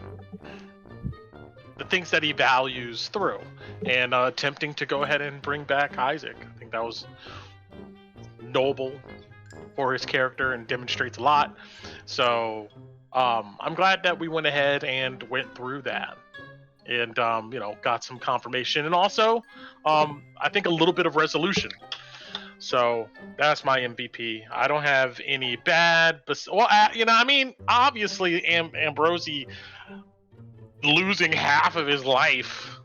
the things that he values through, and attempting to go ahead and bring back Isaac. I think that was noble for his character and demonstrates a lot. So I'm glad that we went ahead and went through that, and got some confirmation, and also I think a little bit of resolution. So that's my MVP. I don't have any bad, but obviously Ambrosi losing half of his life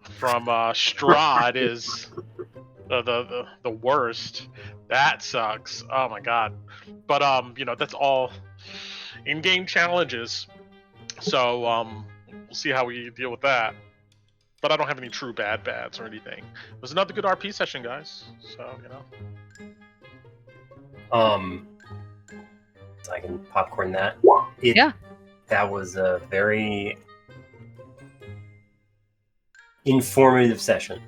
from Strahd is the worst. That sucks. Oh my god. But that's all in-game challenges. So we'll see how we deal with that. But I don't have any true bads or anything. It was another good RP session, guys. So So I can popcorn that. Yeah. That was a very informative session,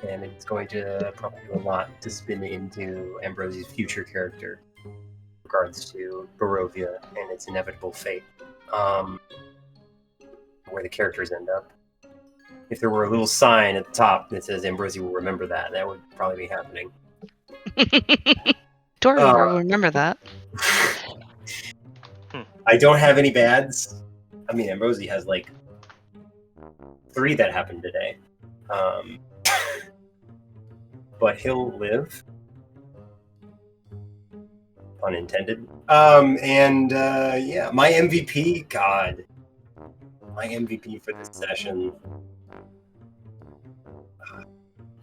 and it's going to probably do a lot to spin into Ambrosi's future character in regards to Barovia and its inevitable fate. Where the characters end up. If there were a little sign at the top that says Ambrosi will remember that would probably be happening. Dora will remember that. I don't have any bads. I mean, Ambrosi has like 3 that happened today. But he'll live. Pun intended. Yeah, my MVP, God. My MVP for this session.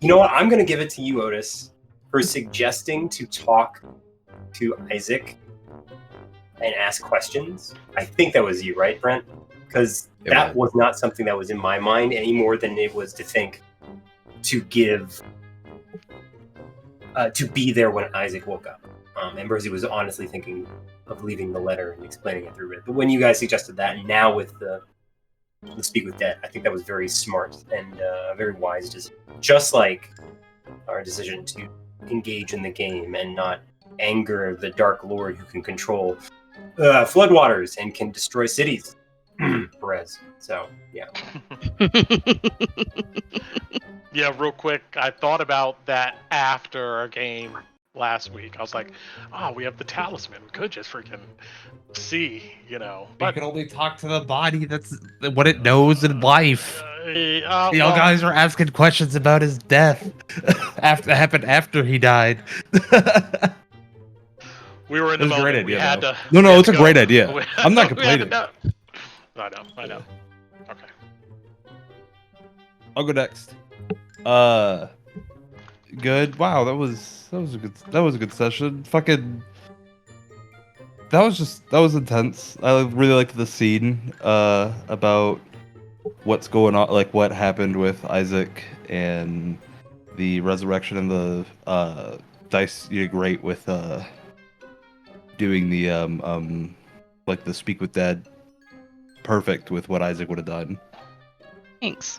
You know what? I'm going to give it to you, Otis, for suggesting to talk to Isaac and ask questions. I think that was you, right, Brent? Because that was not something that was in my mind any more than it was to think to give, to be there when Isaac woke up. Ambrosi was honestly thinking of leaving the letter and explaining it through it. But when you guys suggested that, and now with the Speak with Dead, I think that was very smart and very wise. Just like our decision to engage in the game and not anger the Dark Lord who can control floodwaters and can destroy cities. Perez. So, yeah. Yeah, real quick, I thought about that after our game last week. I was like, oh, we have the talisman. We could just freaking see, But you can only talk to the body. That's what it knows in life. Y'all well, guys are asking questions about his death happened after he died. we were in the It was a great moment. We idea, had though. to. No, we had it's to a go. great idea. I'm not We had to complaining. know. I know. Okay. I'll go next. Good. Wow, that was a good session. Fucking. That was intense. I really liked the scene about what's going on, like what happened with Isaac and the resurrection and the Dice. You did great with doing the like the Speak with Dead. Perfect with what Isaac would have done. Thanks.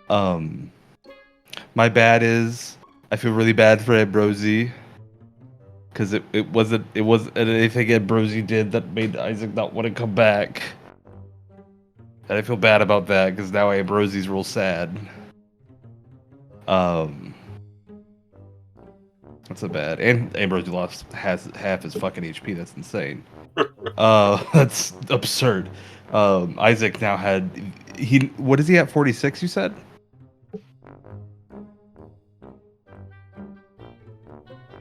My bad is I feel really bad for Ambrosi. because it wasn't anything Ambrosi did that made Isaac not want to come back. And I feel bad about that because now Ambrosi's real sad. That's so bad. And Ambrosi lost half his fucking HP. That's insane. That's absurd. Isaac now had what is he at 46? You said.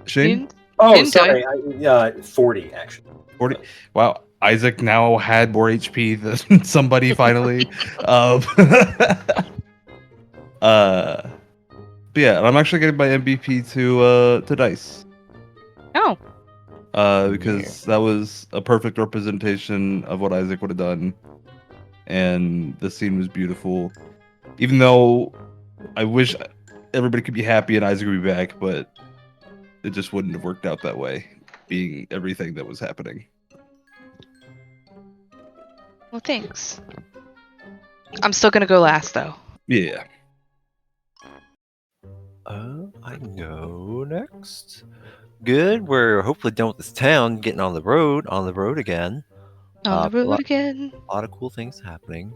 Shane? Oh, sorry. 40 actually. 40. Wow. Isaac now had more HP than somebody finally. But yeah, I'm actually getting my MVP to Dice. Oh. Because that was a perfect representation of what Isaac would have done, and the scene was beautiful. Even though I wish everybody could be happy and Isaac would be back, but it just wouldn't have worked out that way, being everything that was happening. Well, thanks. I'm still gonna go last, though. Yeah. I go next. Good. We're hopefully done with this town, getting on the road again. On the road again. A lot of cool things happening.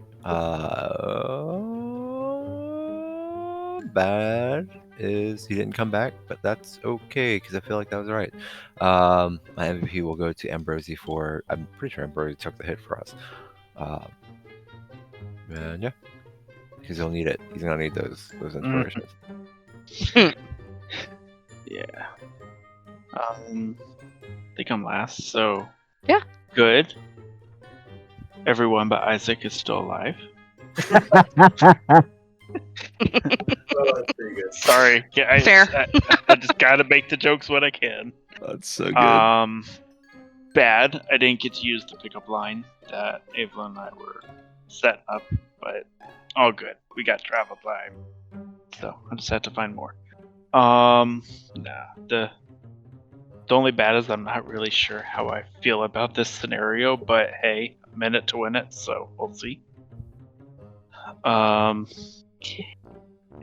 Bad is he didn't come back, but that's okay because I feel like that was right. My MVP will go to Ambrosi for. I'm pretty sure Ambrosi took the hit for us. And yeah, because he'll need it. He's gonna need those inspirations. Yeah. I think I'm last, so yeah. Good. Everyone but Isaac is still alive. Oh, that's pretty good. Sorry. Yeah, Fair. I just gotta make the jokes when I can. That's so good. Bad. I didn't get to use the pickup line that Ava and I were setting up, but all good. We got travel time, so I just had to find more. The only bad is I'm not really sure how I feel about this scenario, but hey, I'm in it to win it, so we'll see.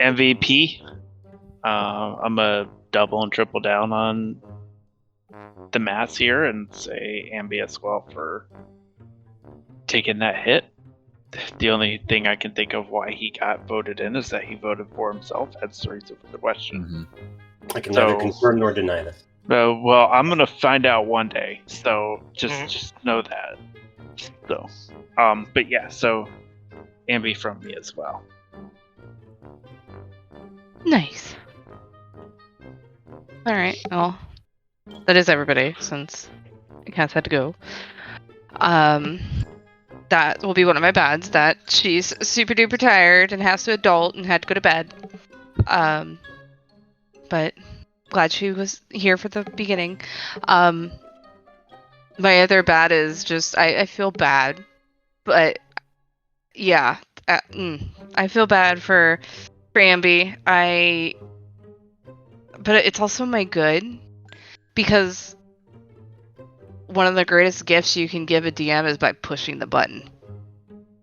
MVP. I'm a double and triple down on the maths here and say Ambi as well for taking that hit. The only thing I can think of why he got voted in is that he voted for himself. That's the reason for the question. I can neither confirm nor deny this. Well, I'm gonna find out one day, so just know that. So, but yeah, so Ambi from me as well. Nice. All right. Well, that is everybody since Cass had to go. That will be one of my bads. That she's super duper tired and has to adult and had to go to bed. But glad she was here for the beginning. My other bad is just I feel bad, but yeah, I feel bad for Ambi. But it's also my good because one of the greatest gifts you can give a DM is by pushing the button.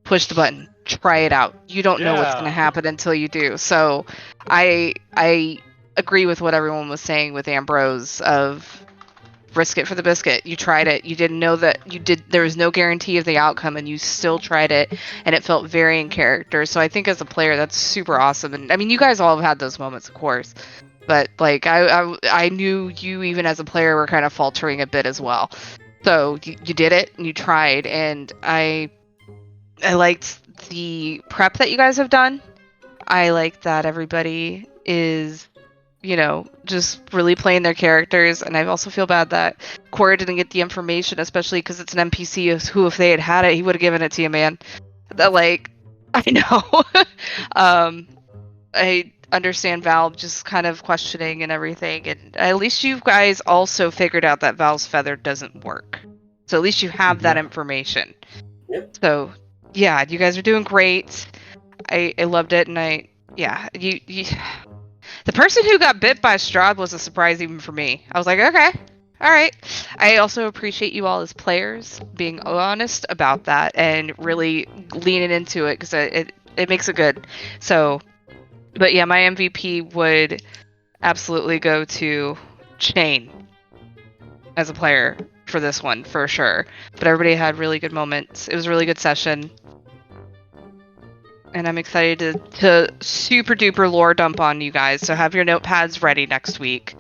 Push the button. Try it out. You don't know what's going to happen until you do. So I agree with what everyone was saying with Ambrose of risk it for the biscuit. You tried it. You didn't know that there was no guarantee of the outcome and you still tried it and it felt very in character. So I think as a player that's super awesome. And I mean, you guys all have had those moments, of course. But like I knew you even as a player were kind of faltering a bit as well. So you did it and you tried, and I liked the prep that you guys have done. I like that everybody is, just really playing their characters, and I also feel bad that Corey didn't get the information, especially because it's an NPC who, if they had it, he would have given it to you, man. That I know. I understand Val just kind of questioning and everything, and at least you guys also figured out that Val's feather doesn't work. So at least you have that information. Yep. So yeah, you guys are doing great. I loved it, and you the person who got bit by Strahd was a surprise even for me. I was like, okay, all right. I also appreciate you all as players being honest about that and really leaning into it because it makes it good. So. But yeah, my MVP would absolutely go to Shane. as a player for this one, for sure. But everybody had really good moments. It was a really good session. And I'm excited to super duper lore dump on you guys, so have your notepads ready next week.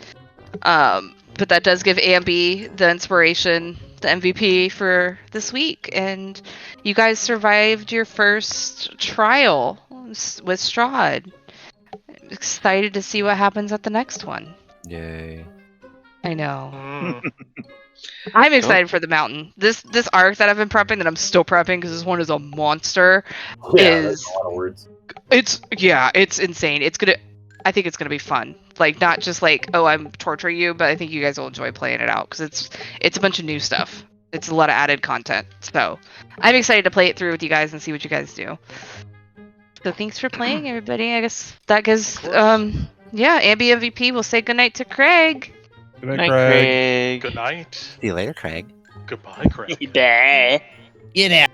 But that does give Ambi the inspiration, the MVP for this week. And you guys survived your first trial with Strahd. Excited to see what happens at the next one. Yay. I know. Mm. I'm excited for the mountain. This arc that I've been prepping, that I'm still prepping because this one is a monster. Yeah, that's a lot of words. It's insane. I think it's gonna be fun. Like, not just like, oh, I'm torturing you, but I think you guys will enjoy playing it out because it's a bunch of new stuff. It's a lot of added content. So I'm excited to play it through with you guys and see what you guys do. So thanks for playing, everybody. I guess that gives Ambi MVP. We'll say goodnight to Craig. Good night, Craig. Good night. See you later, Craig. Goodbye, Craig. Get out.